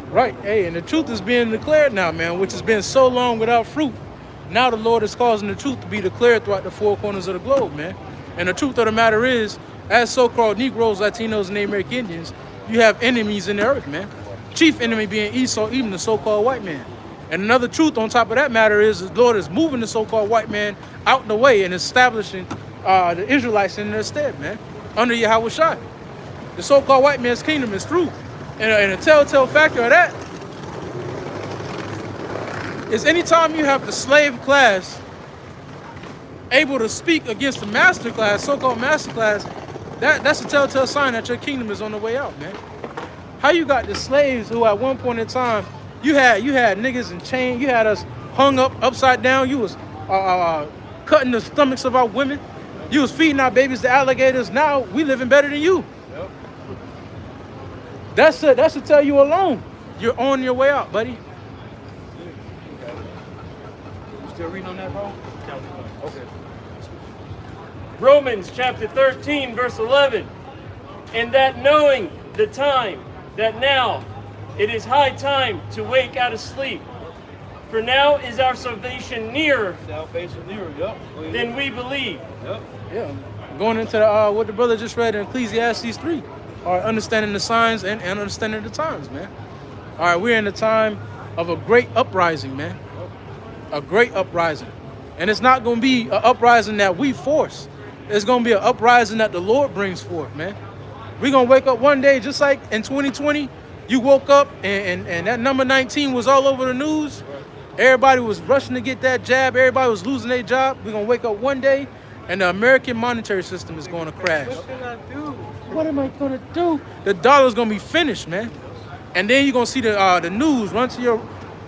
Right. Hey, and the truth is being declared now, man, which has been so long without fruit. Now the Lord is causing the truth to be declared throughout the four corners of the globe, man. And the truth of the matter is, as so-called Negroes, Latinos, and Native American Indians, you have enemies in the earth, man. Chief enemy being Esau, even the so-called white man. And another truth on top of that matter is the Lord is moving the so-called white man out the way and establishing the Israelites in their stead, man, under Yahweh Shai. The so-called white man's kingdom is through. And a telltale factor of that is anytime you have the slave class able to speak against the master class, so-called master class, that's a telltale sign that your kingdom is on the way out, man. How you got the slaves who at one point in time, you had niggas in chains, you had us hung up upside down, you was cutting the stomachs of our women, you was feeding our babies to alligators. Now we living better than you. Yep. That should tell you alone you're on your way out, buddy. You still reading on that, bro? Okay. Romans chapter 13, verse 11. And that knowing the time, that now it is high time to wake out of sleep. For now is our salvation nearer Salvation nearer, yep. than we believe. Yep. Yeah. Going into what the brother just read in Ecclesiastes 3. All right, understanding the signs and understanding the times, man. All right, we're in the time of a great uprising, man. A great uprising. And it's not going to be an uprising that we force. It's going to be an uprising that the Lord brings forth, man. We're going to wake up one day, just like in 2020, you woke up and that number 19 was all over the news. Everybody was rushing to get that jab. Everybody was losing their job. We're going to wake up one day and the American monetary system is going to crash. What can I do? What am I going to do? The dollar's going to be finished, man. And then you're going to see the news run to your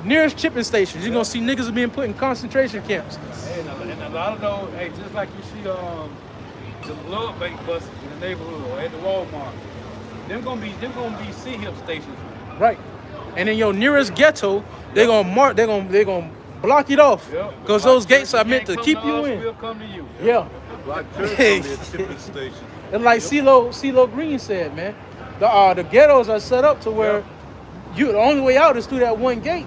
nearest shipping stations. You're going to see niggas being put in concentration camps. Hey, and a lot of those, hey, just like you see the blood bank buses in the neighborhood or at the Walmart, them gonna be C-hip stations. Right. And in your nearest ghetto, they're gonna block it off. Because those gates are meant to keep you in. We'll come to you. Yeah. Black church gonna be a shipping station. And like CeeLo Green said, man, the ghettos are set up to where the only way out is through that one gate.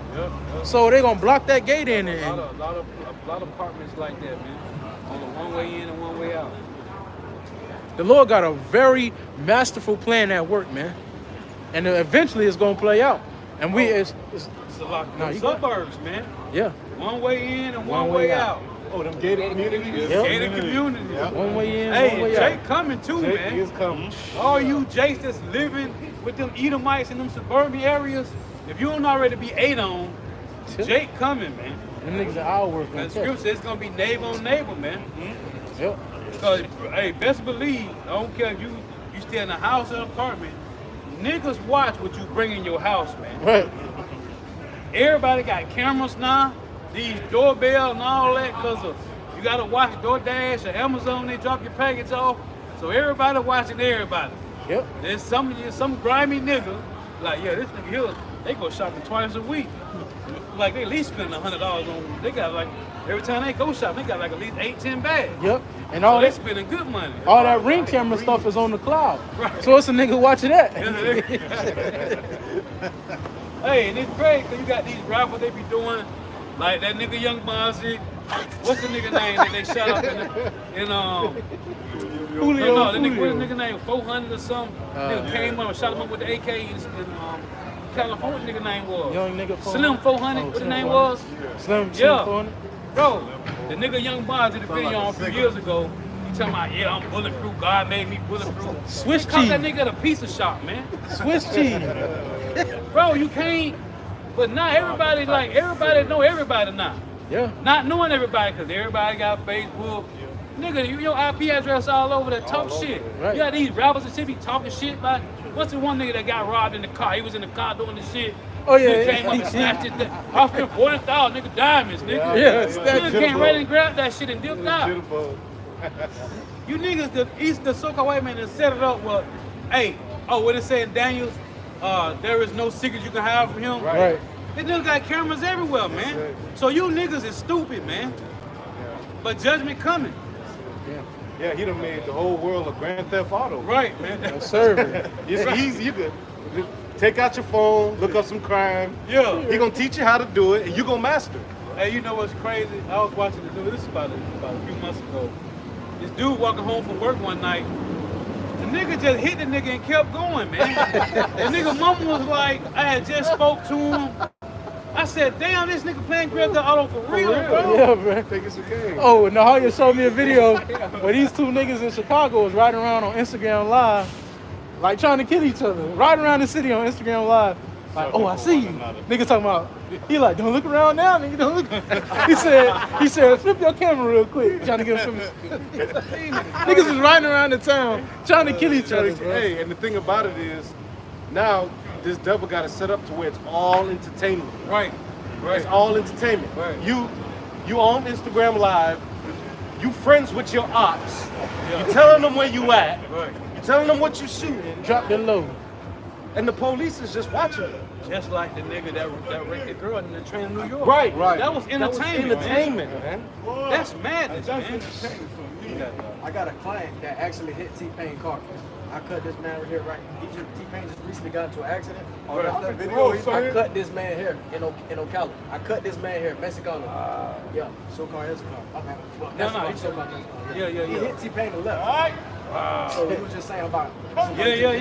So they're gonna block that gate in. A lot of apartments like that, man. On the one way in and one way out. The Lord got a very masterful plan at work, man. And eventually it's gonna play out. And It's a lot of you got it. suburbs, man. Yeah. One way in and one way out. Oh, them gated communities? Yep. Gated community. One way in, one Hey, way Jake out. coming too, Jake man. is coming. All you Jakes that's living with them Edomites in them suburban areas, if you don't already be ate on, Jake coming, man. Them niggas at our work The gonna scripture catch. says it's gonna be neighbor on neighbor, man. Yep. Because, hey, best believe, I don't care if you stay in a house or an apartment, niggas watch what you bring in your house, man. Right. Everybody got cameras now, these doorbells and all that, because you got to watch DoorDash or Amazon, they drop your package off. So everybody watching everybody. Yep. There's some grimy nigga, like, yeah, this nigga here, they go shopping twice a week. Like, they at least spending $100 on, they got like, every time they go shopping, they got like at least 8-10 bags. Yep. And So all they that, spending good money. all that ring camera stuff is on the cloud. Right. So it's a nigga watching that. Hey, and it's great because you got these rappers they be doing, like that nigga Young Bonzi. What's the nigga name that they shot up Julio. no, the nigga, what's the nigga name? 400 or something. Nigga came up and shot him up with the AK in California. Nigga name was Young nigga 400. Slim 400. What the name was? Slim Yeah. 400. Bro, the nigga Young Bonzi did a video on a few years ago. He talking about, yeah, I'm bulletproof. God made me bulletproof. Swiss They caught cheese. that nigga at a pizza shop, man. Swiss cheese. Bro, you can't. But not everybody know everybody now. Yeah. Not knowing everybody because everybody got Facebook. Nigga, your IP address all over that talk shit. Right. You got these rappers that should be talking shit about. What's the one nigga that got robbed in the car? He was in the car doing the shit. Oh, yeah. Nigga came up and snatched it. I spent 40,000 nigga diamonds, nigga. Yeah, Nigga came right and grabbed that shit and dipped out. You niggas, the so-called white man that set it up. Well, hey, what it say in Daniel? There is no secret you can hide from him. Right. This nigga got cameras everywhere, man. So you niggas is stupid, man. But judgment coming. Yeah, he done made the whole world a Grand Theft Auto. Right, man. No serving. It's easy. You could take out your phone, look up some crime. Yeah. He gonna teach you how to do it, and you gonna master. Hey, you know what's crazy? I was watching the dude. This is about a few months ago. This dude walking home from work one night. The nigga just hit the nigga and kept going, man. The nigga mama was like, I had just spoke to him. I said, damn, this nigga playing Grand Theft Auto for real, bro. Yeah, bro. Think it's a game. Oh, Nahalia showed me a video where these two niggas in Chicago was riding around on Instagram Live, like trying to kill each other. Riding around the city on Instagram Live. Like, oh, I see you. Nigga talking about, he like, don't look around now, nigga, don't look. He said, flip your camera real quick. Trying to get him. Niggas is riding around the town trying to kill each other, bro. Hey, and the thing about it is, now this devil got it set up to where it's all entertainment. Right. It's all entertainment. Right. You on Instagram Live, you friends with your ops, you telling them where you at, Right. you telling them what you shooting, Drop the low. and the police is just watching it. Just like the nigga that raped the girl in the train in New York. Right. That was entertainment. man. That's madness, man. I got a client that actually hit T-Pain car. I cut this man right here, right? T-Pain just recently got into an accident. That's that video he I said. cut this man here in Ocala. I cut this man here, Mexicano. Yeah, so-called Escalade. My bad. Well, No, that's he- so-called Escalade. Yeah. He hit T-Pain to the left. So he was just saying about. Yeah.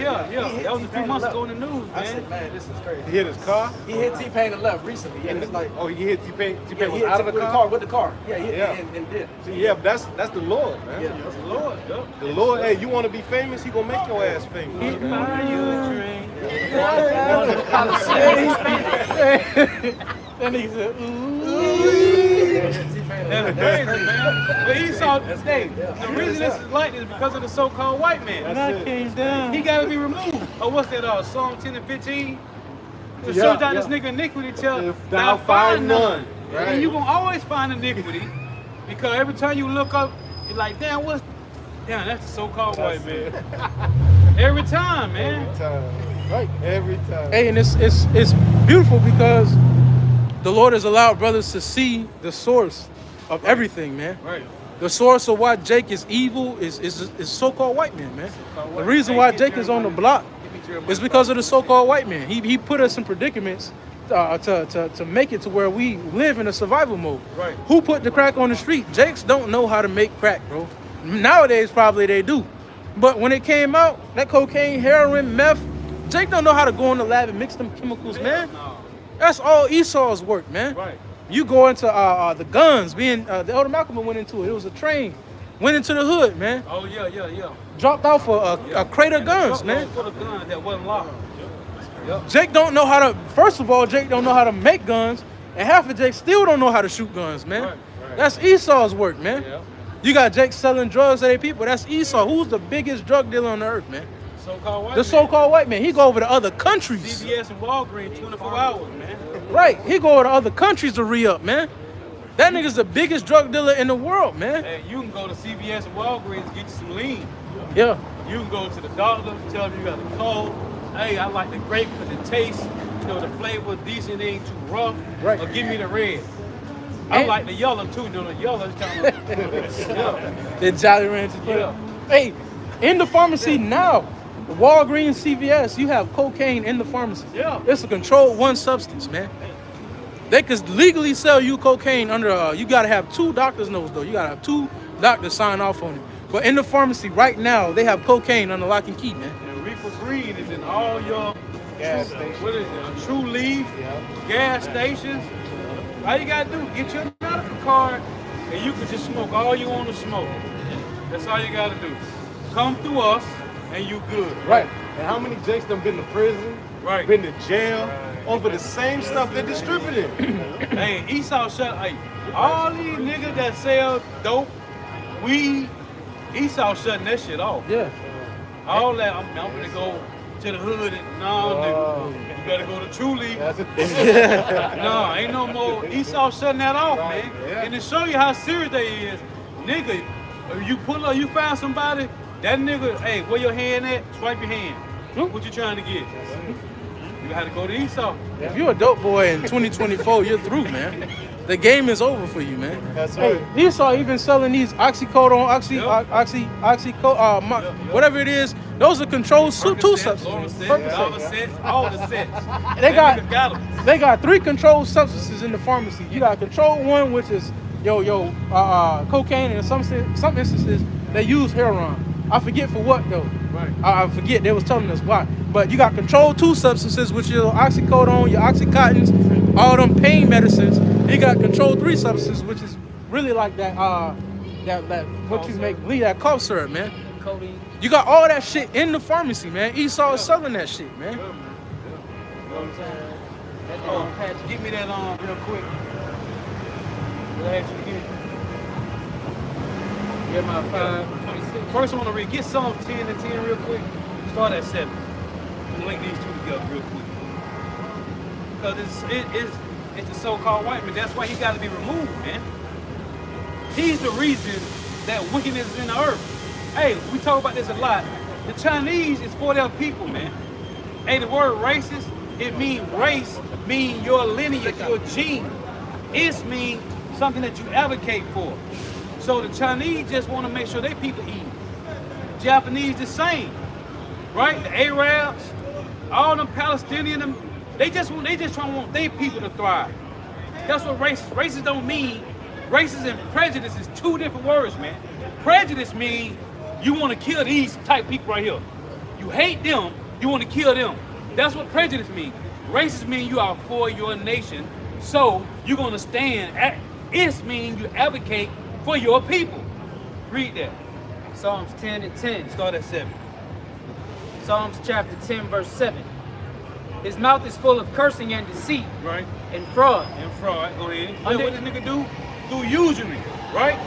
That was a few months ago in the news, I said, man. man, this is crazy. He hit his car. He hit T-Pain to the left recently, and it's like. Oh, he hit T-Pain. Yeah, T-Pain he was hit out of the with car. with the car. Yeah, he hit Yeah. and did. See, yeah, but that's the Lord, man. Yeah. That's the Lord, yo. The Lord, hey, you want to be famous? He gonna make your ass famous. Buy you a drink. That nigga said, ooh. That's crazy, man. But he saw the reason this is like this is because of the so-called white man. And I came down. He got to be removed. Or what's that? Psalm 10 and 15. To show down this nigga iniquity, tell If thou find none. And you gonna always find iniquity because every time you look up, you're like, damn, that's the so-called white man. Every time, man. Every time. Right. Every time. Hey, and it's beautiful because the Lord has allowed brothers to see the source of everything, man. Right. The source of why Jake is evil is so-called white man, man. The reason why Jake is on the block is because of the so-called white man. He put us in predicaments to make it to where we live in a survival mode. Right. Who put the crack on the street? Jakes don't know how to make crack, bro. Nowadays, probably they do. But when it came out, that cocaine, heroin, meth, Jake don't know how to go in the lab and mix them chemicals, man. No. That's all Esau's work, man. Right. You go into the guns. The Elder Malcolm went into it. It was a train. Went into the hood, man. Oh yeah. Dropped off a crate of guns, man. Full of guns that wasn't locked. Yep. Jake don't know how to. First of all, Jake don't know how to make guns, and half of Jake still don't know how to shoot guns, man. Right. That's Esau's work, man. Yep. You got Jake selling drugs to their people. That's Esau. Who's the biggest drug dealer on the earth, man? So-called white The man. so-called white man. He go over to other countries. CVS and Walgreens 24 hours, man. Right. He go over to other countries to re-up, man. That nigga's the biggest drug dealer in the world, man. Hey, you can go to CVS and Walgreens and get you some lean. Yeah. You can go to the doctor, tell them you got a cold. Hey, I like the grape because it tastes, the flavor decent, it ain't too rough. Right. Or give me the red. I And- like the yellow too, the yellow is kind of, yeah. The Jolly Rancher. Yeah. Hey, in the pharmacy now, Walgreens, CVS, you have cocaine in the pharmacy. Yeah. It's a controlled one substance, man. They could legally sell you cocaine under, you gotta have 2 doctors' notes though. You gotta have 2 doctors sign off on it. But in the pharmacy right now, they have cocaine under lock and key, man. And Reefer Green is in all your Gas station. What is it? True Leaf, gas stations. All you gotta do, get your medical card, and you can just smoke all you want to smoke. That's all you gotta do. Come through us, and you good. Right. And how many Jakes done been to prison, Right. been to jail, over the same stuff they distributed? Hey, Esau shut. Hey, all these niggas that sell dope, weed, Esau shutting that shit off. Yeah. All that, I'm gonna go to the hood and nigga, you better go to True Leaf. No, ain't no more. Esau shutting that off, man. Yeah. And to show you how serious they is, nigga, if you pull up, you find somebody, that nigga, hey, where your hand at? Swipe your hand. What you trying to get? You had to go to Esau. If you're a dope boy in 2024, you're through, man. The game is over for you, man. That's Hey, right. Esau even selling these oxycodone, whatever it is. Those are controlled two substances. Percocet, all the sets. They That nigga got 'em. they got 3 controlled substances in the pharmacy. You got controlled one, which is cocaine, and in some instances they use heroin. I forget for what though. Right. I forget. They was telling us why. But you got controlled 2 substances, which are your oxycodone, your oxycontins, all them pain medicines. You got controlled 3 substances, which is really like that what you make believe, that cough syrup, man. Codeine. You got all that shit in the pharmacy, man. Esau is selling that shit, man. You know what I'm saying? Oh, give me that real quick. What I asked you to give me? Get my 526. First, I want to read. Get Psalms 10 and 10 real quick. Start at 7. And link these 2 together real quick. Because it's the so-called white man. That's why he got to be removed, man. He's the reason that wickedness is in the earth. Hey, we talk about this a lot. The Chinese is for their people, man. Hey, the word racist, it means race, mean your lineage, your gene. It's mean something that you advocate for. So the Chinese just want to make sure their people eat. Japanese the same, right? The Arabs, all them Palestinians, they just trying to want their people to thrive. That's what racist. Racist don't mean. Racist and prejudice is 2 different words, man. Prejudice means you want to kill these type people right here. You hate them, you want to kill them. That's what prejudice means. Racist means you are for your nation, so you're going to stand. It means you advocate for your people. Read that. Psalms 10 and 10. Start at 7. Psalms chapter 10, verse 7. His mouth is full of cursing and deceit Right? and fraud. And fraud. Go ahead. Under- What this nigga do? Do usury, right?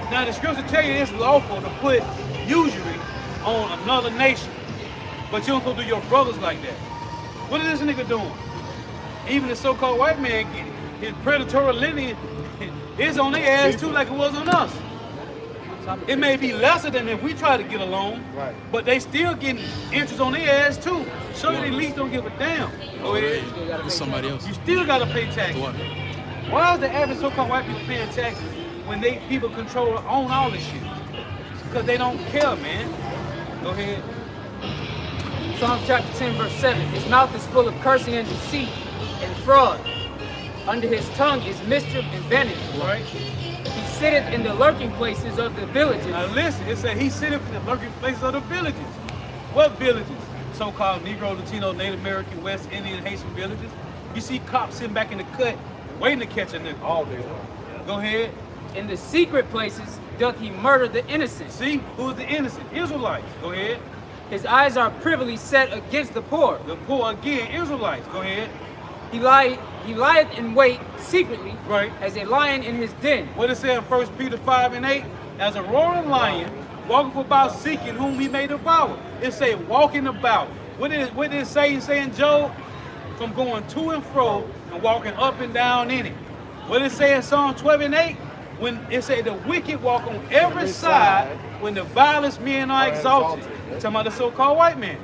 Now the scripture tell you it's lawful to put usury on another nation, but you don't supposed to do your brothers like that. What is this nigga doing? Even the so-called white man, his predatory lineage is on their ass too, like it was on us. It may be lesser than if we try to get along, Right. but they still getting interest on their ass too. Show you they at least don't give a damn. Go ahead. It's somebody else. You still gotta pay taxes. What? Why is the average so-called white people paying taxes when they people own all this shit? Because they don't care, man. Go ahead. Psalms chapter 10, verse 7. His mouth is full of cursing and deceit and fraud. Under his tongue is mischief and vanity. Right? He sitteth in the lurking places of the villages. Now listen, it said he sitteth in the lurking places of the villages. What villages? So-called Negro, Latino, Native American, West Indian, Haitian villages. You see cops sitting back in the cut waiting to catch a nigga. All day long. Go ahead. In the secret places doth he murder the innocent. See, who's the innocent? Israelites. Go ahead. His eyes are privily set against the poor. The poor again, Israelites. Go ahead. He lieth in wait secretly, Right. as a lion in his den. What it say in 1 Peter 5 and 8? As a roaring lion, walking about seeking whom he may devour. It say walking about. What did it say in Job? From going to and fro and walking up and down in it. What did it say in Psalm 12 and 8? When it say the wicked walk on every side when the vilest men are exalted. Talking about the so-called white man.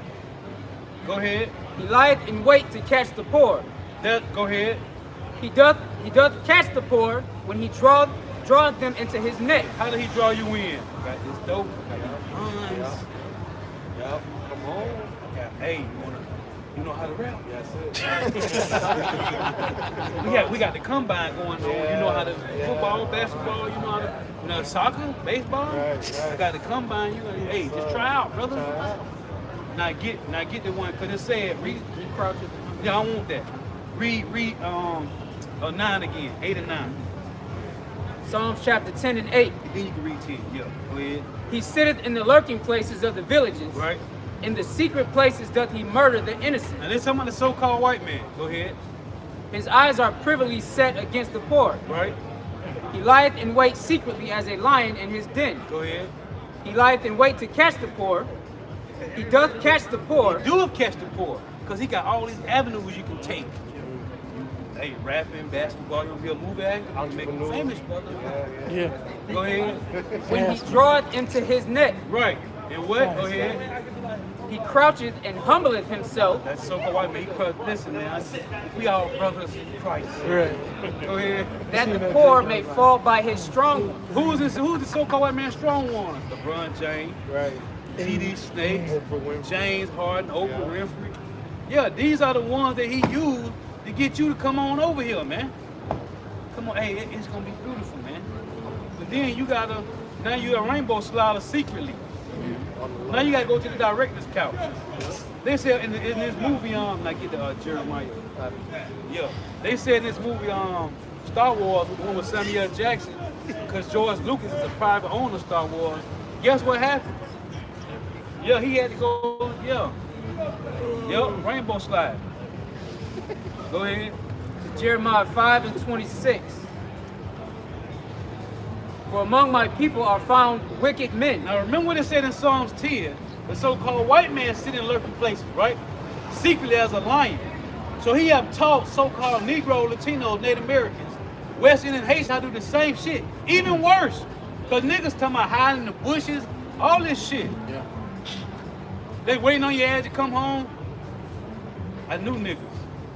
Go ahead. He lieth in wait to catch the poor. Go ahead. He doth catch the poor when he draweth them into his net. How did he draw you in? Got this dope. Got Yep. Come on. hey, you know how to rap? Yes, sir. we got the combine going on. You know how to football, basketball. You know how to soccer, baseball. Right. I got the combine. You know, hey, just try out, brother. Now get the one because it said read. Yeah, I want that. Read 9 again, 8 and 9. Psalms chapter 10 and 8. Then you can read 10. Yeah, go ahead. He sitteth in the lurking places of the villages. Right. In the secret places doth he murder the innocent. Now there's some of the so-called white man. Go ahead. His eyes are privily set against the poor. Right. He lieth in wait secretly as a lion in his den. Go ahead. He lieth in wait to catch the poor. He doth catch the poor. He do catch the poor because he got all these avenues you can take. Hey, rapping, basketball, you want to be a movie actor? I'll make you famous, brother. Yeah. Go ahead. When he draweth into his net, Right. And what? Go ahead. he croucheth and humbleth himself. That's so-called white man. Listen, man, we all brothers in Christ. Right. Go ahead. That the poor may fall by his strong one. Who's the so-called white man strong one? LeBron James. Right. T.D. Snakes. Oprah Winfrey. James Harden. Oprah Winfrey. Yeah, these are the ones that he used to get you to come on over here, man. Come on, hey, it's gonna be beautiful, man. But then now you're a rainbow slider secretly. Now you gotta go to the director's couch. They said in this movie, like get the Jeremiah. Yeah, they said in this movie, Star Wars, the one with Samuel L. Jackson, because George Lucas is a private owner of Star Wars. Guess what happened? Yeah, he had to go. Yeah, rainbow slide. Go ahead. Jeremiah 5 and 26. For among my people are found wicked men. Now remember what it said in Psalms 10, the so-called white man sitting in lurking places, right? Secretly as a lion. So he have taught so-called Negro, Latino, Native Americans, West Indian Haitians how to do the same shit. Even worse. Because niggas talking about hiding in the bushes, all this shit. Yeah. They waiting on your ass to come home. I knew niggas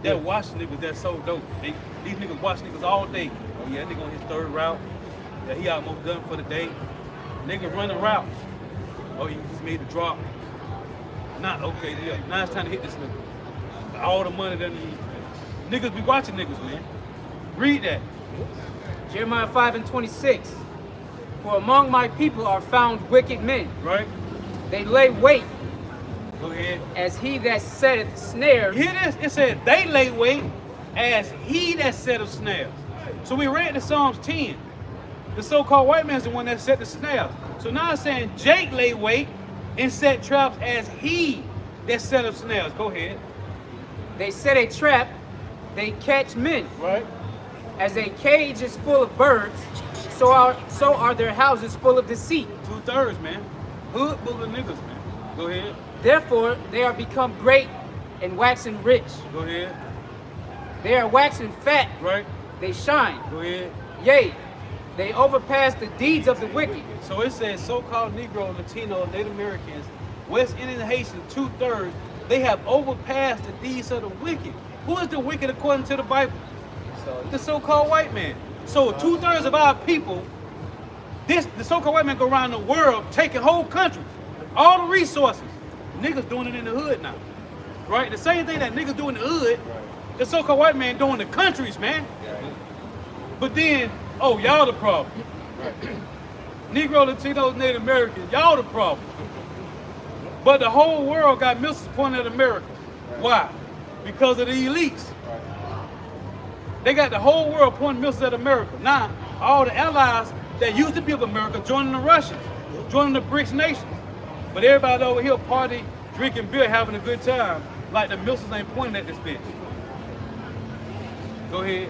that watch niggas that's so dope. These niggas watch niggas all day. Oh yeah, nigga on his third route. Yeah, he almost done for the day. Nigga running routes. Oh, he just made the drop. Not okay, yeah. Now it's time to hit this nigga. All the money that niggas be watching niggas, man. Read that. Jeremiah 5 and 26. For among my people are found wicked men. Right? They lay wait Go ahead. as he that setteth snares. You hear this? It said they lay wait as he that set of snares. So we read the Psalms 10. The so-called white man's the one that set the snares. So now it's saying Jake lay wait and set traps as he that set up snares. Go ahead. They set a trap, they catch men. Right? As a cage is full of birds, so are their houses full of deceit. 2/3, man. Hood full of niggas, man. Go ahead. Therefore, they are become great and waxen rich. Go ahead. They are waxen fat, Right? they shine. Go ahead. Yea, they overpass the deeds of the wicked. So it says so-called Negro, Latino, Native Americans, West Indian Haitians, 2/3, they have overpassed the deeds of the wicked. Who is the wicked according to the Bible? The so-called white man. So 2/3 of our people, the so-called white man go around the world taking whole countries, all the resources. Niggas doing it in the hood now, right? The same thing that niggas do in the hood, the so-called white man doing the countries, man. But then, oh, y'all the problem. Negro, Latinos, Native Americans, y'all the problem. But the whole world got missiles pointed at America. Why? Because of the elites. They got the whole world pointing missiles at America. Now, all the allies that used to be of America joining the Russians, joining the BRICS nations. But everybody over here party, drinking beer, having a good time, like the missiles ain't pointing at this bitch. Go ahead.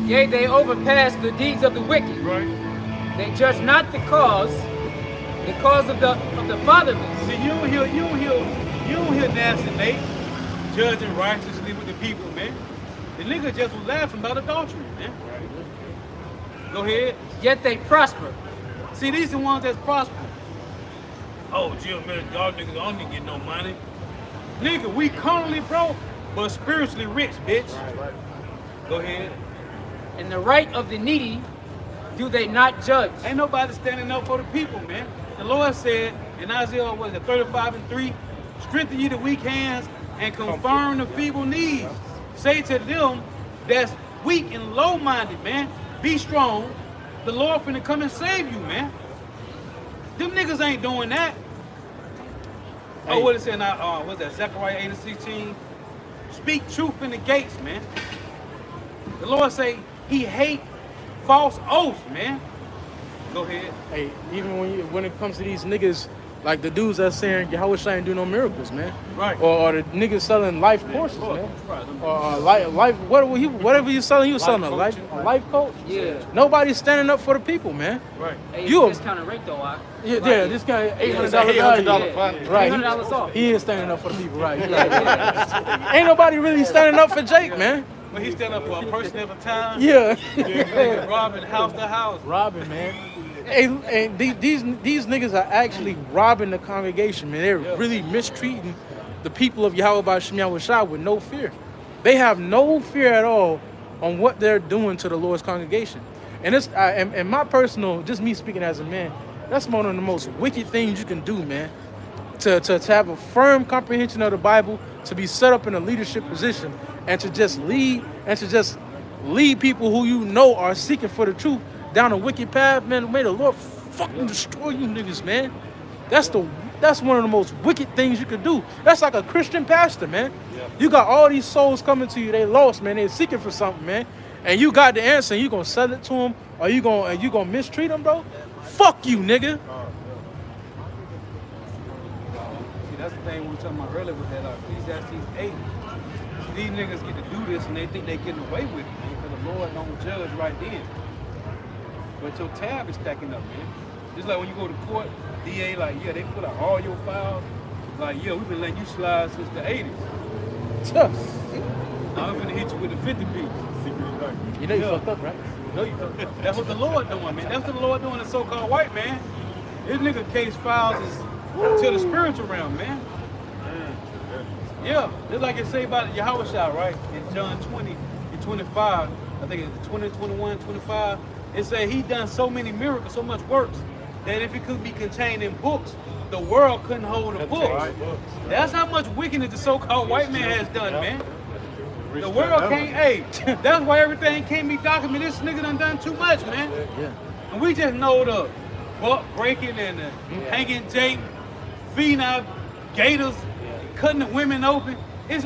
Yea, they overpass the deeds of the wicked. Right. They judge not the cause of the fatherless. See, you don't hear nasty Nate judging righteously with the people, man. The nigga just was laughing about adultery, man. Right. Go ahead. Yet they prosper. See, these the ones that's prospering. Oh, Jill, man, y'all niggas don't need to get no money. Nigga, we currently broke, but spiritually rich, bitch. Right. Go ahead. And the right of the needy do they not judge? Ain't nobody standing up for the people, man. The Lord said in Isaiah, 35:3, strengthen ye the weak hands and confirm the feeble knees. Say to them that's weak and low-minded, man, be strong. The Lord finna come and save you, man. Them niggas ain't doing that. Oh, what it said now? What's that? Zechariah 8:16. Speak truth in the gates, man. The Lord say He hate false oaths, man. Go ahead. Hey, even when it comes to these niggas, like the dudes that's saying Yahweh ain't do no miracles, man. Right. Or the niggas selling life courses, man. Or life, whatever you selling, he was selling a life coach. Yeah. Nobody's standing up for the people, man. Right. Hey, You discounted rate though, Yeah, this guy $800 value. Right. $800 off. He is standing up for the people, right? Ain't nobody really standing up for Jake, man. But he stand up for a person at a time. Yeah. Robbing house to house. Robbing, man. Hey, these niggas are actually robbing the congregation, man. They're really mistreating the people of Yahweh B'Shem Yahweh Shah with no fear. They have no fear at all on what they're doing to the Lord's congregation. And it's and my personal, just me speaking as a man, that's one of the most wicked things you can do, man. To have a firm comprehension of the Bible, to be set up in a leadership position, and to just lead people who you know are seeking for the truth down a wicked path, man. May the Lord fucking destroy you niggas, man. That's one of the most wicked things you could do. That's like a Christian pastor, man. Yeah. You got all these souls coming to you, they lost, man. They're seeking for something, man. And you got the answer, and you gonna sell it to them, or you gonna mistreat them, bro? Fuck you, nigga. See, that's the thing we were talking about earlier with that Ecclesiastes 8. See, these niggas get to do this, and they think they getting away with it, man, because the Lord don't judge right then. But your tab is stacking up, man. Just like when you go to court, DA, like, yeah, they put out all your files. Like, yeah, we've been letting you slide since the 80s. I'm gonna hit you with the 50 piece. You know you fucked up, right? You know you fucked up. That's what the Lord doing, man. That's what the Lord doing, the so-called white man. His nigga case files is to the spiritual realm, man. Yeah, just like it say about Yahweh Shah, right? In John 20 and 25, I think it's 20, 21, 25. It say he done so many miracles, so much works, that if it could be contained in books, the world couldn't hold a book. That's how much wickedness the so-called white man has done, man. The world can't, hey, that's why everything can't be documented. This nigga done too much, man. Yeah. And we just know the buck breaking and the hanging Jake, feeding out gators, cutting the women open.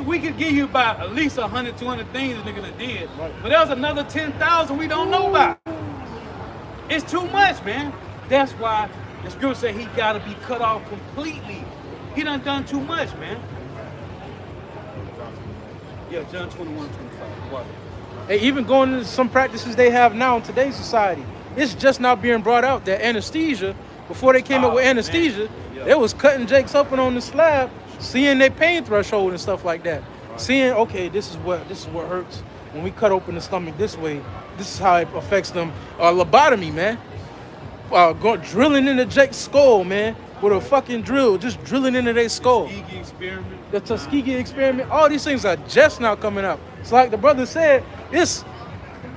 We could give you about at least 100, 200 things this nigga done did. Right. But there's another 10,000 we don't know about. It's too much, man. That's why the scripture say he gotta be cut off completely. He done too much, man. Yeah, John 21, 25. What? Hey, even going into some practices they have now in today's society, it's just now being brought out that anesthesia, before they came up with anesthesia, they was cutting Jakes open on the slab, seeing their pain threshold and stuff like that. Right. Seeing, okay, this is what hurts when we cut open the stomach this way. This is how it affects them. Lobotomy, man. Drilling into Jake's skull, man, with a fucking drill, just drilling into their skull. Tuskegee experiment. The Tuskegee experiment. All these things are just now coming up. It's like the brother said, it's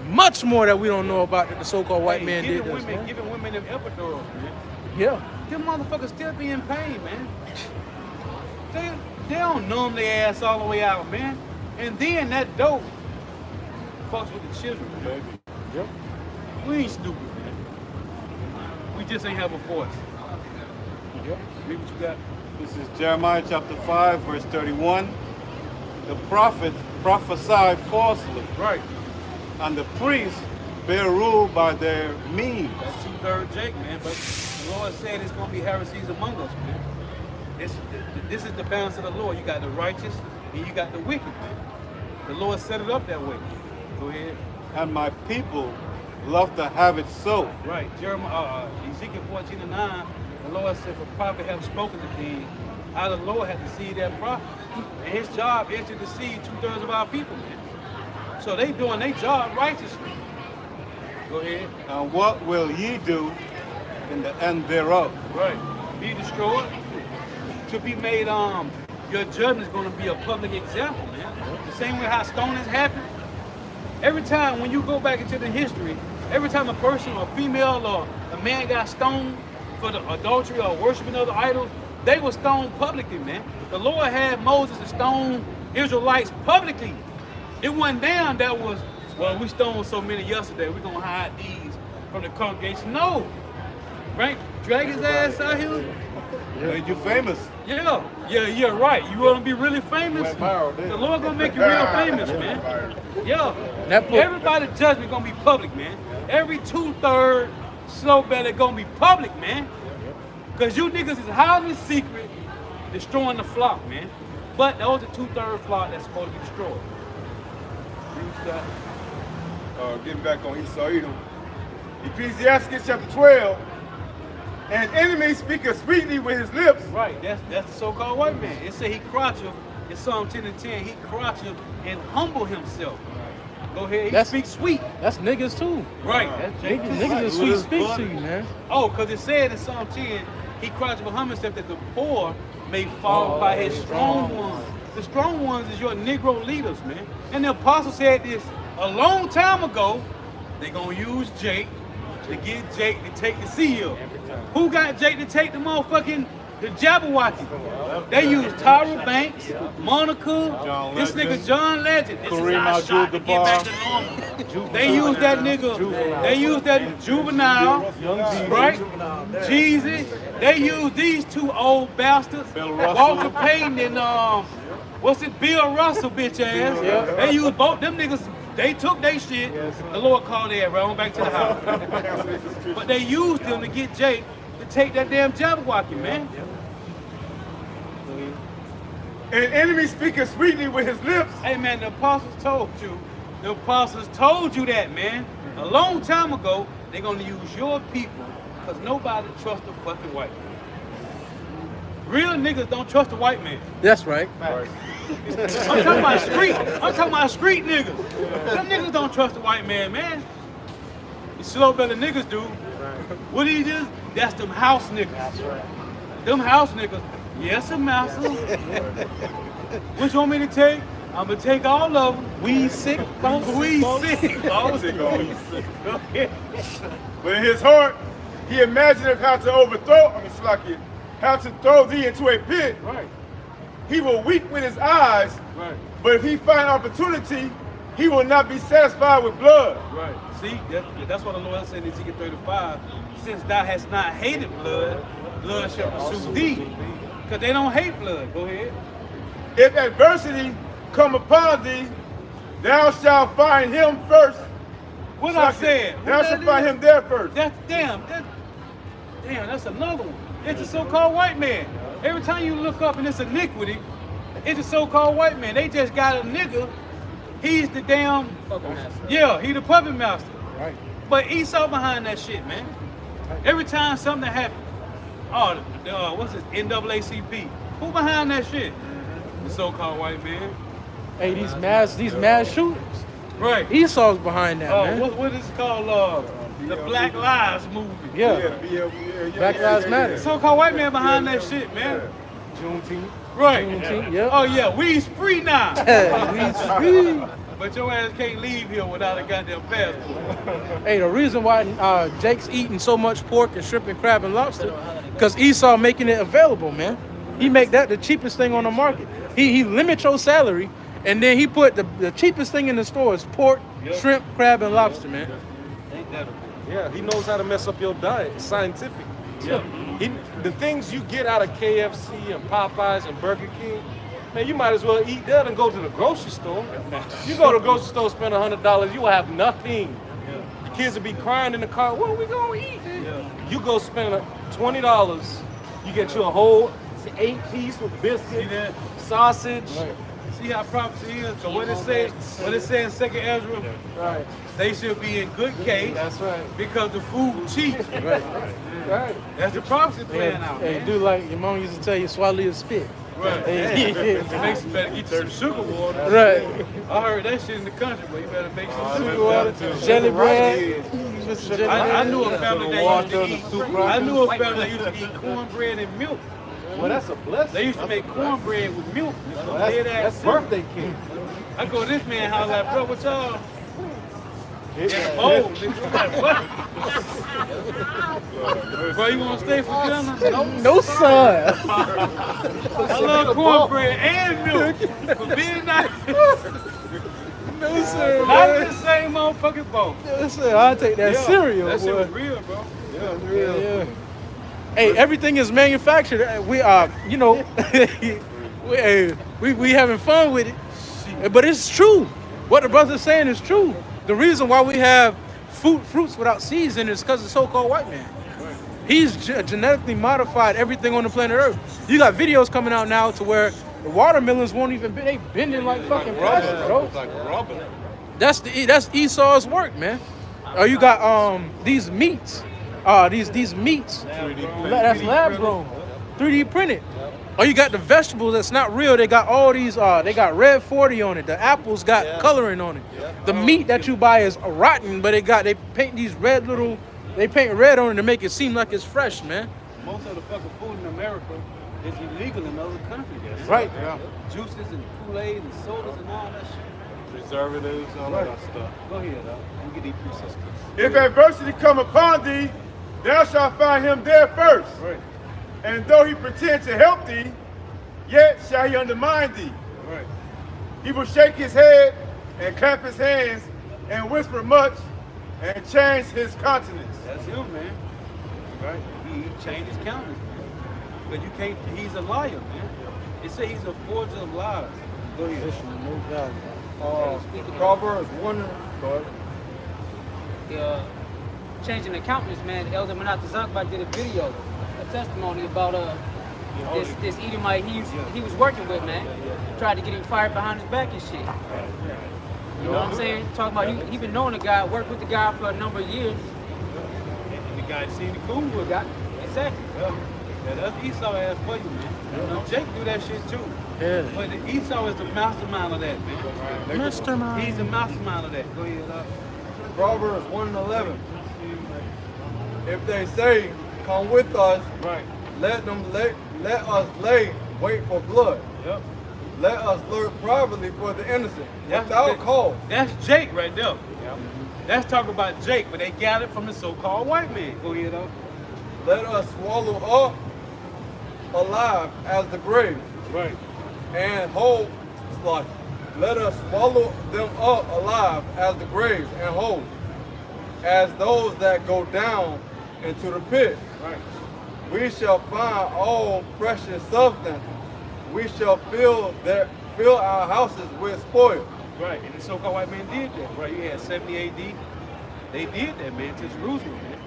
much more that we don't know about that the so-called white man did. Giving women them epidurals, man. Yeah. Them motherfuckers still be in pain, man. They don't numb their ass all the way out, man. And then that dope fucks with the children, baby. Yep. We ain't stupid, man. We just ain't have a voice. Yep. Read what you got. This is Jeremiah chapter 5, verse 31. the prophets prophesy falsely, Right. and the priests bear rule by their means. That's 2/3 Jake, man. But the Lord said it's gonna be heresies among us, man. This is the balance of the Lord. You got the righteous and you got the wicked, man. The Lord set it up that way. Go ahead. And my people love to have it so. Right. Jeremiah, Ezekiel 14:9, the Lord said, "For prophet have spoken to thee, I the Lord have deceived that prophet." And his job is to deceive 2/3 of our people, man. So they doing their job righteously. Go ahead. And what will ye do in the end thereof? Right. Be destroyed. To be made, your judgment is going to be a public example, man. The same way how stonings happen. Every time when you go back into the history, every time a person or female or a man got stoned for the adultery or worshiping other idols, they were stoned publicly, man. The Lord had Moses to stone Israelites publicly. It wasn't down that was, well, we stoned so many yesterday, we're going to hide these from the congregation. No. Right? Drag his ass out here. Made you famous. Yeah, right. You want to be really famous? The Lord gonna make you real famous, man. Yeah. Everybody's judgment gonna be public, man. Every 2/3 slow belly gonna be public, man. Cause you niggas is hiding the secret, destroying the flock, man. But that was the 2/3 flock that's supposed to be destroyed. Getting back on Esau Edom. Ecclesiastes chapter 12. An enemy speaketh sweetly with his lips. Right, that's the so-called white man. It said he croucheth, in Psalm 10:10, he croucheth and humble himself. Go ahead, he speaks sweet. That's niggas too. Right. Niggas is sweet speak to you, man. Oh, because it said in Psalm 10, he croucheth and humble himself that the poor may fall by his strong ones. The strong ones is your Negro leaders, man. And the apostle said this a long time ago, they gonna use Jake to get Jake to take the seal. Who got Jake to take the motherfucking the Jabberwocky? They used Tyra Banks, Monica, this nigga John Legend. This is our shot to get back to normal. They used that nigga. They used that Juvenile, right? Jeezy. They used these two old bastards, Walter Payton and what's it, Bill Russell, bitch ass. They used both them niggas. They took their shit. The Lord called their right on back to the house. But they used them to get Jake to take that damn Jabberwocky, man. An enemy speaketh sweetly with his lips. Hey, man, the apostles told you. The apostles told you that, man. A long time ago, they're going to use your people because nobody trusts a fucking white man. Real niggas don't trust a white man. That's right. I'm talking about street. I'm talking about street niggas. Them niggas don't trust a white man, man. You slow belly niggas do. What he do? That's them house niggas. That's right. Them house niggas. Yes, sir, master. What you want me to take? I'm gonna take all of them. We sick, boss. We sick, boss. But in his heart, he imagined how to overthrow. How to throw thee into a pit. Right. He will weep with his eyes. Right. But if he find opportunity, he will not be satisfied with blood. Right. See, that's what the Lord said in Ezekiel 35. Since thou hast not hated blood, blood shall pursue thee. Because they don't hate blood. Go ahead. If adversity come upon thee, thou shalt find him first. What I said? Thou shalt find him there first. That's another one. It's a so-called white man. Every time you look up and it's iniquity, it's a so-called white man. They just got a nigga. He's the damn puppet master. Yeah, he the puppet master. Right. But Esau behind that shit, man. Every time something happens, what's this? NAACP. Who behind that shit? The so-called white man. Hey, these mass shooters. Right. Esau's behind that, man. What is it called? The Black Lives Movement. Yeah. Black Lives Matter. So-called white man behind that shit, man. Juneteenth. Right. Yeah. Oh yeah, we's free now. We's free. But your ass can't leave here without a goddamn passport. Hey, the reason why Jake's eating so much pork and shrimp and crab and lobster, because Esau making it available, man. He make that the cheapest thing on the market. He limit your salary, and then he put the cheapest thing in the store is pork, shrimp, crab, and lobster, man. Ain't that a bit? Yeah, he knows how to mess up your diet. It's scientific. Yeah. The things you get out of KFC and Popeyes and Burger King, Man, you might as well eat there than go to the grocery store. You go to the grocery store, spend $100, you will have nothing. The kids will be crying in the car, what are we gonna eat? You go spend $20, you get you a whole 8-piece with biscuit, sausage. See how prophecy is? So what it says in 2nd Ezra, Right. they should be in good case. That's right. Because the food cheap. Right. That's the prophecy playing out. Hey, Man. do like your mom used to tell you, swallow your spit. Right. Hey. It makes you better get you some sugar water. Right. I heard that shit in the country, but you better make some Sugar water, jelly bread. I knew a family that used to eat. I knew a family that used to eat cornbread and milk. Well, that's a blessing. They used to make cornbread with milk. That's birthday cake. I go to this man house like, bro, what y'all? Yeah, oh, nigga, like, what? Bro, you want to stay for dinner? No, sir. I love cornbread and milk. For being nice. No, sir, Not in man. the same motherfucking boat. No, sir. I'll take that cereal. That shit boy. was real, bro. Yeah, it's real. Yeah. Hey, everything is manufactured. We are, you know, we having fun with it, but it's true. What the brother's saying is true. The reason why we have fruits without seeds in it is because of the so-called white man. He's genetically modified everything on the planet Earth. You got videos coming out now to where the watermelons won't even be, they bending like fucking plastic, bro. It's like rubber. That's Esau's work, man. Or you got these meats. These meats, that's lab grown, 3D printed. Or you got the vegetables that's not real. They got all these, they got red 40 on it. The apples got coloring on it. The meat that you buy is rotten, but they paint these red they paint red on it to make it seem like it's fresh, man. Most of the fucking food in America is illegal in other countries. Right. Yeah. Juices and Kool-Aid and sodas and all that shit. Preservatives, all of that stuff. Go ahead, dog. Let me get these precepts. If adversity come upon thee, thou shalt find him there first. Right. And though he pretend to help thee, yet shall he undermine thee. Right. He will shake his head and clap his hands and whisper much and change his countenance. That's him, man. Right. He changed his countenance, man. But you can't, he's a liar, man. They say he's a forger of lies. Go ahead. Proverbs 1. Changing the countenance, man. Elder Manat Zakba did a video, a testimony about this Edomite he was working with, man. Tried to get him fired behind his back and shit. You know what I'm saying? Talking about he been knowing the guy, worked with the guy for a number of years. And the guy seen the cool with it. Exactly. Yeah, that's Esau ass for you, man. You know, Jake do that shit too. Yeah. But Esau is the mastermind of that, man. Mastermind. He's the mastermind of that. Go ahead, Proverbs 1:11. If they say, "Come with us," Right. let us lay wait for blood. Yep. Let us lurk privately for the innocent, That's- without cause. That's Jake right there. That's talking about Jake, but they gathered from the so-called white man. Go ahead, though. Let us swallow up alive as the grave, Right. and whole. Like, let us swallow them up alive as the grave, and whole, as those that go down into the pit. Right. We shall find all precious substance. We shall fill our houses with spoil. Right. And the so-called white man did that. Right. You had 70 AD. They did that, man, to Jerusalem, man.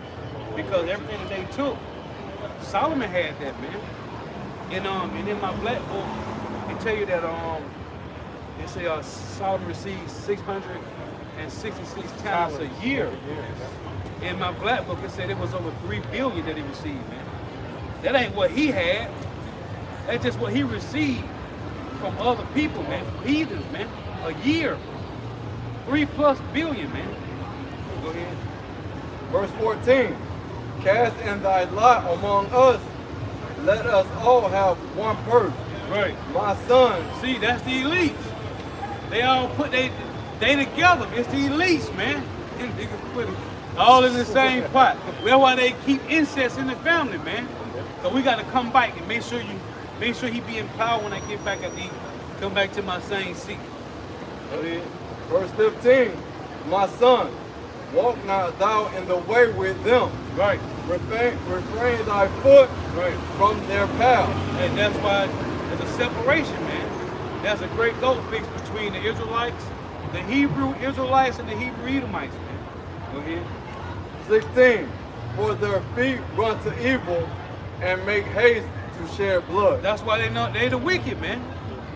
Because everything that they took, Solomon had that, man. And in my black book, they tell you that they say Solomon received 666 talents a year. In my black book, it said it was over 3 billion that he received, man. That ain't what he had. That's just what he received from other people, man, from heathens, man. A year. 3+ billion, man. Go ahead. Verse 14. Cast in thy lot among us. Let us all have one purse. Right. My son, See, that's the elites. They all put they together. It's the elites, man. Them niggas put it all in the same pot. That's why they keep incest in the family, man. So we got to come back and make sure he be in power when I get back at the come back to my same seat. verse 15. My son, walk not thou in the way with them. Right. Refrain thy foot Right. from their path. And that's why there's a separation, man. There's a great gulf fixed between the Israelites, the Hebrew Israelites, and the Hebrew Edomites, man. Go ahead. 16. For their feet run to evil and make haste to shed blood. That's why they the wicked, man.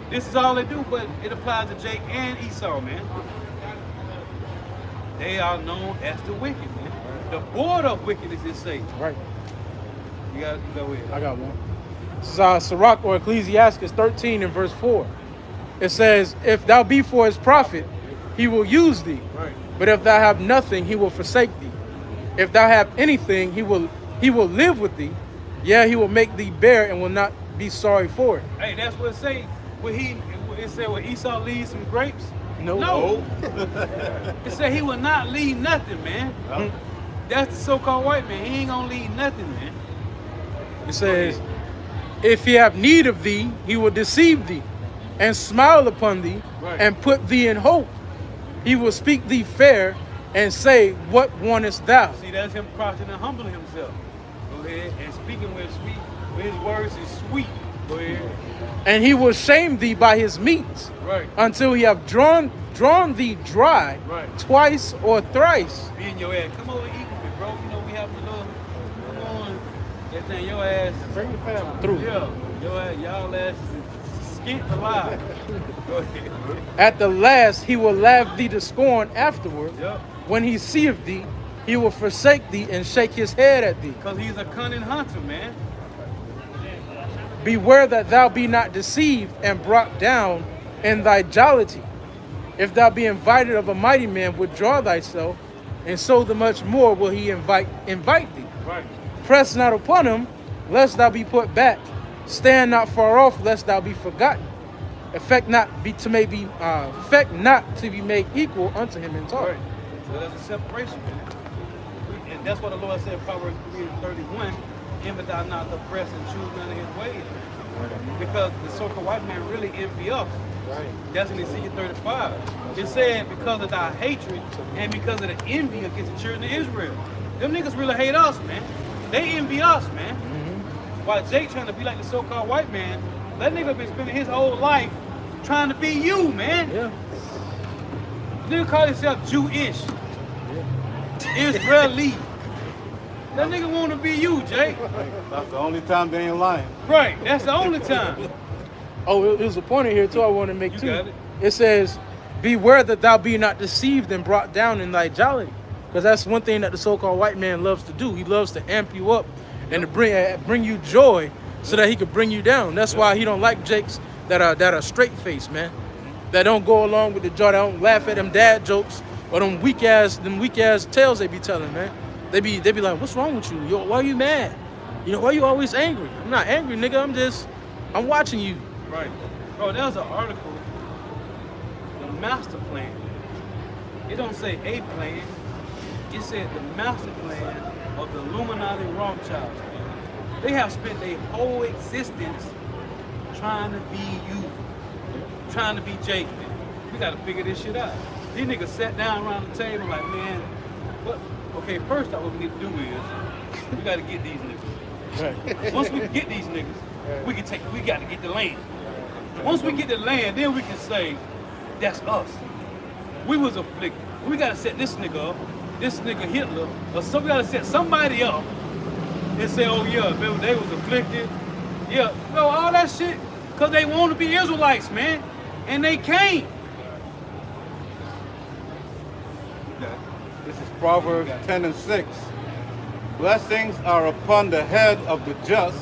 This is all they do, but it applies to Jake and Esau, man. They are known as the wicked, man. The board of wickedness is Satan. Right. You got to go ahead. I got one. This is Sirach or Ecclesiastes 13 and verse 4. It says, if thou be for his profit, he will use thee. Right. But if thou have nothing, he will forsake thee. If thou have anything, he will live with thee. Yeah, he will make thee bear and will not be sorry for it. Hey, that's what it say. It said, will Esau leave some grapes? No. No. It said he will not leave nothing, man. No. That's the so-called white man. He ain't gonna leave nothing, man. It says, if he have need of thee, he will deceive thee and smile upon thee and put thee in hope. He will speak thee fair and say, what wantest thou? See, that's him crouching and humbling himself. Go ahead. And speaking with his words is sweet. Go ahead. And he will shame thee by his meats, Right. until he have drawn thee dry twice or thrice. Be in your ass. Come over and eat with me, bro. You know we have a little. Come on. That thing, your ass. Bring the family through. Yeah. Your ass, y'all ass is skint alive. Go ahead. At the last he will laugh thee to scorn afterward. Yep. When he seeth thee, he will forsake thee and shake his head at thee. Because he's a cunning hunter, man. Beware that thou be not deceived and brought down in thy jollity. If thou be invited of a mighty man, withdraw thyself, and so the much more will he invite thee. Right. Press not upon him, lest thou be put back. Stand not far off, lest thou be forgotten. Affect not to be made equal unto him in talk. Right. So there's a separation, man. And that's what the Lord said in Proverbs 3:31. Envy thou not the oppressed and choose none of his ways. Because the so-called white man really envy us. Right. That's in Ezekiel 35. It said because of thy hatred and because of the envy against the children of Israel. Them niggas really hate us, man. They envy us, man. While Jake trying to be like the so-called white man, that nigga been spending his whole life trying to be you, man. Yeah. Nigga call himself Jewish. Israeli. That nigga want to be you, Jake. That's the only time they ain't lying. Right, that's the only time. Oh, there's a point in here too I want to make You too. got it. It says, beware that thou be not deceived and brought down in thy jollity. Because that's one thing that the so-called white man loves to do. He loves to amp you up and to bring you joy so that he could bring you down. That's why he don't like Jakes that are straight faced, man. That don't go along with the joy, that don't laugh at them dad jokes or them weak ass tales they be telling, man. They be like, what's wrong with you? Yo, why are you mad? You know, why you always angry? I'm not angry, nigga. I'm watching you. Right. Bro, there was an article, the master plan. It don't say a plan. It said the master plan of the Illuminati Rothschilds, man. They have spent their whole existence trying to be you. Trying to be Jake, man. We gotta figure this shit out. These niggas sat down around the table like, man, what? Okay, first off, what we need to do is we gotta get these niggas. Right. Once we get these niggas, we got to get the land. Once we get the land, then we can say, that's us. We was afflicted. We gotta set this nigga up, this nigga Hitler, or so we gotta set somebody up and say, oh yeah, remember they was afflicted. Yeah, bro, all that shit, cause they want to be Israelites, man. And they can't. This is Proverbs 10 and 6. Blessings are upon the head of the just,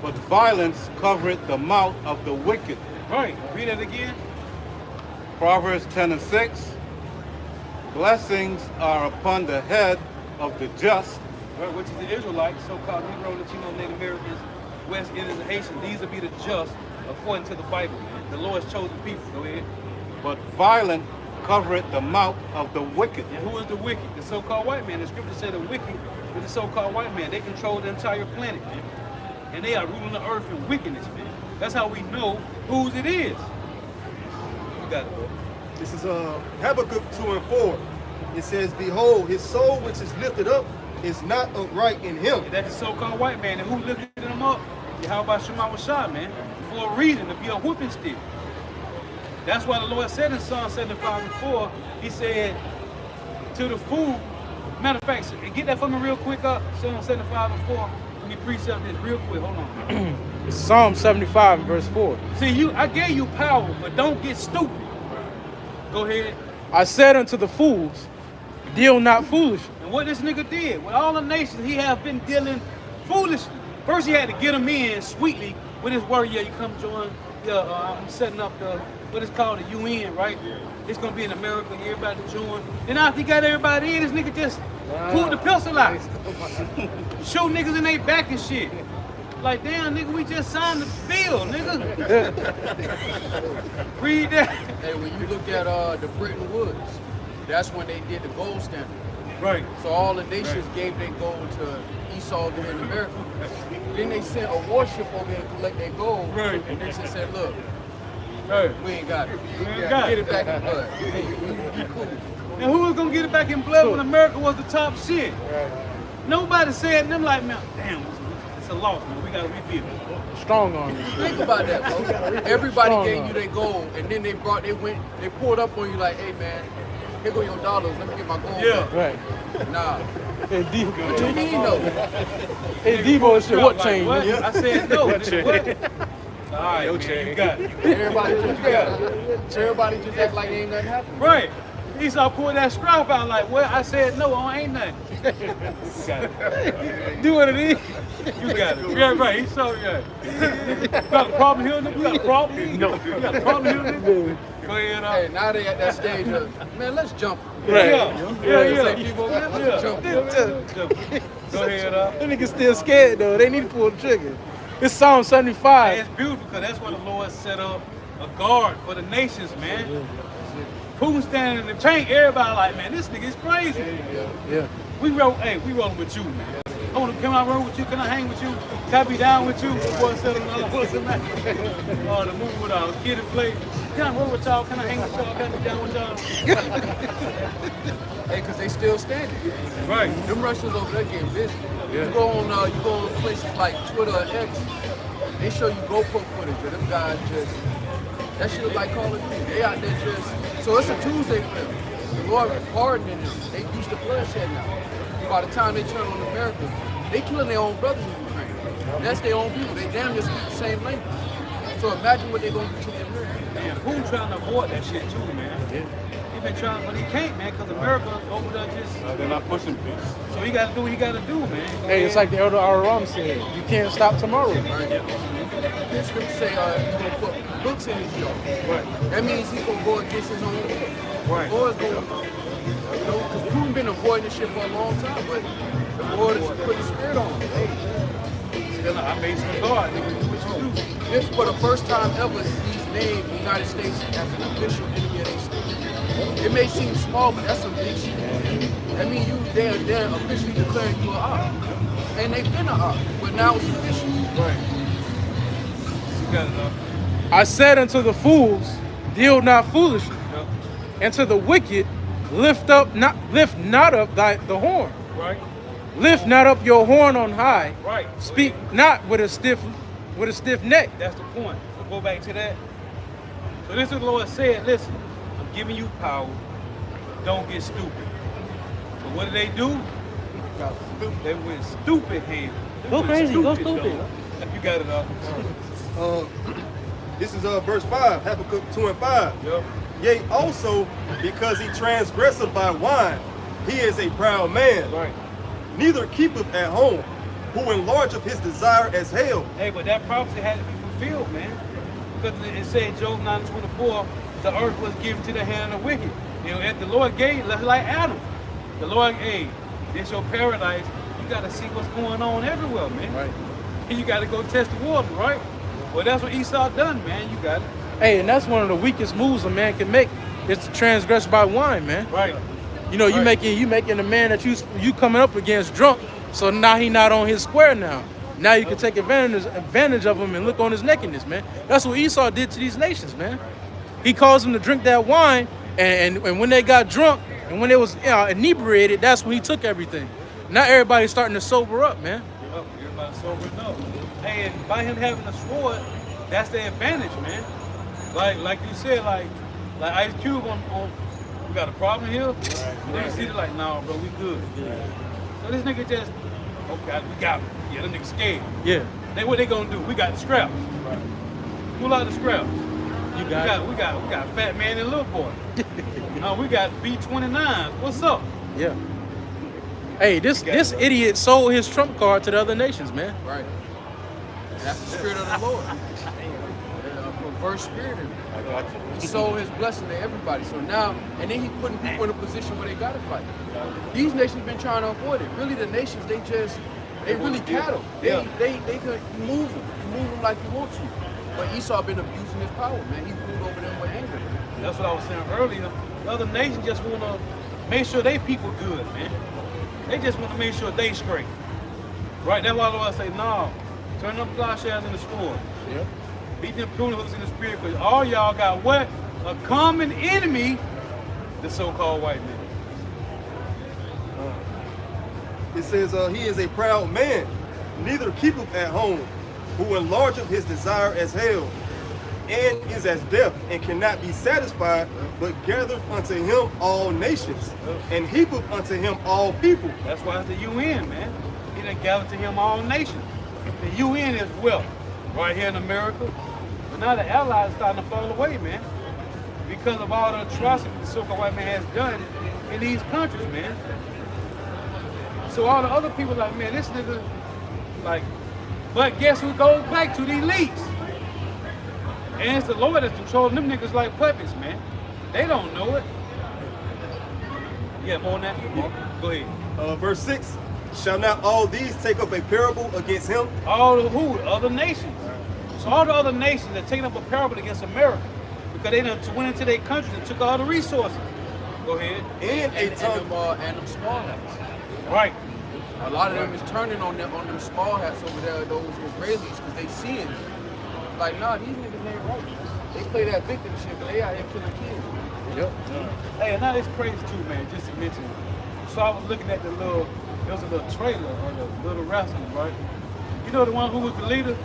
but violence covereth the mouth of the wicked. Right, read that again. Proverbs 10 and 6. Blessings are upon the head of the just. Right, which is the Israelites, so-called Negro, Latino, Native Americans, West Indians, and Haitians. These will be the just according to the Bible, man. The Lord's chosen people. Go ahead. But violent covereth the mouth of the wicked. And who is the wicked? The so-called white man. The scripture said the wicked is the so-called white man. They control the entire planet, man. And they are ruling the earth in wickedness, man. That's how we know whose it is. You got it, bro. This is Habakkuk 2 and 4. It says, behold, his soul which is lifted up is not upright in him. And that's the so-called white man. And who lifted him up? How about Shema Washah, man? For a reason, to be a whooping stick. That's why the Lord said in Psalm 75:4, he said to the fool, matter of fact, get that for me real quick up, Psalm 75:4. Let me precept this real quick, hold on. It's Psalm 75 verse 4. See, I gave you power, but don't get stupid. Go ahead. I said unto the fools, deal not foolishly. And what this nigga did, with all the nations, he have been dealing foolishly. First, he had to get them in sweetly with his word. Yeah, you come join. Yeah, I'm setting up the, what is called the UN, right? It's gonna be in America, everybody to join. Then after he got everybody in, this nigga just pulled the pistol out. Shoot niggas in their back and shit. Like, damn, nigga, we just signed the bill, nigga. Read that. Hey, when you look at the Bretton Woods, that's when they did the gold standard. Right. So all the nations gave their gold to Esau here in America. Then they sent a warship over here to collect their gold. Right. And they just said, look, Right. we ain't got it. We ain't got Get it. it back in blood. Hey, you cool. And who was gonna get it back in blood when America was the top shit? Nobody said them like, man, damn, it's a loss, man. We gotta rebuild. Strong arm. Think about that, bro. Everybody Strong gave arm. you their gold, and then they pulled up on you like, hey man, here go your dollars, let me get my gold Yeah. back. Right. Nah. Hey, Debo. What you mean though? Hey, Debo said, what Like, changed? what? nigga? I said no. Nigga, what? All right, man, you got it. Everybody just act like ain't nothing happened. Right. Esau pulled that strap out like, well, I said no, ain't nothing. You got it. Do what it is. You got it. Yeah, right. Esau, yeah. You got a problem here, nigga? You got a problem? No. You got a problem here, nigga? Go ahead, Hey, now they at that stage of, man, let's jump. Right. Yeah. Say, people, man, let's jump. Go ahead, Them niggas still scared though. They need to pull the trigger. It's Psalm Hey, 75. it's beautiful because that's why the Lord set up a guard for the nations, man. Putin standing in the paint, everybody like, man, this nigga is crazy. Yeah. We rolling with you, man. Can I roll with you? Can I hang with you? Can I be down with you? What's the matter? Oh, the movie with our kid and play. Can I roll with y'all? Can I hang with y'all? Can I be down with y'all? Hey, cause they still standing. Right. Them Russians over there getting busy. You go on places like Twitter or X, they show you GoPro footage of them guys just, that shit look like Call of Duty. They out there just, so it's a Tuesday for them. The Lord hardening them. They used to bloodshed now. By the time they turn on America, they killing their own brothers in Ukraine. That's their own people. They damn near speak the same language. So imagine what they're gonna do to the Americans. Man, Putin trying to avoid that shit too, man. He been trying, but he can't, man, because America over there just, They're not pushing peace. so he got to do what he got to do, man. Hey, it's like the Elder Aram said. You can't stop tomorrow. Right? The scripture say he's gonna put books in his jaw. Right. That means he's gonna go against his own will. Right. The Lord's gonna, because Putin been avoiding this shit for a long time, but the Lord is putting spirit on him. Hey, Still, I made some guard, nigga. What you do? this for the first time ever, he's named the United States as an official enemy of their state. It may seem small, but that's some big shit. That means they're officially declaring you an op. And they've been an op, but now it's official. Right. You got it up. I said unto the fools, deal not foolishly. Yep. And to the wicked, lift not up the horn. Right. Lift not up your horn on high. Right. Speak not with a stiff neck. That's the point. So go back to that. So this is what the Lord said. Listen, I'm giving you power. Don't get stupid. But what do? They went stupid hands. Go crazy, go stupid. You got it up. This is verse 5, Habakkuk 2 and 5. Yep. Yea, also, because he transgresseth by wine, he is a proud man. Right. Neither keepeth at home, who enlargeth his desire as hell. Hey, but that prophecy had to be fulfilled, man. Because it said Job 9:24, the earth was given to the hand of the wicked. You know, if the Lord gave, like Adam. The Lord, hey, it's your paradise. You got to see what's going on everywhere, man. Right. And you got to go test the water, right? Well, that's what Esau done, man. You got it. Hey, and that's one of the weakest moves a man can make. It's to transgress by wine, man. Right. You know, you making a man that you coming up against drunk, so now he not on his square now. Now you can take advantage of him and look on his nakedness, man. That's what Esau did to these nations, man. He caused them to drink that wine, and when they got drunk and when they was inebriated, that's when he took everything. Now everybody's starting to sober up, man. Yep, everybody's sobering up. Hey, and by him having a sword, that's the advantage, man. Like you said, like Ice Cube on we got a problem here. Then you see it like, nah, bro, we good. So this nigga just, okay, we got him. Yeah, them niggas scared. Yeah. What they gonna do? We got the scraps. Pull out the scraps. You We got Fat Man and Little Boy. We got B-29s. What's up? Yeah. Hey, this idiot sold his trump card to the other nations, man. Right. And that's the spirit of the Lord. A perverse spirit in him. I got you. He sold his blessing to everybody. So now, and then he's putting people in a position where they gotta fight. These nations been trying to avoid it. Really, the nations, they really cattle. They can move them like you want to. But Esau been abusing his power, man. He ruled over them with anger. That's what I was saying earlier. The other nations just want to make sure they people good, man. They just want to make sure they straight. Right? That's why I say, no, turn them plowshares in the sword. Yep. Beat them pruning hooks in the spirit, because all y'all got what? A common enemy, the so-called white man. It says, he is a proud man, neither keepeth at home, who enlargeth his desire as hell, and is as deaf, and cannot be satisfied, but gathereth unto him all nations, and heapeth unto him all people. That's why it's the UN, man. He done gathered to him all nations. The UN is wealth, right here in America. But now the allies starting to fall away, man, because of all the atrocities the so-called white man has done in these countries, man. So all the other people like, man, this nigga, like, but guess who goes back to the elites? And it's the Lord that's controlling them niggas like puppets, man. They don't know it. Yeah, more on that? Go ahead. Verse 6, shall not all these take up a parable against him? All the who? Other nations. So all the other nations are taking up a parable against America because they done went into their countries and took all the resources. Go ahead. And them small hats. Right. A lot of them is turning on them small hats over there, those Israelis, because they see it. Like, nah, these niggas ain't right. They play that victim shit, but they out here killing kids. Yep. Hey, and now it's crazy too, man, just to mention. So I was looking at there was a little trailer or the little wrestling, right? You know the one who was the leader?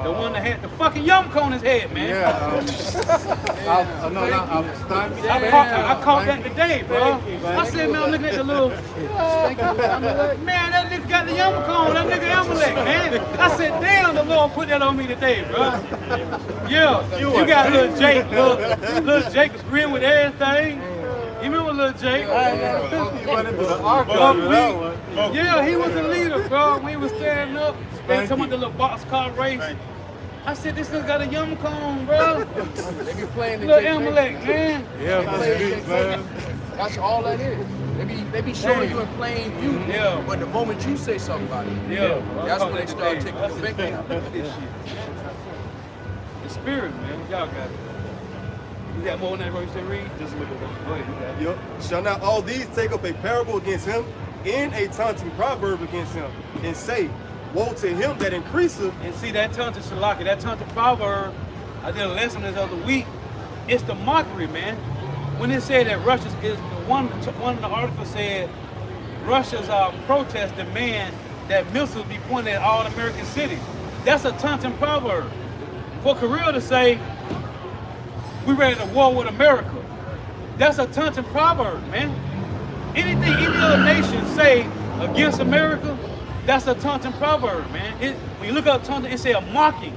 The one that had the fucking yarmulke on his head, man. Yeah. I caught that today, bro. I said, man, I'm looking at the little. I'm like, man, that nigga got the yarmulke on. That nigga Amalek, man. I said, damn, the Lord put that on me today, bro. Yeah, you got little Jake. Little Jake was agreeing with everything. You remember little Jake? He went into the archive with that one. Yeah, he was the leader, bro. We was standing up. They talking about the little boxcar race. I said, this nigga got a yarmulke on, bro. They be playing the Little Amalek, man. Yeah, Man. That's all that is. They be showing you in plain view. Yeah. But the moment you say something about it, Yeah. that's when they start taking the victim. Look at this shit. The spirit, man. Y'all got it. You got more on that, bro? You said read? Just look at that. Go ahead, you got it. Yep. Shall not all these take up a parable against him, and a taunting proverb against him, and say, woe to him that increaseth. And see, that taunted Shalaki, that taunted proverb, I did a lesson this other week. It's the mockery, man. When it said that Russia's is one of the articles said Russia's protest demand that missiles be pointed at all American cities. That's a taunting proverb. For Korea to say, we ready to war with America. That's a taunting proverb, man. Anything any other nation say against America, that's a taunting proverb, man. When you look up taunting, it say a mocking.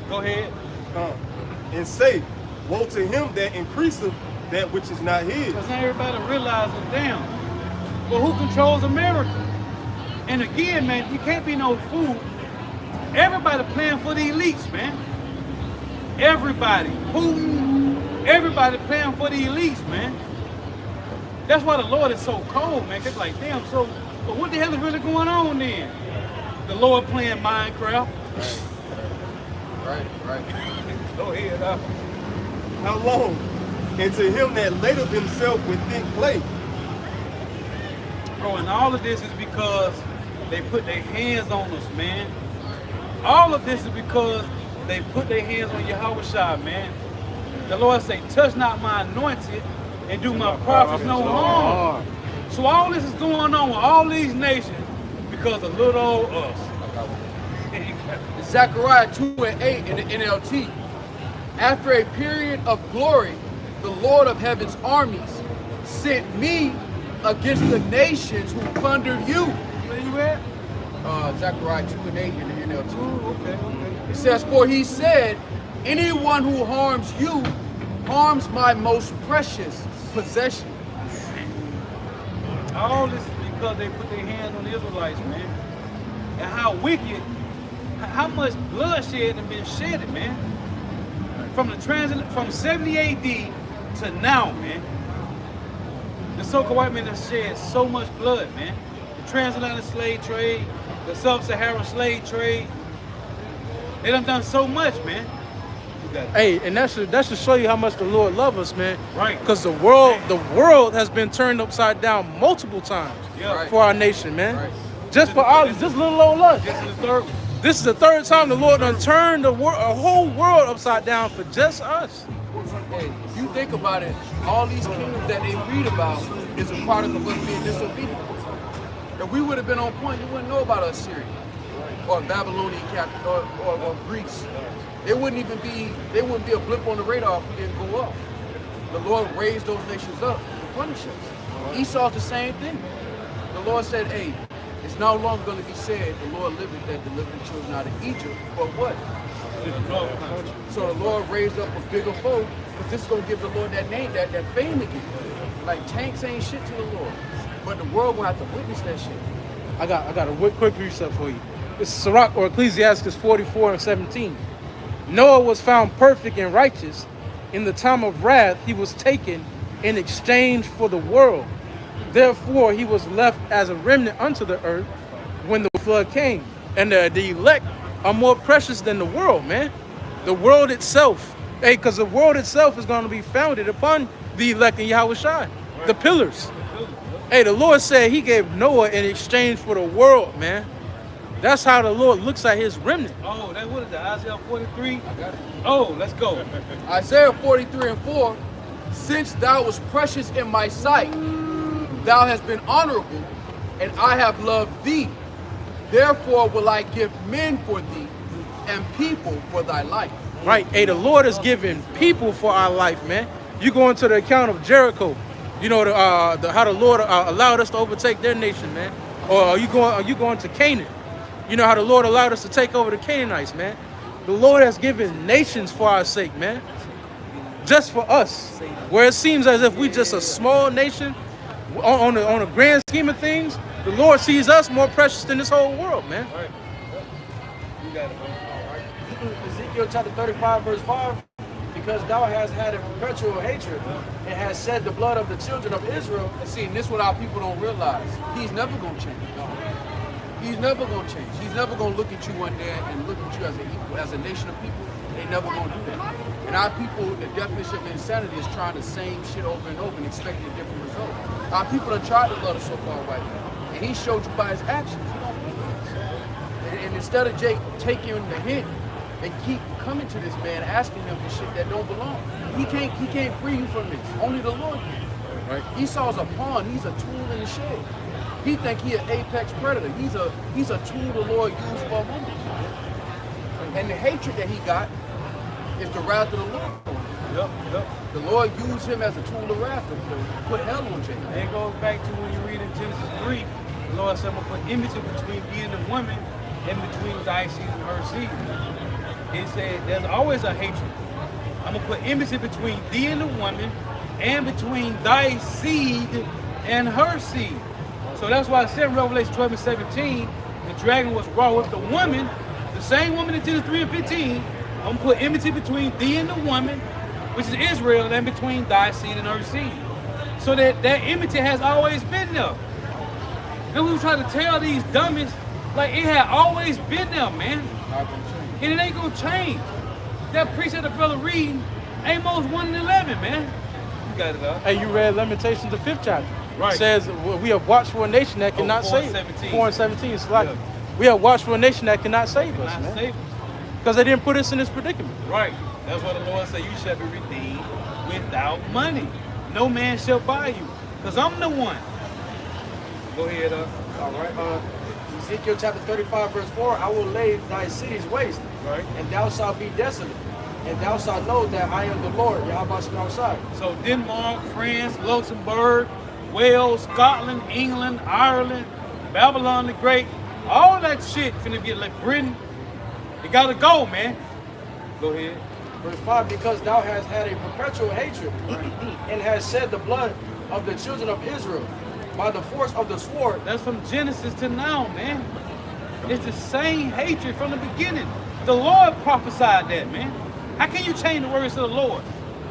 Go ahead. And say, woe to him that increaseth that which is not his. Because now everybody realizes, damn, well, who controls America? And again, man, you can't be no fool. Everybody playing for the elites, man. Everybody. Putin, everybody playing for the elites, man. That's why the Lord is so cold, man. It's like, damn, so but what the hell is really going on then? The Lord playing Minecraft. Right. Go ahead, How long? And to him that ladeth himself with thick clay. Bro, and all of this is because they put their hands on us, man. All of this is because they put their hands on Yahweh Shai, man. The Lord say, touch not my anointed and do my prophets no harm. So all this is going on with all these nations because of little old us. Zechariah 2:8 in the NLT. After a period of glory, the Lord of heaven's armies sent me against the nations who plundered you. Where you at? Zechariah 2 and 8 in the NLT. Oh, okay. It says, for he said, anyone who harms you harms my most precious possession. All this is because they put their hands on the Israelites, man. And how wicked, how much bloodshed has been shedded, man. From 70 AD to now, man. The so-called white men have shed so much blood, man. The transatlantic slave trade, the sub-Saharan slave trade. They done so much, man. Hey, and that should show you how much the Lord loves us, man. Right. Because the world has been turned upside down multiple times Yeah. for our nation, man. Right. Just for our, just little old us. This is the third one. This is the third time the Lord done turned a whole world upside down for just us. Hey, if you think about it, all these kingdoms that they read about is a product of us being disobedient. If we would have been on point, you wouldn't know about Assyria or Babylonian captain or Greece. They wouldn't be a blip on the radar if we didn't go up. The Lord raised those nations up to punish us. Esau's the same thing. The Lord said, hey, it's no longer going to be said, the Lord liveth that delivered the children out of Egypt, but what? So the Lord raised up a bigger foe, because this is going to give the Lord that name, that fame again. Like tanks ain't shit to the Lord, but the world will have to witness that shit. I got a quick reset for you. It's Sirach or Ecclesiastes 44 and 17. Noah was found perfect and righteous. In the time of wrath, he was taken in exchange for the world. Therefore, he was left as a remnant unto the earth when the flood came. And the elect are more precious than the world, man. The world itself. Hey, because the world itself is going to be founded upon the elect in Yahweh Shai. The pillars. Hey, the Lord said he gave Noah in exchange for the world, man. That's how the Lord looks at his remnant. Oh, that what is that? Isaiah 43? I got it. Oh, let's go. Isaiah 43 and 4, since thou was precious in my sight, thou hast been honorable, and I have loved thee. Therefore will I give men for thee, and people for thy life. Right. Hey, the Lord is giving people for our life, man. You go into the account of Jericho, you know how the Lord allowed us to overtake their nation, man. Or are you going to Canaan? You know how the Lord allowed us to take over the Canaanites, man. The Lord has given nations for our sake, man. Just for us. Where it seems as if we just a small nation, on the grand scheme of things, the Lord sees us more precious than this whole world, man. Right. You got it, man. Ezekiel chapter 35, verse 5. Because thou hast had a perpetual hatred and hast shed the blood of the children of Israel. And see, and this is what our people don't realize. He's never going to change. He's never going to change. He's never going to look at you one day and look at you as an equal, as a nation of people. They never going to do that. And our people, the definition of insanity is trying the same shit over and over and expecting a different result. Our people have tried to love the so-called white man. And he showed you by his actions. He don't do this. And instead of Jake taking the hint and keep coming to this man asking him for shit that don't belong, he can't free you from this. Only the Lord can. Right? Esau's a pawn. He's a tool in the shed. He think he an apex predator. He's a tool the Lord used for a moment. And the hatred that he got is the wrath of the Lord. Yep. The Lord used him as a tool of wrath to put hell on Jacob. And it goes back to when you read in Genesis 3, the Lord said, I'm going to put enmity between thee and the woman and between thy seed and her seed. He said, there's always a hatred. I'm going to put enmity between thee and the woman and between thy seed and her seed. So that's why it said in Revelation 12 and 17, the dragon was wrought with the woman, the same woman in Genesis 3 and 15. I'm going to put enmity between thee and the woman, which is Israel, and between thy seed and her seed. So that enmity has always been there. And we try to tell these dummies, like it had always been there, man. And it ain't gonna change. That precept of brother reading, Amos 1 and 11, man. You got it up. Hey, you read Lamentations, the 5th chapter. Right. It says, we have watched for a nation that cannot 4 and save. 17. 4 and 17. It's like, Yeah. we have watched for a nation that cannot save us, Not man. save us. Because they didn't put us in this predicament. Right. That's what the Lord said, you shall be redeemed without money. No man shall buy you. Because I'm the one. Go ahead, All right. Ezekiel chapter 35, verse 4. I will lay thy cities waste, Right. and thou shalt be desolate. and thou shalt know that I am the Lord, Yahweh outside. So Denmark, France, Luxembourg, Wales, Scotland, England, Ireland, Babylon the Great, all that shit finna be like Britain. You gotta go, man. Go ahead. Verse 5, because thou hast had a perpetual hatred, and hast shed the blood of the children of Israel by the force of the sword. That's from Genesis to now, man. It's the same hatred from the beginning. The Lord prophesied that, man. How can you change the words of the Lord?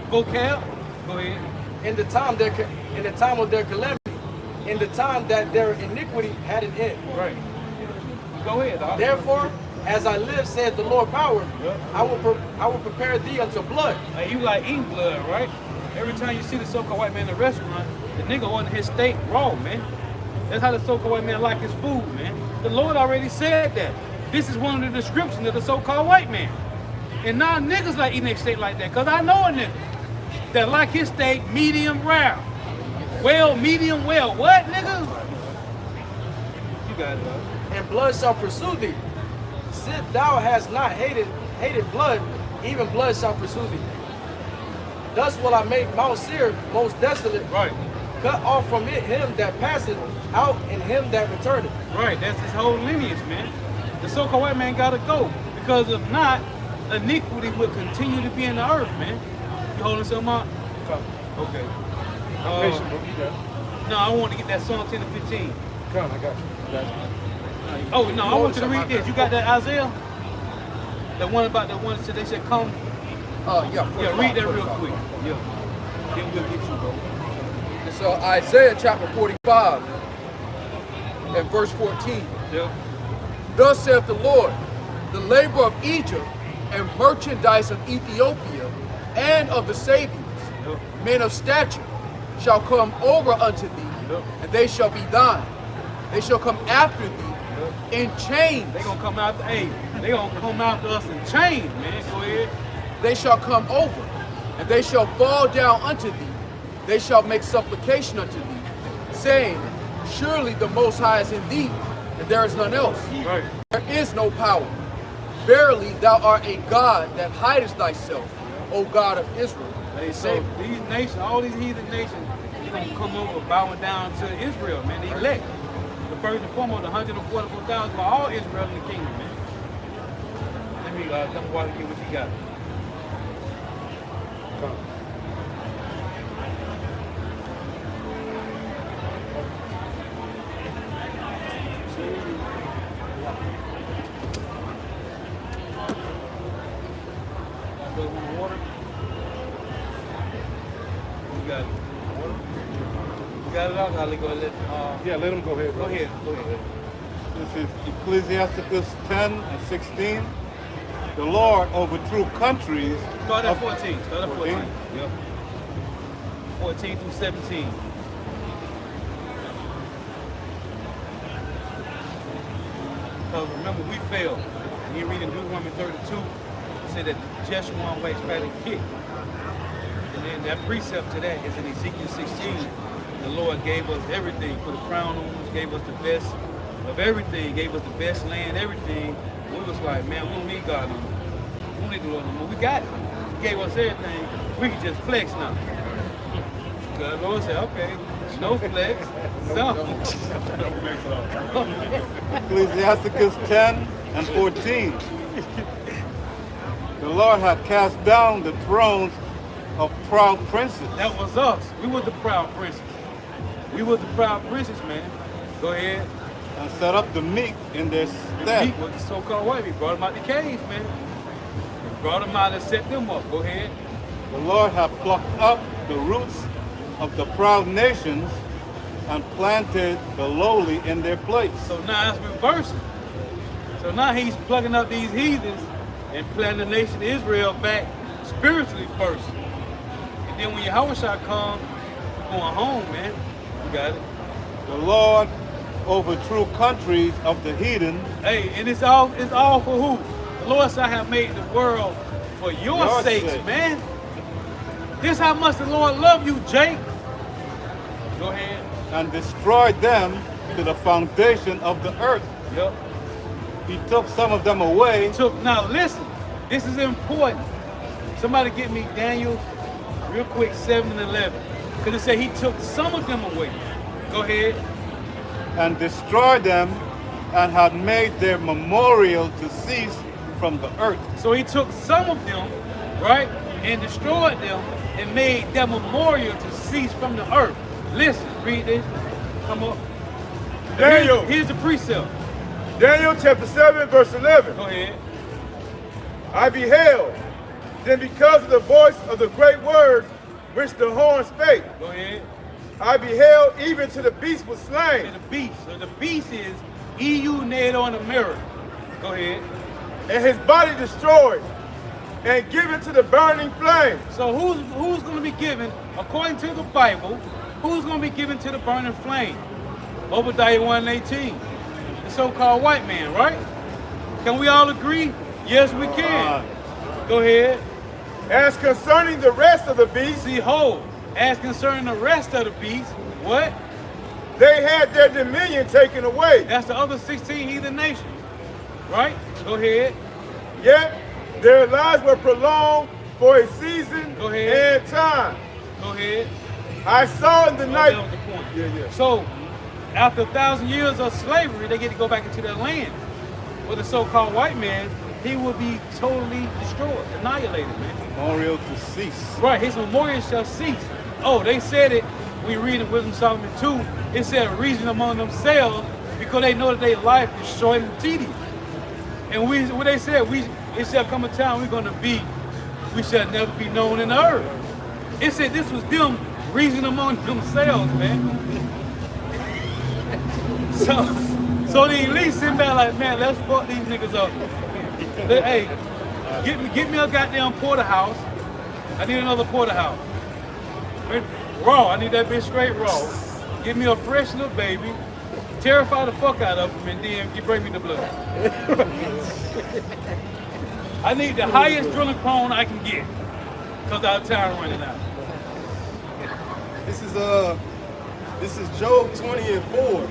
Vocab? Go ahead. In the time of their calamity, in the time that their iniquity had an end. Right. Go ahead, dog. Therefore, as I live, saith the Lord power, I will prepare thee unto blood. Hey, you like eating blood, right? Every time you see the so-called white man in a restaurant, the nigga on his steak raw, man. That's how the so-called white man like his food, man. The Lord already said that. This is one of the descriptions of the so-called white man. And now niggas like eating their steak like that, because I know a nigga that like his steak medium rare. Well, medium well. What, nigga? You got it, dog. And blood shall pursue thee. Sith thou hast not hated blood, even blood shall pursue thee. Thus will I make Mount Seir most desolate. Right. Cut off from it him that passeth out and him that returneth. Right, that's his whole lineage, man. The so-called white man gotta go. Because if not, iniquity will continue to be in the earth, man. You holding something up? Okay. Patient, bro. You got it. No, I want to get that Psalm 10 to 15. Come on, I got you. Oh, no, I want you to read this. You got that Isaiah? The one about the one that they said come? Yeah, read that real quick. Yeah. Then we'll get you, bro. It's Isaiah chapter 45 and verse 14. Yeah. Thus saith the Lord, the labor of Egypt and merchandise of Ethiopia and of the Sabians, men of stature, shall come over unto thee, and they shall be thine. They shall come after thee in chains. They gonna come after, they gonna come after us in chains, man. Go ahead. They shall come over, and they shall fall down unto thee. They shall make supplication unto thee, saying, surely the Most High is in thee, and there is none else. Right. There is no power. Verily, thou art a God that hidest thyself, O God of Israel. Hey, so these nations, all these heathen nations, they gonna come over bowing down to Israel, man. The elect. The first and foremost, 144,000 for all Israel in the kingdom, man. Let me tell me why to get what you got. Water. You got it. Water. You got it out. I'll go let. Yeah, let him go ahead, bro. Go ahead. Go ahead. This is Ecclesiasticus 10 and 16. The Lord overthrew countries. Start at 14. Start at 14. 14? Yep. 14 through 17. Because remember, we failed. When you read in Deuteronomy 32, it said that the just one way expanded kick. And then that precept to that is in Ezekiel 16. The Lord gave us everything, put a crown on us, gave us the best of everything, gave us the best land, everything. We was like, man, we don't need God no more. We don't need the Lord no more. We got it. He gave us everything. We can just flex now. The Lord said, okay, no flex. Ecclesiasticus 10 and 14. The Lord had cast down the thrones of proud princes. That was us. We were the proud princes. We were the proud princes, man. Go ahead. And set up the meek in their The stead. meek was the so-called white. We brought them out the caves, man. We brought them out and set them up. Go ahead. The Lord had plucked up the roots of the proud nations and planted the lowly in their place. So now it's reversing. So now he's plugging up these heathens and planting the nation of Israel back spiritually first. And then when Yahushua comes, we're going home, man. You got it. The Lord overthrew countries of the heathen. Hey, and it's all for who? The Lord said, I have made the world for your sakes, man. This how much the Lord love you, Jake. Go ahead. And destroyed them to the foundation of the earth. Yep. He took some of them away. Now listen, this is important. Somebody get me Daniel, real quick, 7 and 11. Because it said he took some of them away. Go ahead. And destroyed them, and had made their memorial to cease from the earth. So he took some of them, right, and destroyed them, and made their memorial to cease from the earth. Listen, read this. Come up. Daniel. Here's the precept. Daniel chapter 7, verse 11. Go ahead. I beheld, then because of the voice of the great words which the horn spake, Go ahead. I beheld even to the beast was slain. To the beast. So the beast is EU, NATO, and America. Go ahead. And his body destroyed, and given to the burning flame. So who's going to be given, according to the Bible, who's going to be given to the burning flame? Obadiah 1:18. The so-called white man, right? Can we all agree? Yes, we can. Go ahead. As concerning the rest of the beasts, See, hold. As concerning the rest of the beasts, what? they had their dominion taken away. That's the other 16 heathen nations, right? Go ahead. Yet their lives were prolonged for a season Go ahead. and time. Go ahead. I saw in the That night. was the point. Yeah. So, after 1,000 years of slavery, they get to go back into their land. With the so-called white man, he will be totally destroyed, annihilated, man. Memorial to cease. Right, his memorial shall cease. Oh, they said it. We read in Wisdom Solomon 2. It said reason among themselves because they know that their life is short and tedious. And what they said, it shall come a time we shall never be known in the earth. It said this was them reasoning among themselves, man. So the elite sitting back like, man, let's fuck these niggas up. Hey, get me a goddamn porterhouse. I need another porterhouse. Raw, I need that bitch straight raw. Give me a fresh little baby. Terrify the fuck out of him, and then you bring me the blood. I need the highest drilling chrome I can get, because our time running out. This is Job 20 and 4.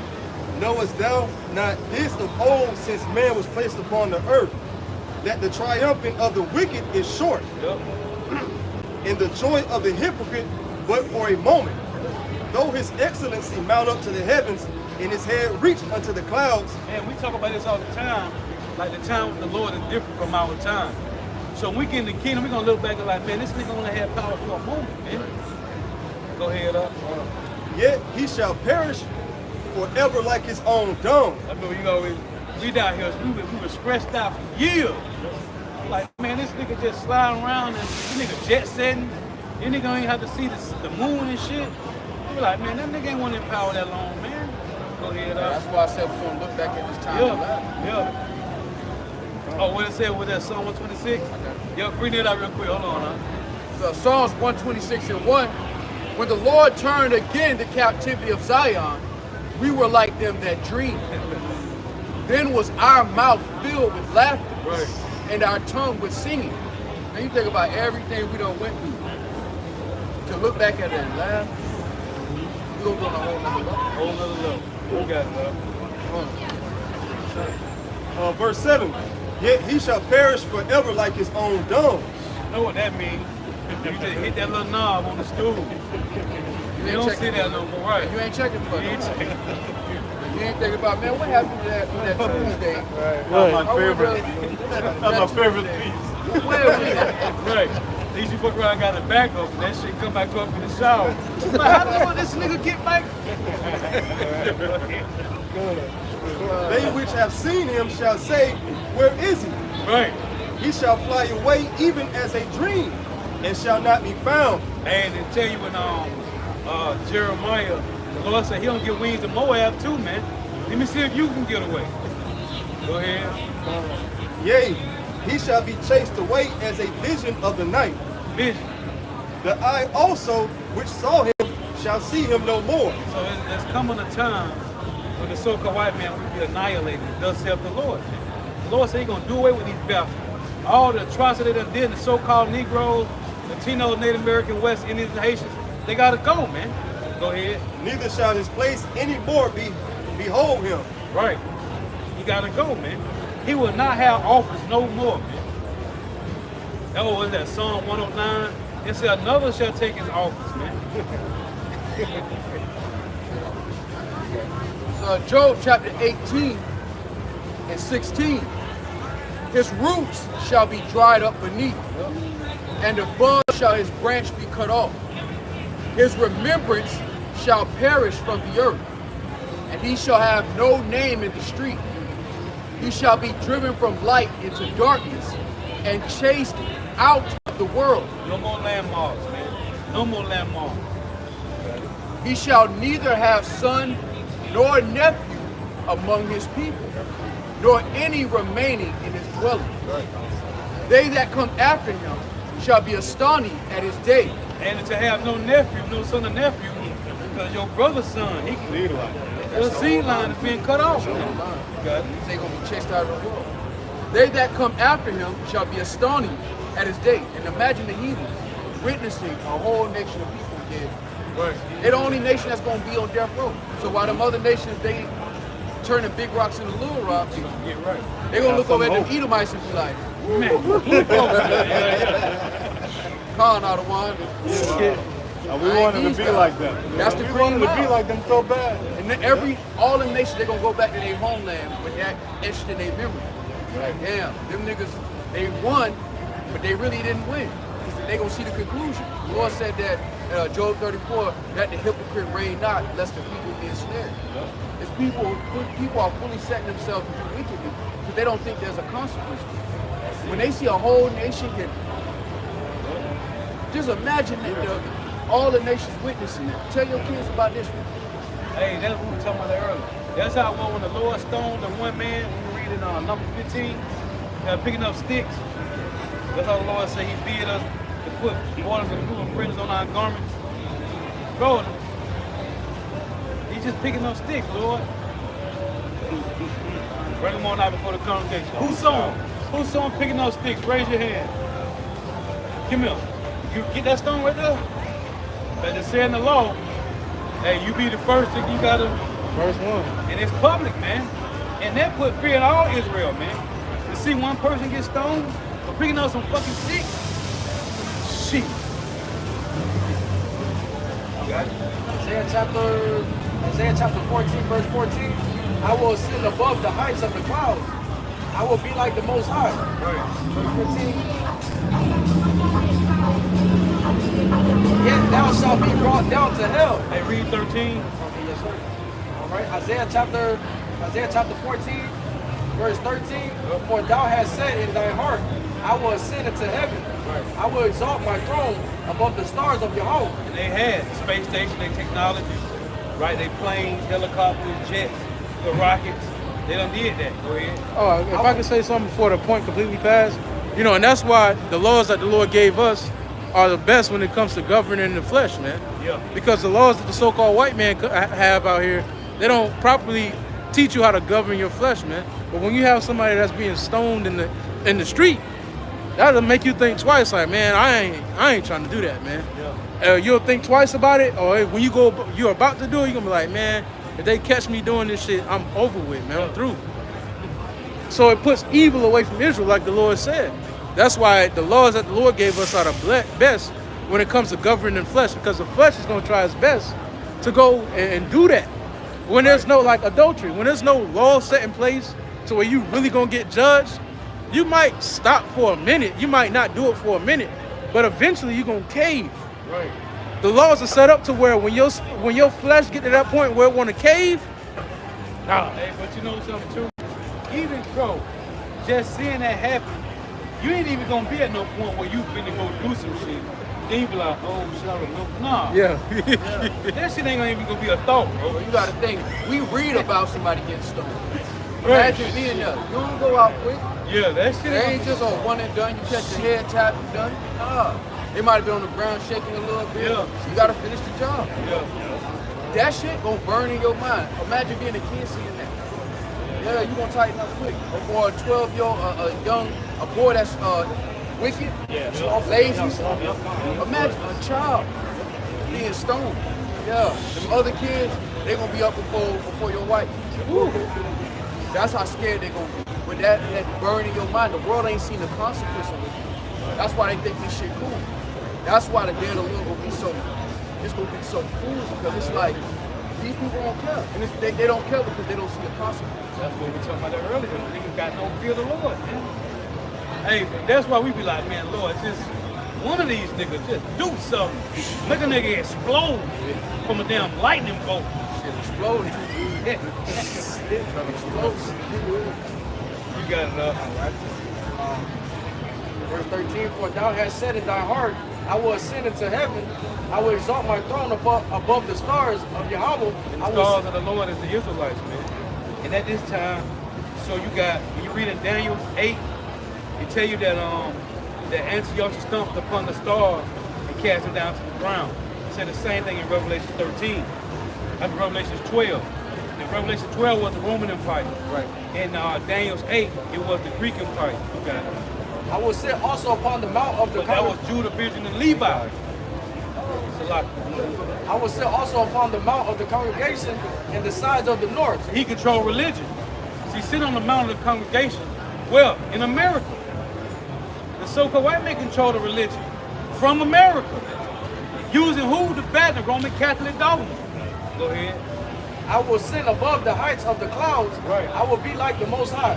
Knowest thou not this of old, since man was placed upon the earth, that the triumphing of the wicked is short, and the joy of the hypocrite but for a moment. Though his excellency mount up to the heavens, and his head reach unto the clouds. Man, we talk about this all the time. Like the time with the Lord is different from our time. So when we get in the kingdom, we're gonna look back and like, man, this nigga only had power for a moment, man. Go ahead up. Yet he shall perish forever like his own dung. I mean, we down here, we were stressed out for years. Like, man, this nigga just sliding around and this nigga jet setting. This nigga don't even have to see the moon and shit. We were like, man, that nigga ain't want in power that long, man. Go ahead up. That's why I said we're gonna look back at this time. Yeah. Oh, what it said with that Psalm 126? Yo, bring it out real quick. Hold on, huh? So Psalms 126 and 1. When the Lord turned again the captivity of Zion, we were like them that dream. Then was our mouth filled with laughter, Right. and our tongue with singing. Now you think about everything we done went through. To look back at it and laugh, we're gonna go on a whole nother level. Whole nother level. We got it, bro. Verse 7. Yet he shall perish forever like his own dung. You know what that means? You just hit that little knob on the stool. You don't see that no more, right? You ain't checking for You ain't it. checking. You ain't thinking about, man, what happened to that Tuesday? That's my favorite. That's my favorite piece. Where was that? Right. At least you fuck around and got it back up, and that shit come back up in the shower. Like, how the fuck this nigga get back? They which have seen him shall say, where is he? Right. He shall fly away even as a dream, and shall not be found. And to tell you when Jeremiah, the Lord said he don't give wings to Moab too, man. Let me see if you can get away. Go ahead. Yea, he shall be chased away as a vision of the night. Vision. The eye also which saw him shall see him no more. So there's coming a time when the so-called white man will be annihilated. Thus saith the Lord. The Lord said he's gonna do away with these bastards. All the atrocity they done did, the so-called Negroes, Latinos, Native American, West Indians, and Haitians, they gotta go, man. Go ahead. Neither shall his place any more behold him. Right. He gotta go, man. He will not have office no more, man. Oh, what is that? Psalm 109. It said another shall take his office, man. So Job chapter 18 and 16. His roots shall be dried up beneath, and above shall his branch be cut off. His remembrance shall perish from the earth, and he shall have no name in the street. He shall be driven from light into darkness, and chased out of the world. No more landmarks, man. No more landmarks. He shall neither have son nor nephew among his people, nor any remaining in his dwelling. They that come after him shall be astonished at his day. And to have no nephew, no son or nephew, because your brother's son, he can lead like the seed line is being cut off. They're going to be chased out of the world. They that come after him shall be astonished at his day. And imagine the heathens witnessing a whole nation of people dead. Right. They're the only nation that's going to be on death row. So while them other nations, they turning big rocks into little rocks, Get right. they're going to look over at them Edomites and be like, Man. Khan out of one. And we want them to be like them. That's the We want them to be cream. like them so bad. And then all the nations, they're gonna go back to their homeland with that etched in their memory. Like, damn, them niggas, they won, but they really didn't win. Because they gonna see the conclusion. The Lord said that, Job 34, that the hypocrite reign not, lest the people be ensnared. It's people are fully setting themselves to do wickedly, because they don't think there's a consequence to it. When they see a whole nation get, just imagine that all the nations witnessing it. Tell your kids about this one. Hey, that's what we were talking about earlier. That's how it was when the Lord stoned the one man, we read in number 15, picking up sticks. That's how the Lord said he bid us to put borders and blue and fringes on our garments. Bro, he's just picking up sticks, Lord. Bring them on out before the congregation. Who saw him? Who saw him picking up sticks? Raise your hand. Come here. You get that stone right there? But they say in the law, hey, you be the first thing, you gotta. First one. And it's public, man. And that put fear in all Israel, man. To see one person get stoned for picking up some fucking sticks. Shit. Got it? Isaiah chapter 14, verse 14. I will ascend above the heights of the clouds. I will be like the Most High. Right. Verse 15. Yet thou shalt be brought down to hell. Hey, read 13. Okay, yes, sir. All right, Isaiah chapter 14, verse 13. For thou hast said in thy heart, I will ascend into heaven. Right. I will exalt my throne above the stars of Yahweh. And they had space station, they technology, right? They planes, helicopters, jets, the rockets. They done did that. Go ahead. Oh, if I could say something before the point completely passed, and that's why the laws that the Lord gave us are the best when it comes to governing the flesh, man. Yeah. Because the laws that the so-called white man have out here, they don't properly teach you how to govern your flesh, man. But when you have somebody that's being stoned in the street, that'll make you think twice. Like, man, I ain't trying to do that, man. Yeah. You'll think twice about it, or when you're about to do it, you're gonna be like, man, if they catch me doing this shit, I'm over with, man. I'm through. So it puts evil away from Israel, like the Lord said. That's why the laws that the Lord gave us are the best when it comes to governing flesh, because the flesh is going to try its best to go and do that. When there's no, like adultery, when there's no law set in place to where you really going to get judged, you might stop for a minute. You might not do it for a minute, but eventually you're going to cave. Right. The laws are set up to where when your flesh get to that point where it want to cave, nah. Hey, but you know something too? Even Crow, just seeing that happen, you ain't even gonna be at no point where you finna go do some shit. Then you be like, oh, shit, I remember. Nah. Yeah. That shit ain't even gonna be a thought, bro. You gotta think, we read about somebody getting stoned. Imagine being there. You don't go out quick. Yeah, that shit It ain't just a one and done, you catch the head tap and done. Nah. They might have been on the ground shaking a little bit. Yeah. You gotta finish the job. Yeah. That shit gonna burn in your mind. Imagine being a kid seeing that. Yeah, you gonna tighten up quick. Or a 12-year-old, a boy that's wicked, lazy. Imagine a child being stoned. Yeah, them other kids, they gonna be up before your wife. Woo. That's how scared they gonna be. But that burn in your mind, the world ain't seen the consequence of it. That's why they think this shit cool. That's why the day of the Lord will be so, it's gonna be so cool, because it's like, these people don't care. And they don't care because they don't see the consequences. That's what we were talking about that earlier. Niggas got no fear of the Lord, man. Hey, that's why we be like, man, Lord, just one of these niggas just do something. Make a nigga explode from a damn lightning bolt. Shit exploded. Explosive. You got it up. Verse 13, for thou hast said in thy heart, I will ascend into heaven, I will exalt my throne above the stars of Yahweh. And the stars of the Lord is the Israelites, man. And at this time, so you got, when you read in Daniel 8, it tell you that that Antiochus stomped upon the stars and cast them down to the ground. It said the same thing in Revelation 13. That's Revelation 12. In Revelation 12 was the Roman Empire. Right. In Daniel's 8, it was the Greek Empire. You got it. I will sit also upon the mount of the But that was Judah, Benjamin, and Levi. It's a lot. I will sit also upon the mount of the congregation in the sides of the north. He controlled religion. See, sit on the mount of the congregation. Well, in America, the so-called white men control the religion from America. Using who? The Vatican, Roman Catholic dogma. Go ahead. I will sit above the heights of the clouds. Right. I will be like the Most High.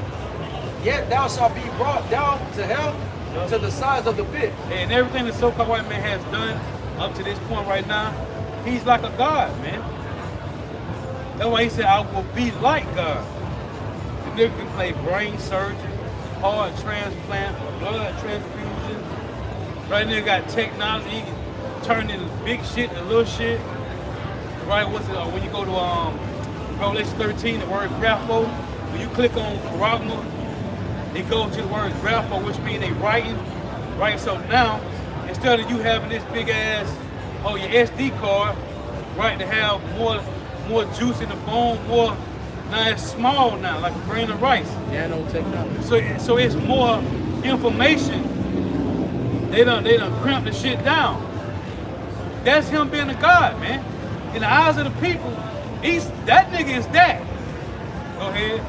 Yet thou shalt be brought down to hell, to the sides of the pit. And everything the so-called white man has done up to this point right now, he's like a god, man. That's why he said, I will be like God. The nigga can play brain surgery, heart transplant, blood transfusion. Right now, got technology. He can turn in big shit to little shit. Right, what's it? When you go to Revelation 13, the word grapho, when you click on charagma, it goes to the word grapho, which means they writing. Right, so now, instead of you having this big ass, your SD card, right, to have more juice in the phone, more, now it's small now, like a grain of rice. Nanotechnology. So it's more information. They done cramped the shit down. That's him being a god, man. In the eyes of the people, that nigga is that. Go ahead.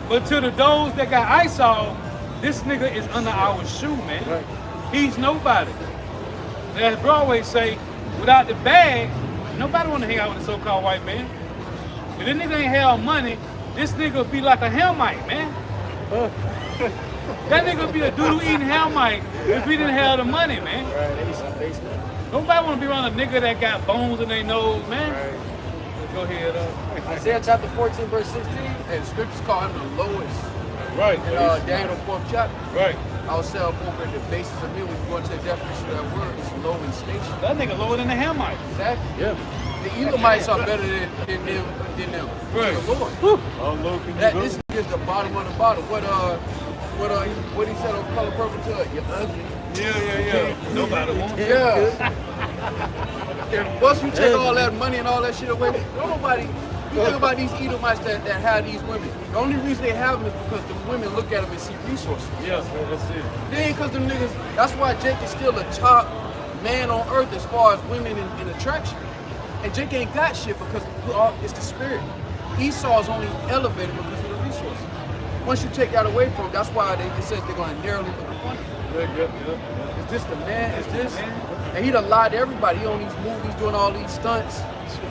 But to those that got eyesall, this nigga is under our shoe, man. Right. He's nobody. As Broadway say, without the bag, nobody want to hang out with a so-called white man. If this nigga ain't have money, this nigga would be like a Hamite, man. That nigga would be a doodle eating Hamite if he didn't have the money, man. Nobody want to be around a nigga that got bones in their nose, man. Right. Go ahead. Isaiah chapter 14, verse 16. And the scriptures call him the lowest. Right. In Daniel 4th chapter. Right. I'll say up over the basis of it, when you go into the definition of that word, it's low in station. That nigga lower than the Hamite. Exactly. Yeah. The Edomites are better than them. Right. The Lord. This is the bottom of the bottom. What he said on Color Purple to it, you're ugly. Yeah. Nobody wants it. Yeah. And once you take all that money and all that shit away, don't nobody. You think about these Edomites that have these women. The only reason they have them is because the women look at them and see resources. Yeah, that's it. They ain't because them niggas. That's why Jake is still a top man on earth as far as women in attraction. And Jake ain't got shit because it's the spirit. Esau is only elevated because of the resources. Once you take that away from them, that's why it says they're going to narrowly look upon it. Yeah. Is this the man? Is this? And he done lied to everybody. He on these movies doing all these stunts.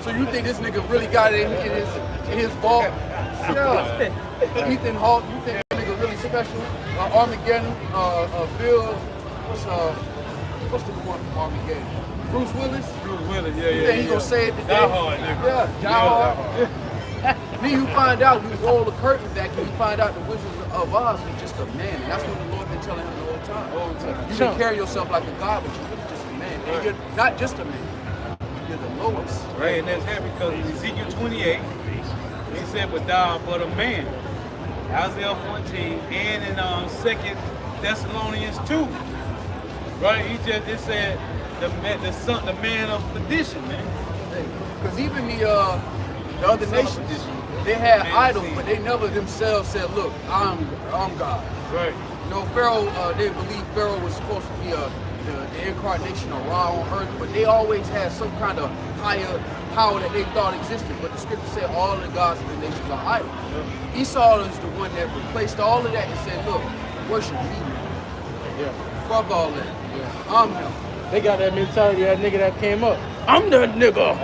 So you think this nigga really got it in his vault? Yeah. Ethan Hawke, you think that nigga really special? Armageddon, Bill, what's the one from Armageddon? Bruce Willis? Yeah. You think he gonna say it today? Die Hard, nigga. Yeah, Die Hard. Then you find out, you roll the curtain back and you find out the Wizard of Oz is just a man. And that's what the Lord been telling him the whole time. You can carry yourself like a god, but you're really just a man. And you're not just a man. You're the lowest. Right, and that's heavy because in Ezekiel 28, he said, but thou but a man. Isaiah 14, and in 2 Thessalonians 2. Right, it said the man of perdition, man. Because even the other nations, they had idols, but they never themselves said, look, I'm God. Right. You know, Pharaoh, they believe Pharaoh was supposed to be the incarnation of Ra on earth, but they always had some kind of higher power that they thought existed. But the scripture said all the gods of the nations are idols. Yeah. Esau is the one that replaced all of that and said, look, worship me. Yeah. Fuck all that. I'm him. They got that mentality, that nigga that came up. I'm that nigga.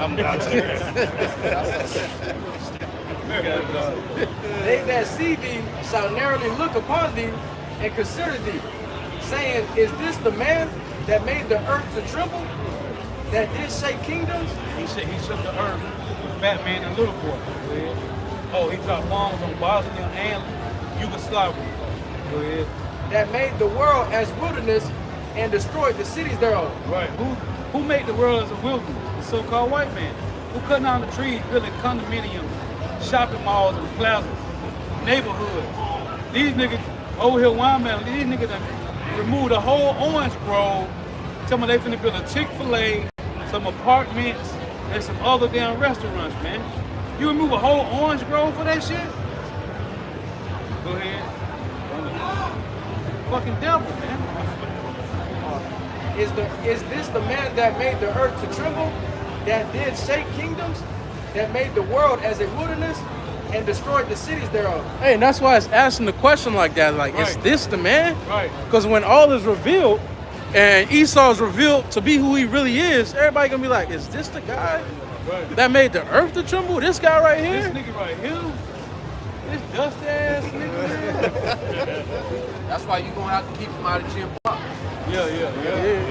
They that see thee shall narrowly look upon thee and consider thee, saying, is this the man that made the earth to tremble, that did shake kingdoms? He shook the earth with Fat Man and Little Boy. Go ahead. Oh, he dropped bombs on Bosnia and Yugoslavia. Go ahead. That made the world as wilderness and destroyed the cities thereof. Right. Who made the world as a wilderness? The so-called white man. Who cut down the trees, building condominiums, shopping malls and plazas, neighborhoods. These niggas, over here, Wyman, these niggas done removed a whole orange grove. Tell me they finna build a Chick-fil-A, some apartments, and some other damn restaurants, man. You remove a whole orange grove for that shit? Go ahead. Fucking devil, man. Is this the man that made the earth to tremble, that did shake kingdoms, that made the world as a wilderness and destroyed the cities thereof? Hey, and that's why it's asking the question like that. Like, is this the man? Right. Because when all is revealed and Esau's revealed to be who he really is, everybody gonna be like, is this the guy that made the earth to tremble? This guy right here? This nigga right here? This dust ass nigga, man. That's why you're gonna have to keep him out of gym pop. Yeah. You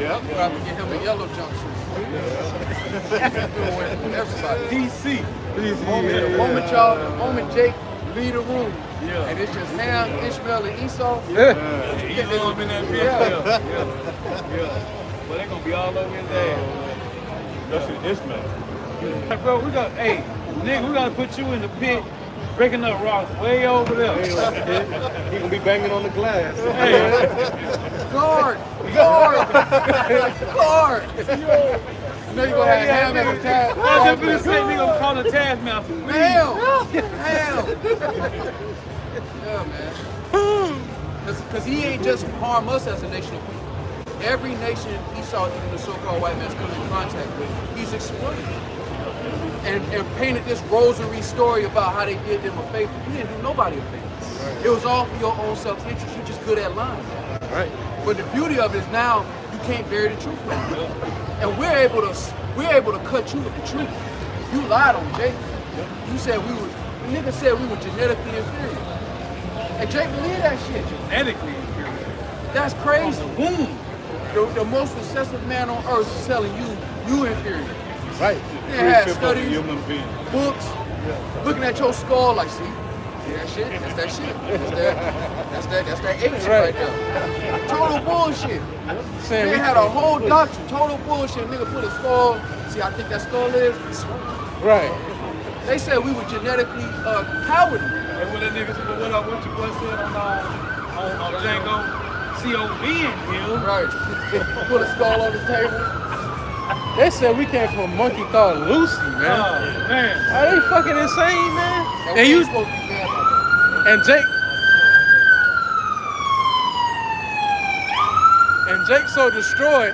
have to get him a yellow jumpsuit. Everybody. DC. The moment Jake leave the room, and it's just Ham, Ishmael, and Esau. He's on in that bitch. Yeah. But they gonna be all over his ass. That's an Ishmael. Bro, we gotta put you in the pit, breaking up rocks way over there. He gonna be banging on the glass. Guard! You know you're gonna have Ham at the tag. I just finna say nigga gonna call the taskmaster. Ham! Yeah, man. Because he ain't just harm us as a nation of people. Every nation Esau, even the so-called white man's coming in contact with, he's exploited. And painted this rosary story about how they did them a favor. You didn't do nobody a favor. Right. It was all for your own self-interest. You're just good at lying. Right. But the beauty of it is now you can't bury the truth. And we're able to cut you with the truth. You lied on Jake. You said the nigga said we were genetically inferior. And Jake believed that shit. Genetically inferior. That's crazy. The most successful man on earth is telling you inferior. Right. They had studies, Human being. books, looking at your skull like, see that shit? That's that shit. That's that ape shit right there. Total bullshit. They had a whole doctrine, total bullshit. Nigga put a skull, see how thick that skull is? Right. They said we were genetically cowardly. And what that nigga said, what your boy said on Django, COV in here. Right. Put a skull on the table. They said we came from a monkey called Lucy, man. Oh, man. Are they fucking insane, man? And you supposed to be mad about that. And Jake's so destroyed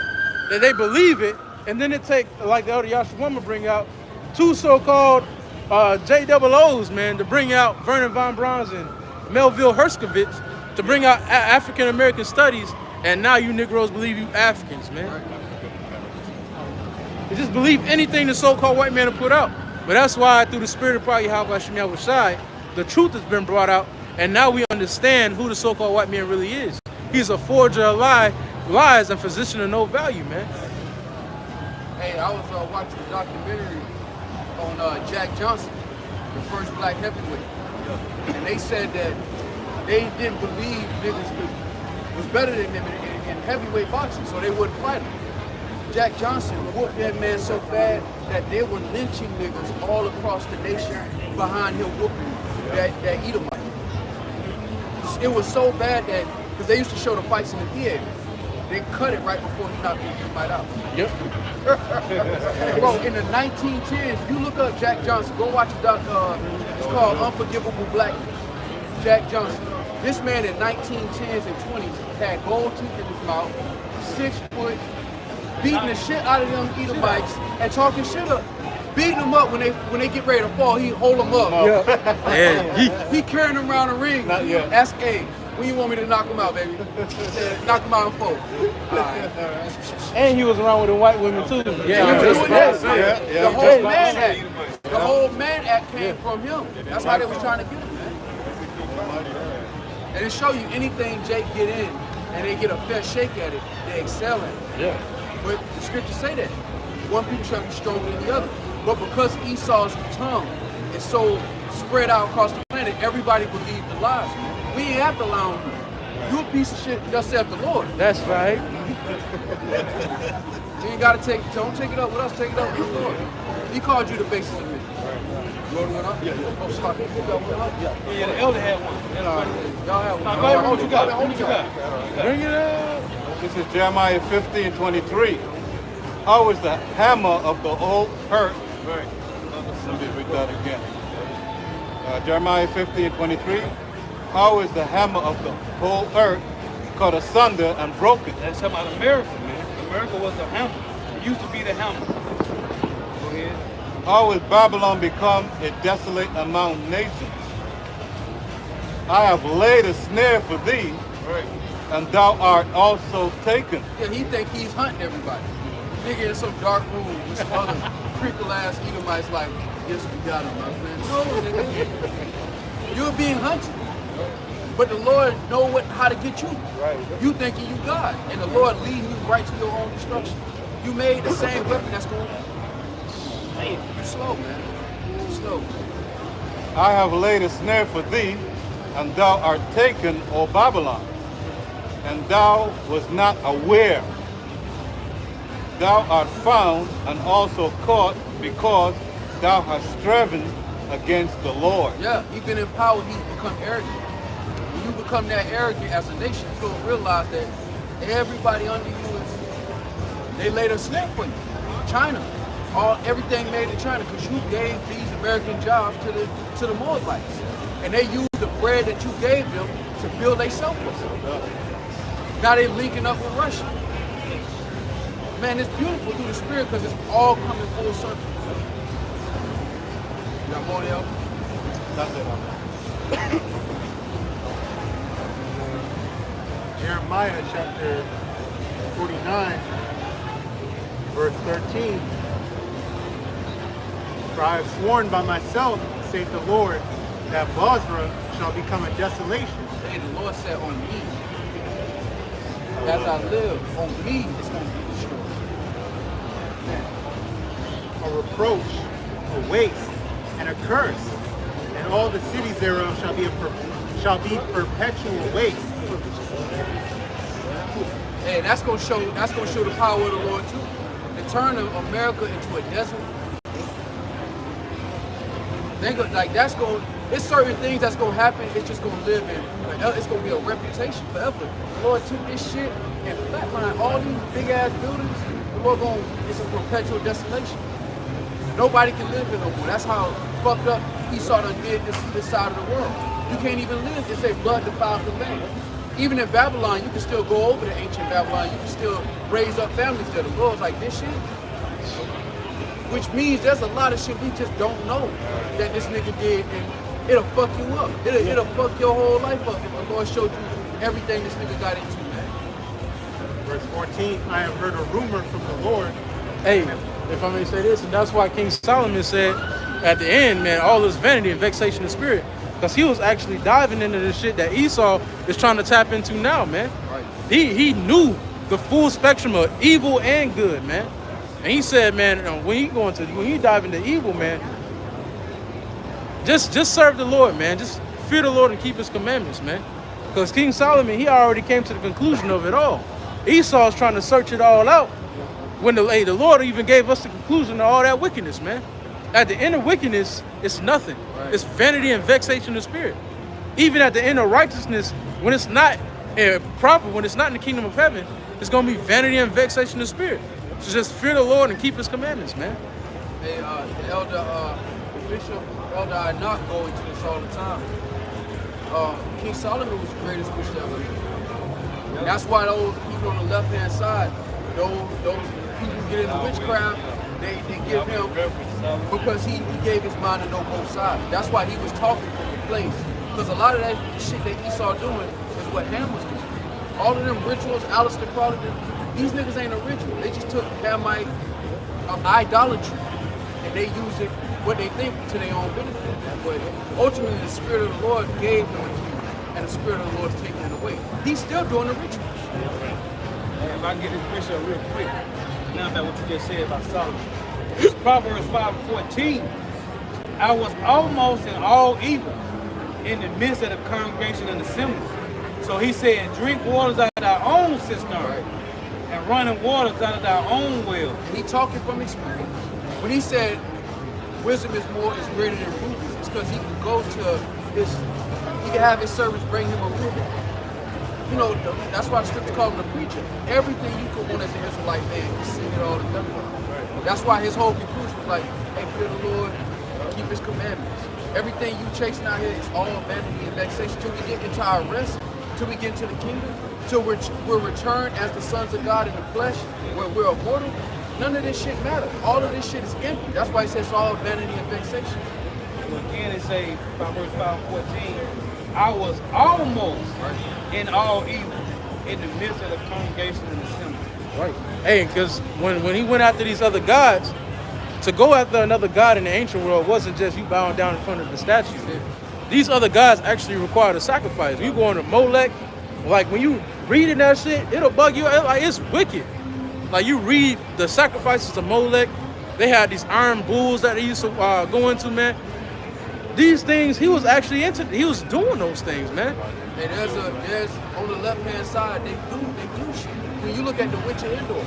that they believe it, and then it take, like the elder Yashawama bring out, two so-called JOOs, man, to bring out Vernon von Braun's and Melville Herskovich, to bring out African American studies, and now you Negroes believe you Africans, man. You just believe anything the so-called white man will put out. But that's why, through the spirit of probably Yahweh Shem Yahushai, the truth has been brought out, and now we understand who the so-called white man really is. He's a forger of lies and physician of no value, man. Hey, I was watching a documentary on Jack Johnson, the first black heavyweight. And they said that they didn't believe niggas was better than them in heavyweight boxing, so they wouldn't fight him. Jack Johnson whooped that man so bad that they were lynching niggas all across the nation behind him whooping that Edomite. It was so bad that, because they used to show the fights in the theater, they cut it right before he knocked the Edomite out. Yep. Bro, in the 1910s, you look up Jack Johnson, go watch it's called Unforgivable Blackness. Jack Johnson. This man in 1910s and 20s had gold teeth in his mouth, 6 foot, beating the shit out of them Edomites and talking shit up. Beating them up when they get ready to fall, he hold them up. Yeah. He carrying them around the ring. Not yet. Ask A. When you want me to knock him out, baby? He said, knock him out in 4. All right. And he was around with the white women too. Yeah, he was doing that. Yeah. The whole man act. The whole man act came from him. That's how they was trying to get him, man. And it show you anything Jake get in and they get a fair shake at it, they excel at it. Yeah. But the scriptures say that. One people shall be stronger than the other. But because Esau's tongue is so spread out across the planet, everybody believed the lies, man. We ain't have to lie on you. You a piece of shit, thus saith the Lord. That's right. You ain't gotta don't take it up with us, take it up with the Lord. He called you the basis of it. You want one up? Yeah. Oh, sorry. You got one up? Yeah, the elder had one. Y'all have one. Go ahead, what you got? What you got? Bring it up. This is Jeremiah 15:23. How is the hammer of the old hurt? Right. Let me read that again. Jeremiah 15:23. How is the hammer of the whole earth cut asunder and broken? That's talking about America, man. America was the hammer. It used to be the hammer. Go ahead. How is Babylon become a desolate among nations? I have laid a snare for thee, Right. and thou art also taken. Yeah, he think he's hunting everybody. Nigga in some dark room with some other crinkle ass Edomites like, yes, we got him, my friend. No, nigga. You're being hunted. But the Lord know how to get you. Right. You thinking you God, and the Lord leading you right to your own destruction. You made the same weapon that's going. You slow, man. You slow. I have laid a snare for thee, and thou art taken, O Babylon, and thou was not aware. Thou art found and also caught, because thou hast striven against the Lord. Yeah, he's been empowered. He's become arrogant. When you become that arrogant as a nation, you don't realize that everybody under you they laid a snare for you. China, everything made in China, because you gave these American jobs to the Moabites, and they used the bread that you gave them to build a self-less. Now they linking up with Russia. Man, it's beautiful through the spirit because it's all coming full circle. You got more there? That's it. Jeremiah chapter 49, verse 13. For I have sworn by myself, saith the Lord, that Bozrah shall become a desolation. Hey, the Lord said on me, as I live, on me it's going to be destroyed. A reproach, a waste, and a curse, and all the cities thereof shall be perpetual waste. Hey, that's gonna show the power of the Lord too. To turn America into a desert. It's certain things that's gonna happen. It's just gonna live in. It's gonna be a reputation forever. The Lord took this shit and flatlined all these big ass buildings. The Lord it's a perpetual desolation. Nobody can live in no more. That's how fucked up Esau done did this side of the world. You can't even live. They say blood defiles the land. Even in Babylon, you can still go over to ancient Babylon. You can still raise up families there. The Lord's like, this shit? Which means there's a lot of shit we just don't know that this nigga did, and it'll fuck you up. It'll fuck your whole life up if the Lord showed you everything this nigga got into, man. Verse 14, I have heard a rumor from the Lord. Hey, if I may say this, and that's why King Solomon said at the end, man, all this vanity and vexation of spirit. Because he was actually diving into the shit that Esau is trying to tap into now, man. Right. He knew the full spectrum of evil and good, man. And he said, man, when you dive into evil, man, just serve the Lord, man. Just fear the Lord and keep his commandments, man. Because King Solomon, he already came to the conclusion of it all. Esau's trying to search it all out. When the Lord even gave us the conclusion of all that wickedness, man. At the end of wickedness, it's nothing. Right. It's vanity and vexation of spirit. Even at the end of righteousness, when it's not proper, when it's not in the kingdom of heaven, it's going to be vanity and vexation of spirit. So just fear the Lord and keep his commandments, man. Hey, the Bishop Elder Enoch go into this all the time. King Solomon was the greatest bishop ever. That's why those people on the left-hand side, those people who get into witchcraft, they give him, because he gave his mind to know both sides. That's why he was talking from the place. Because a lot of that shit that Esau doing is what Ham was doing. All of them rituals, Aleister Crowley, these niggas ain't a ritual. They just took Hamite idolatry and they used it what they think to their own benefit. But ultimately, the Spirit of the Lord gave them a kingdom, and the Spirit of the Lord is taking it away. He's still doing the rituals. And if I can get this picture real quick, now about what you just said about Solomon. It's Proverbs 5:14. I was almost in all evil in the midst of the congregation and assembly. So he said, drink waters out of thy own cistern and running waters out of thy own well. He talking from experience. When he said wisdom is greater than rubies, it's because he can go to he can have his servants bring him a ruby. You know, that's why the scripture called him the preacher. Everything you could want as an Israelite man, he's seen it all and done it all. That's why his whole conclusion was like, hey, fear the Lord, keep his commandments. Everything you chasing out here is all vanity and vexation till we get into our rest, till we get into the kingdom, till we're returned as the sons of God in the flesh, where we're immortal. None of this shit matters. All of this shit is empty. That's why he says it's all vanity and vexation. So again, it say, Proverbs 5:14, I was almost in all evil in the midst of the congregation and assembly. Right. Hey, because when he went after these other gods, to go after another god in the ancient world wasn't just you bowing down in front of the statue. These other gods actually required a sacrifice. You go into Molech, like when you reading that shit, it'll bug you. Like it's wicked. Like you read the sacrifices to Molech, they had these iron bulls that they used to go into, man. These things, he was actually he was doing those things, man. Hey, there's on the left hand side, they do shit. When you look at the witch of Endor,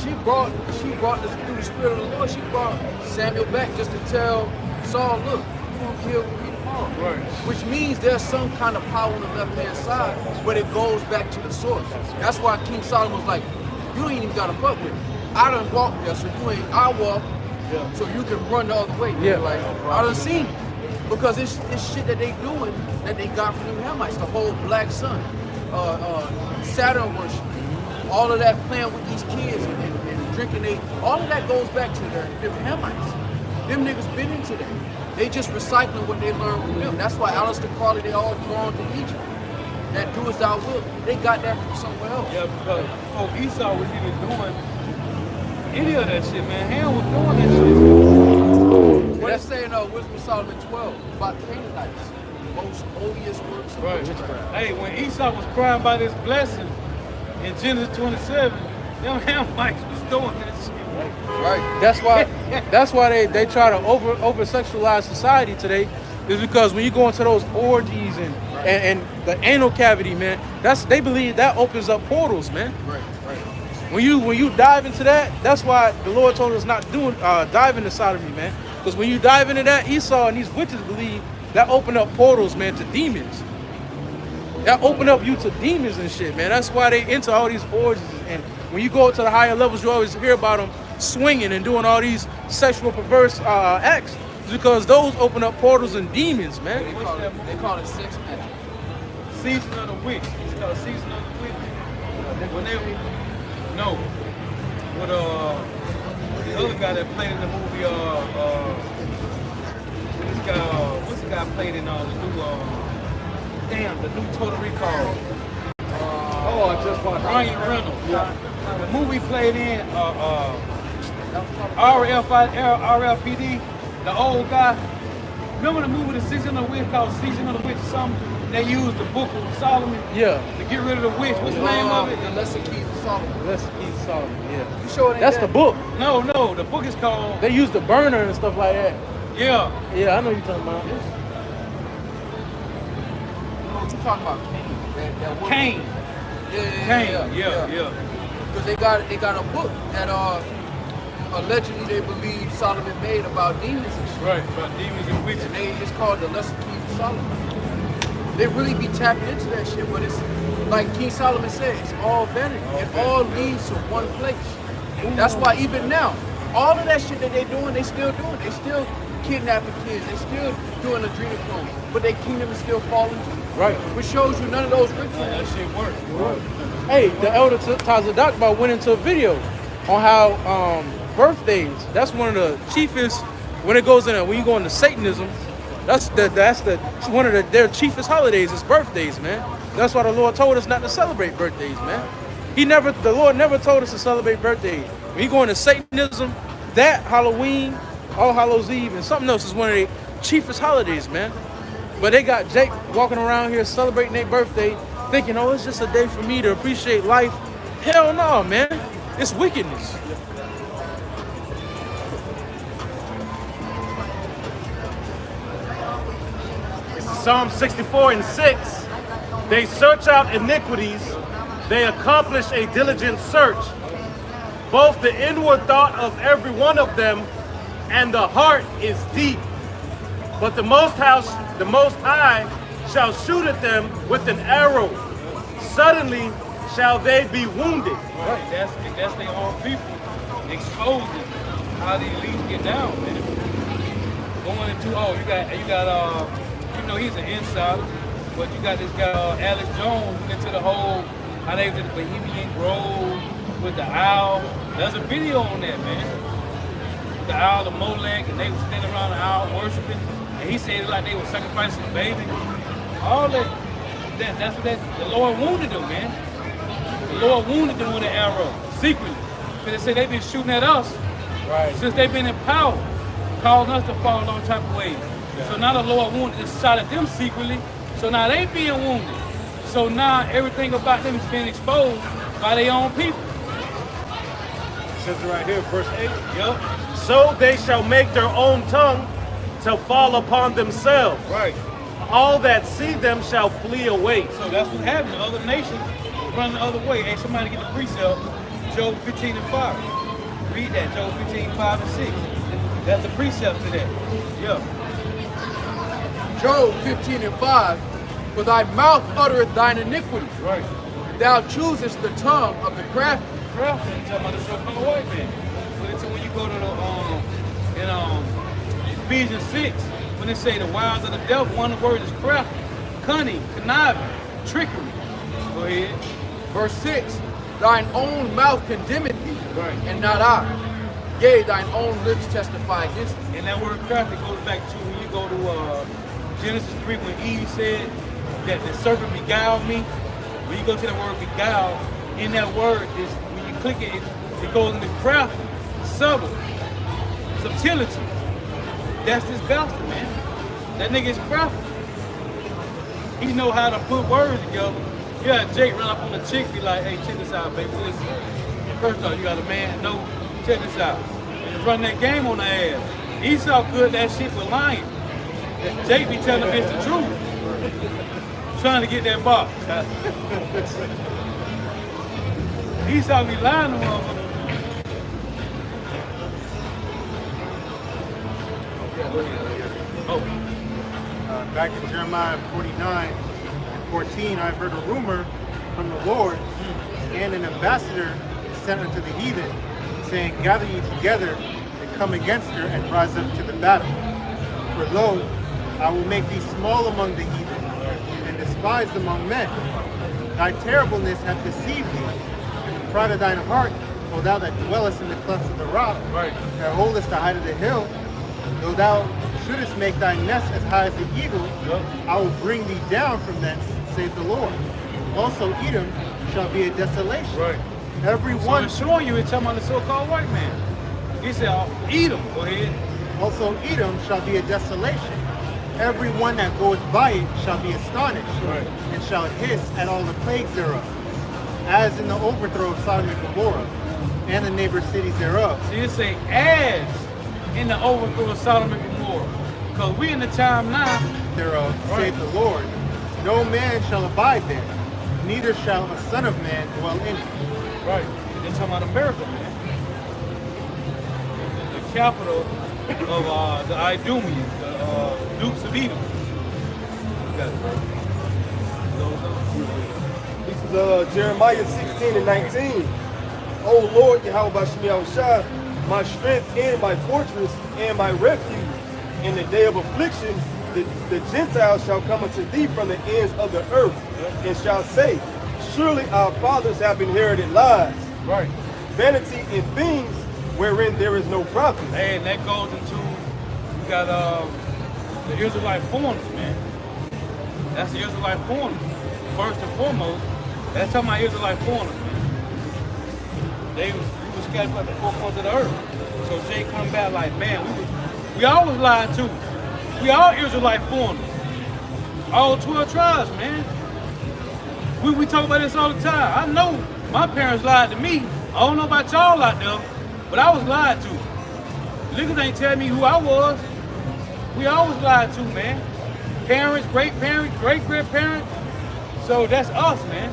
she brought this through the Spirit of the Lord. She brought Samuel back just to tell Saul, look, you don't kill me tomorrow. Right. Which means there's some kind of power on the left hand side, but it goes back to the source. That's why King Solomon was like, you ain't even gotta fuck with me. I done walked there, so you ain't. I walk, so you can run the other way. Yeah. Like I done seen it. Because it's shit that they doing that they got from them Hamites, the whole black sun, Saturn worship, all of that playing with these kids and drinking, all of that goes back to them Hamites. Them niggas been into that. They just recycling what they learned from them. That's why Aleister Crowley, they all drawn to Egypt. That do as thou will. They got that from somewhere else. Yeah, because before Esau was even doing any of that shit, man, Ham was doing that shit. What it's saying, Wisdom of Solomon 12 about the Canaanites, most odious works of witchcraft. Hey, when Esau was crying about his blessing in Genesis 27, them Hamites was doing that shit. Right. That's why they try to over sexualize society today, is because when you go into those orgies and the anal cavity, man, they believe that opens up portals, man. Right. When you dive into that, that's why the Lord told us not doing dive into sodomy, man. Because when you dive into that, Esau and these witches believe that open up portals, man, to demons. That open up you to demons and shit, man. That's why they into all these orgies. And when you go to the higher levels, you always hear about them swinging and doing all these sexual perverse acts. It's because those open up portals and demons, man. They call it sex magic. Season of the witch. It's called Season of the witch. When they with the other guy that played in the movie, what's the guy played in the new Total Recall? I just watched Ryan Reynolds. Yeah. The movie played in RLPD, the old guy. Remember the movie The Season of the Witch called Season of the Witch or something? They used the Book of Solomon to get rid of the witch. What's the name of it? The Lesser Keys of Solomon. Lesser Keys of Solomon, yeah. You sure That's the book. No, the book is called... They used the burner and stuff like that. Yeah. Yeah, I know you're talking about. What you talking about? Cain. Yeah. Because they got a book that allegedly they believe Solomon made about demons and shit. Right, about demons and witches. And it's called the Lesser Keys of Solomon. They really be tapping into that shit, but it's like King Solomon said, it's all vanity. It all leads to one place. That's why even now, all of that shit that they doing, they still doing. They still kidnapping kids. They still doing adrenochrome, but their kingdom is still falling too. Right. Which shows you none of those rituals. That shit works. Right. Hey, the elder Tazadakba went into a video on how birthdays, that's one of the chiefest, when it goes in, when you go into Satanism, That's one of their chiefest holidays is birthdays, man. That's why the Lord told us not to celebrate birthdays, man. The Lord never told us to celebrate birthdays. When you go into Satanism, that Halloween, All Hallows Eve, and something else is one of their chiefest holidays, man. But they got Jake walking around here celebrating their birthday, thinking, oh, it's just a day for me to appreciate life. Hell no, man. It's wickedness. Psalm 64 and 6, they search out iniquities, they accomplish a diligent search, both the inward thought of every one of them and the heart is deep. But the Most High shall shoot at them with an arrow. Suddenly shall they be wounded. Right, that's their own people exposing how the elites get down, man. Going into you got he's an insider, but you got this guy Alex Jones went into the whole how they was in the Bohemian Grove with the owl. There's a video on that, man. The owl of Molech, and they was standing around the owl worshiping, and he said it like they were sacrificing a baby. All that's what the Lord wounded them, man. The Lord wounded them with an arrow secretly, because they said they've been shooting at us since they've been in power, causing us to fall on type of ways. So now the Lord wounded just shot at them secretly. So now they being wounded. So now everything about them is being exposed by their own people. It says it right here, verse 8. Yep. So they shall make their own tongue to fall upon themselves. Right. All that see them shall flee away. So that's what happened. Other nations run the other way. Hey, somebody get the precept. Job 15 and 5. Read that. Job 15, 5 and 6. That's the precept to that. Yeah. Job 15 and 5, for thy mouth uttereth thine iniquity. Right. Thou choosest the tongue of the crafty. Crafty, talking about the so-called white man. But it's when you go to the in Ephesians 6, when they say the wiles of the devil, one of the words is crafty, cunning, conniving, trickery. Go ahead. Verse 6, thine own mouth condemneth thee, and not I. Yea, thine own lips testify against thee. And that word crafty goes back to when you go to Genesis 3, when Eve said that the serpent beguiled me. When you go to the word beguile, in that word, is when you click it, it goes into craft, subtle, subtlety. That's this bastard, man. That nigga is crafty. He know how to put words together. You got Jake run up on the chick, be like, hey, check this out, baby. Listen. First off, you got a man, no, check this out. And run that game on the ass. Esau good that shit with lying. Jake be telling the bitch the truth. Trying to get that box. Esau be lying to motherfucker. Back in Jeremiah 49 and 14, I've heard a rumor from the Lord, and an ambassador sent unto the heathen, saying, gather ye together and come against her and rise up to the battle. For lo, I will make thee small among the heathen, and despised among men. Thy terribleness hath deceived thee, and the pride of thine heart, O thou that dwellest in the clefts of the rock, that holdest the height of the hill. Though thou shouldest make thy nest as high as the eagle, I will bring thee down from thence, saith the Lord. Also Edom shall be a desolation. Every one. So it's showing you, it's talking about the so-called white man. He said, Edom, go ahead. Also Edom shall be a desolation. Every one that goeth by it shall be astonished, and shall hiss at all the plagues thereof, as in the overthrow of Sodom and Gomorrah, and the neighbor cities thereof. So you say, as in the overthrow of Sodom and Gomorrah. Because we in the time now thereof, saith the Lord, no man shall abide there, neither shall a son of man dwell in it. Right. They're talking about America, man. The capital of the Idumeans, the Dukes of Edom. You got it, bro. This is Jeremiah 16 and 19. O Lord, Yahweh Bashmi Shah, my strength and my fortress and my refuge. In the day of affliction, the Gentiles shall come unto thee from the ends of the earth, and shall say, surely our fathers have inherited lies. Vanity in things wherein there is no profit. And that goes into, you got the Israelite foreigners, man. That's the Israelite foreigners. First and foremost, that's talking about Israelite foreigners, man. We was scattered at the four corners of the earth. So Jay come back like, man, we all was lied to. We all Israelite foreigners. All 12 tribes, man. We talk about this all the time. I know my parents lied to me. I don't know about y'all out there, but I was lied to. Niggas ain't telling me who I was. We always lied to, man. Parents, great-parents, great-grandparents. So that's us, man.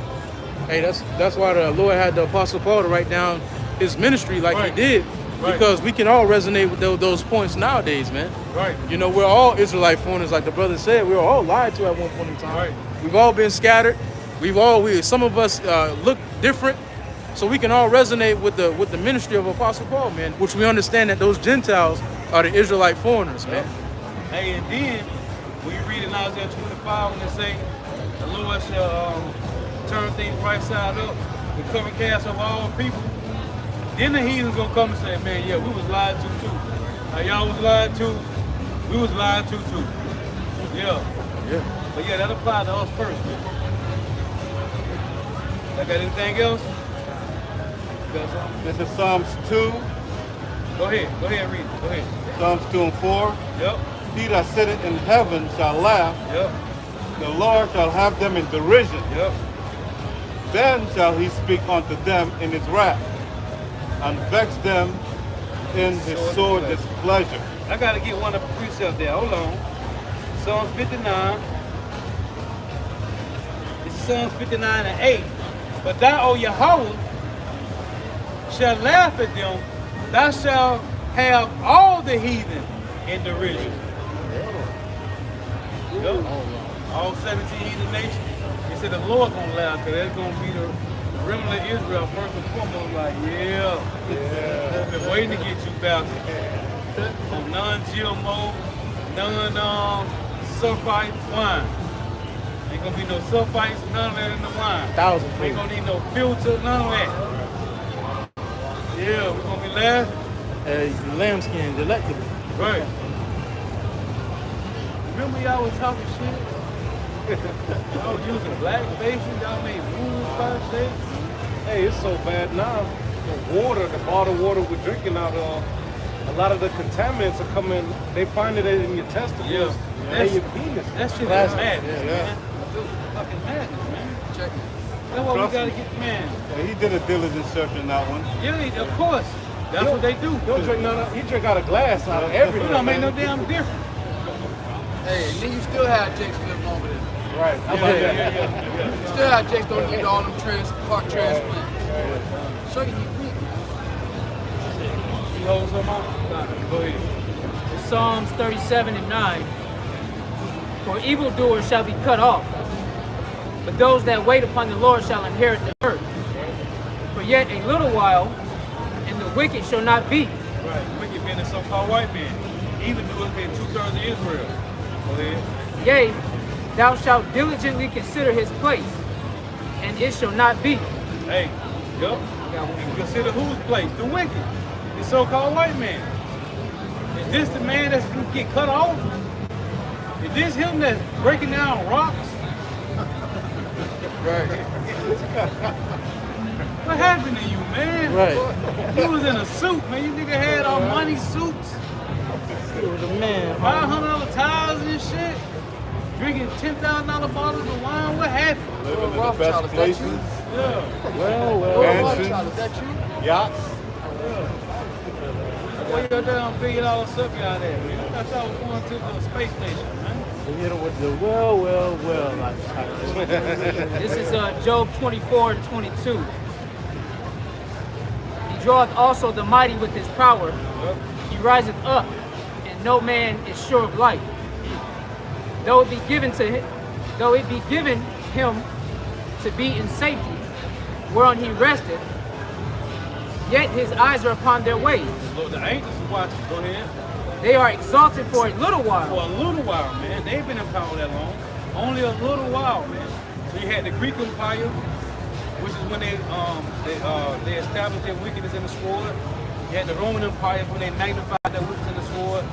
Hey, that's why the Lord had the Apostle Paul to write down his ministry like he did. Right. Because we can all resonate with those points nowadays, man. Right. You know, we're all Israelite foreigners, like the brother said. We were all lied to at one point in time. Right. We've all been scattered. Some of us look different. So we can all resonate with the ministry of Apostle Paul, man. Which we understand that those Gentiles are the Israelite foreigners, man. Hey, and then when you read in Isaiah 25 when they say the Lord shall turn things right side up, the cover cast of all people, then the heathens gonna come and say, man, yeah, we was lied to too. Now y'all was lied to, we was lied to too. Yeah. But yeah, that applies to us first, man. I got anything else? You got something? This is Psalms 2. Go ahead, read it. Go ahead. Psalms 2 and 4. Yep. He that sitteth in heaven shall laugh. Yep. The Lord shall have them in derision. Yep. Then shall he speak unto them in his wrath, and vex them in his sore displeasure. I gotta get one of the precepts there. Hold on. Psalms 59. It's Psalms 59 and 8. But thou, O Yahweh, shall laugh at them. Thou shalt have all the heathen in derision. Yep. All 17 heathen nations. He said the Lord gonna laugh because that's gonna be the remnant of Israel first and foremost. Like, yeah. I've been waiting to get you bastards. On non-GMO, non-sulfite wine. Ain't gonna be no sulfites, none of that in the wine. Ain't gonna need no filter, none of that. Yeah, we're gonna be laughing. Lambskin, delectable. Right. Remember y'all was talking shit? Y'all was using black faces, y'all made moves about shit. Hey, it's so bad now. The water, the bottled water we're drinking out of, a lot of the contaminants are coming, they find it in your testicles and your penis. That shit is madness, man. Fucking madness, man. Check it. That's why we gotta get, man. Yeah, he did a diligent search in that one. Yeah, of course. That's what they do. Don't drink none. He drink out of glass out of everything. It don't make no damn difference. Hey, and then you still have Jakes live longer than Right. How about that? you still have Jakes don't need all them heart transplants. Show you he's weak. You hold some on? Go ahead. Psalms 37 and 9. For evildoers shall be cut off, but those that wait upon the Lord shall inherit the earth. For yet a little while, and the wicked shall not be. Right. Wicked men and so-called white men. Evildoers being 2/3 of Israel. Go ahead. Yea, thou shalt diligently consider his place, and it shall not be. Hey, yup. And consider whose place? The wicked. The so-called white man. Is this the man that's going to get cut off? Is this him that's breaking down rocks? Right. What happened to you, man? Right. You was in a suit, man. You nigga had all money suits. You was a man. $500 tires and shit. Drinking $10,000 bottles of wine. What happened? Living in the best places, Yeah. Well. mansions, Is that you? yachts. Where your damn $1 billion suck y'all there, man? I thought y'all was going to the space station, man. We hit him with the well. This is Job 24 and 22. He draweth also the mighty with his power. He riseth up, and no man is sure of life. Though it be given him to be in safety, whereon he resteth, yet his eyes are upon their ways. Look, the angels are watching. Go ahead. They are exalted for a little For while. a little while, man. They ain't been in power that long. Only a little while, man. So you had the Greek Empire, which is when they established their wickedness in the sword. You had the Roman Empire when they magnified their wickedness in the sword.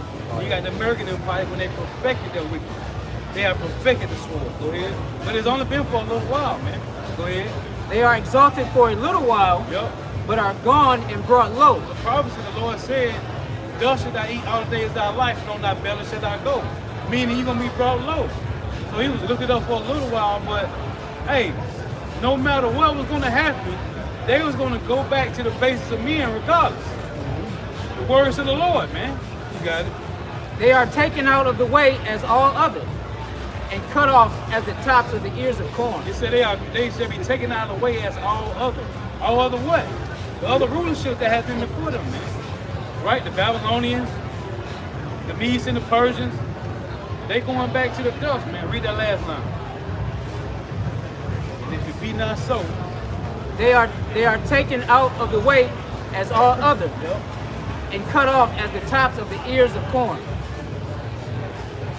You You got the American Empire when they perfected their wickedness. They have perfected the sword. Go ahead. But it's only been for a little while, man. Go ahead. They are exalted for a little while, Yep. but are gone and brought low. The prophecy, the Lord said, thus should I eat all the days of thy life, and on thy belly shall I go. Meaning you're going to be brought low. So he was looking up for a little while, but hey, no matter what was going to happen, they was going to go back to the basis of men regardless. The words of the Lord, man. You got it. They are taken out of the way as all others, and cut off as the tops of the ears of corn. It said they should be taken out of the way as all others. All other what? The other rulership that has been before them, man. Right? The Babylonians, the Medes and the Persians, they going back to the dust, man. Read that last line. And if it be not so, They are taken out of the way as all others, yep. and cut off as the tops of the ears of corn.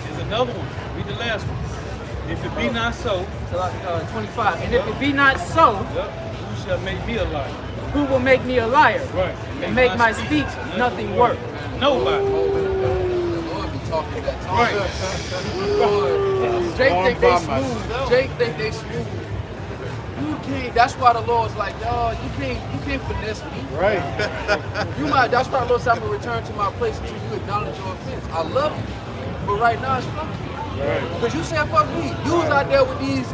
There's another one. Read the last one. If it be not so, 25. And if it be not so, yep, who shall make me a liar? who will make me a liar? Right. And make my speech nothing worth? Nobody. The Lord be talking that talk. Right. Jake think they smooth. Jake think they smooth. You can't. That's why the Lord's like, dog, you can't finesse me. Right. You might. That's why the Lord said, I'm gonna return to my place until you acknowledge your offense. I love you, but right now it's fuck you. Right. Because you said fuck me. You was out there with these,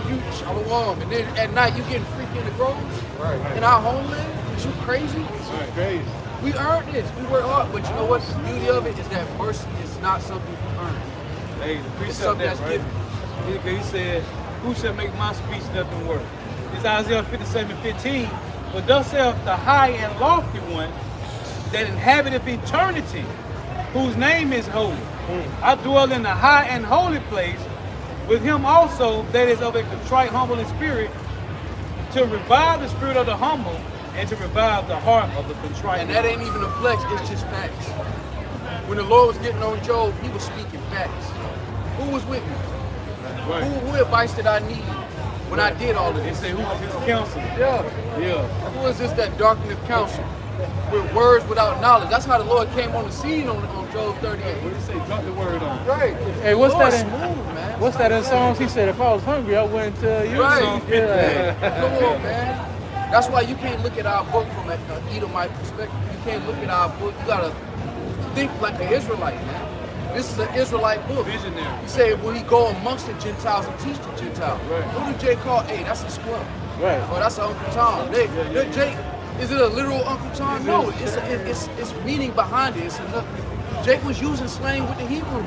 you shalom, and then at night you getting freaky in the groves. Right. In our homeland, is you crazy? Right. Crazy. We earned this. We work hard, but you know what? The beauty of it is that mercy is not something you earn. Hey, the priest It's said something that, that's right? given. He said, who shall make my speech nothing worth? It's Isaiah 57:15. But thus saith the high and lofty one that inhabiteth eternity, whose name is holy. I dwell in the high and holy place with him also that is of a contrite, humble in spirit, to revive the spirit of the humble and to revive the heart of the contrite. And that ain't even a flex, it's just facts. When the Lord was getting on Job, he was speaking facts. Who was with me? Right. Who advice did I need when I did all of They this? say, who was his counselor? Yeah. Who is this that darkeneth counsel with words without knowledge? That's how the Lord came on the scene on Job 38. What did he say? Drop the word on. Right. Hey, what's Lord that in? smooth, man. What's that in Psalms? He said, if I was hungry, I wouldn't tell you. Right. Yeah. Come on, man. That's why you can't look at our book from an Edomite perspective. You can't look at our book. You gotta think like an Israelite, man. This is an Israelite book. Visionary. He said, will he go amongst the Gentiles and teach the Gentiles? Right. Who did Jay call? Hey, that's a scrub. Right. Or that's an Uncle Tom. Jake, is it a literal Uncle Tom? No, it's meaning behind it. Jake was using slang with the Hebrew.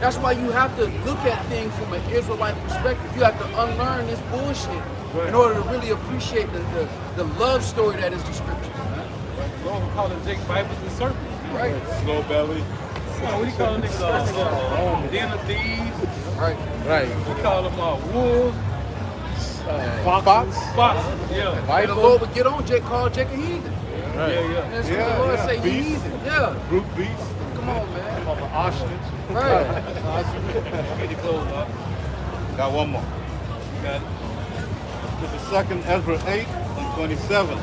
That's why you have to look at things from an Israelite perspective. You have to unlearn this bullshit in order to really appreciate the love story that is the scriptures. The Lord will call it Jake vipers and serpents. Right. Slow belly. What do you call them niggas? Den of thieves. Right. Right. We call them wolves. Fox. Yeah. And the Lord would get on Jake, call Jake a heathen. Yeah, yeah. That's what the Lord say, you Beast. heathen. Yeah. Brute beast. Come on, man. Of an ostrich. Right. Get the clothes off. Got one more. You got it. This is 2 Ezra 8 and 27.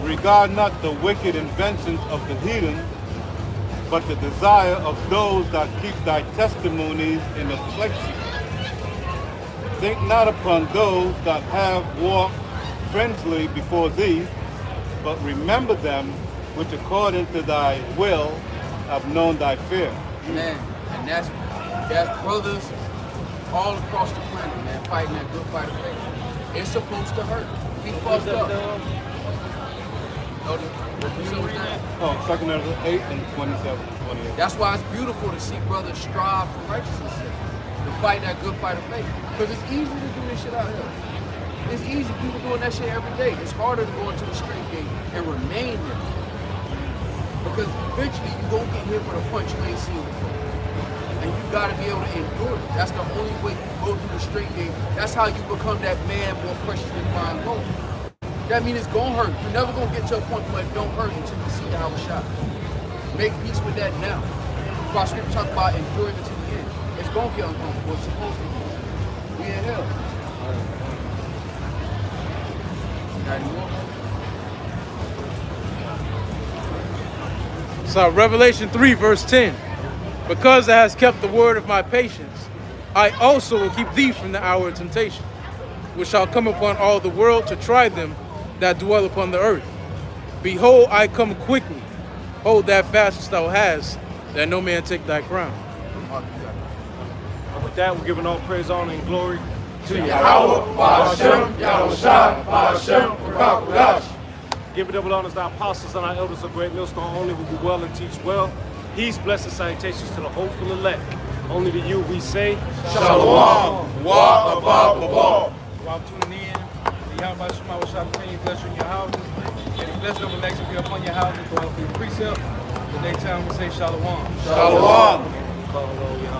Regard not the wicked inventions of the heathen, but the desire of those that keep thy testimonies in affliction. Think not upon those that have walked friendly before thee, but remember them which according to thy will have known thy fear. Man, and that's brothers all across the planet, man, fighting that good fight of faith. It's supposed to hurt. We fucked up. Oh, 2 Ezra 8 and 27, 28. That's why it's beautiful to see brothers strive for righteousness, to fight that good fight of faith. Because it's easy to do this shit out here. It's easy, people doing that shit every day. It's harder to go into the straight gate and remain there. Because eventually you gonna get hit with a punch you ain't seen before. And you gotta be able to endure it. That's the only way you go through the straight gate. That's how you become that man more precious than fine gold. That means it's gonna hurt. You're never gonna get to a point where it don't hurt until you see how it's shot. Make peace with that now. That's why scripture talk about enduring it to the end. It's gonna get uncomfortable. It's supposed to be. We in hell. Got any more? So Revelation 3, verse 10. Because thou hast kept the word of my patience, I also will keep thee from the hour of temptation, which shall come upon all the world to try them that dwell upon the earth. Behold, I come quickly. Hold that fast which thou hast, that no man take thy crown. And with that, we're giving all praise, honor, and glory to Yahweh, Ba'ashem, Yahushua, Ba'ashem, Rakakudash. Give it double honors to our apostles and our elders of Great Millstone, only who do well and teach well. Peace, blessings, salutations to the hopeful elect. Only to you we say, Shalom, Wa Abba Baba. While tuning in, the Yahweh Shema will shall continue to bless you in your houses. And the blessing of election be upon your houses, going for your precept. The next time we say Shalom. Shalom. Shalom.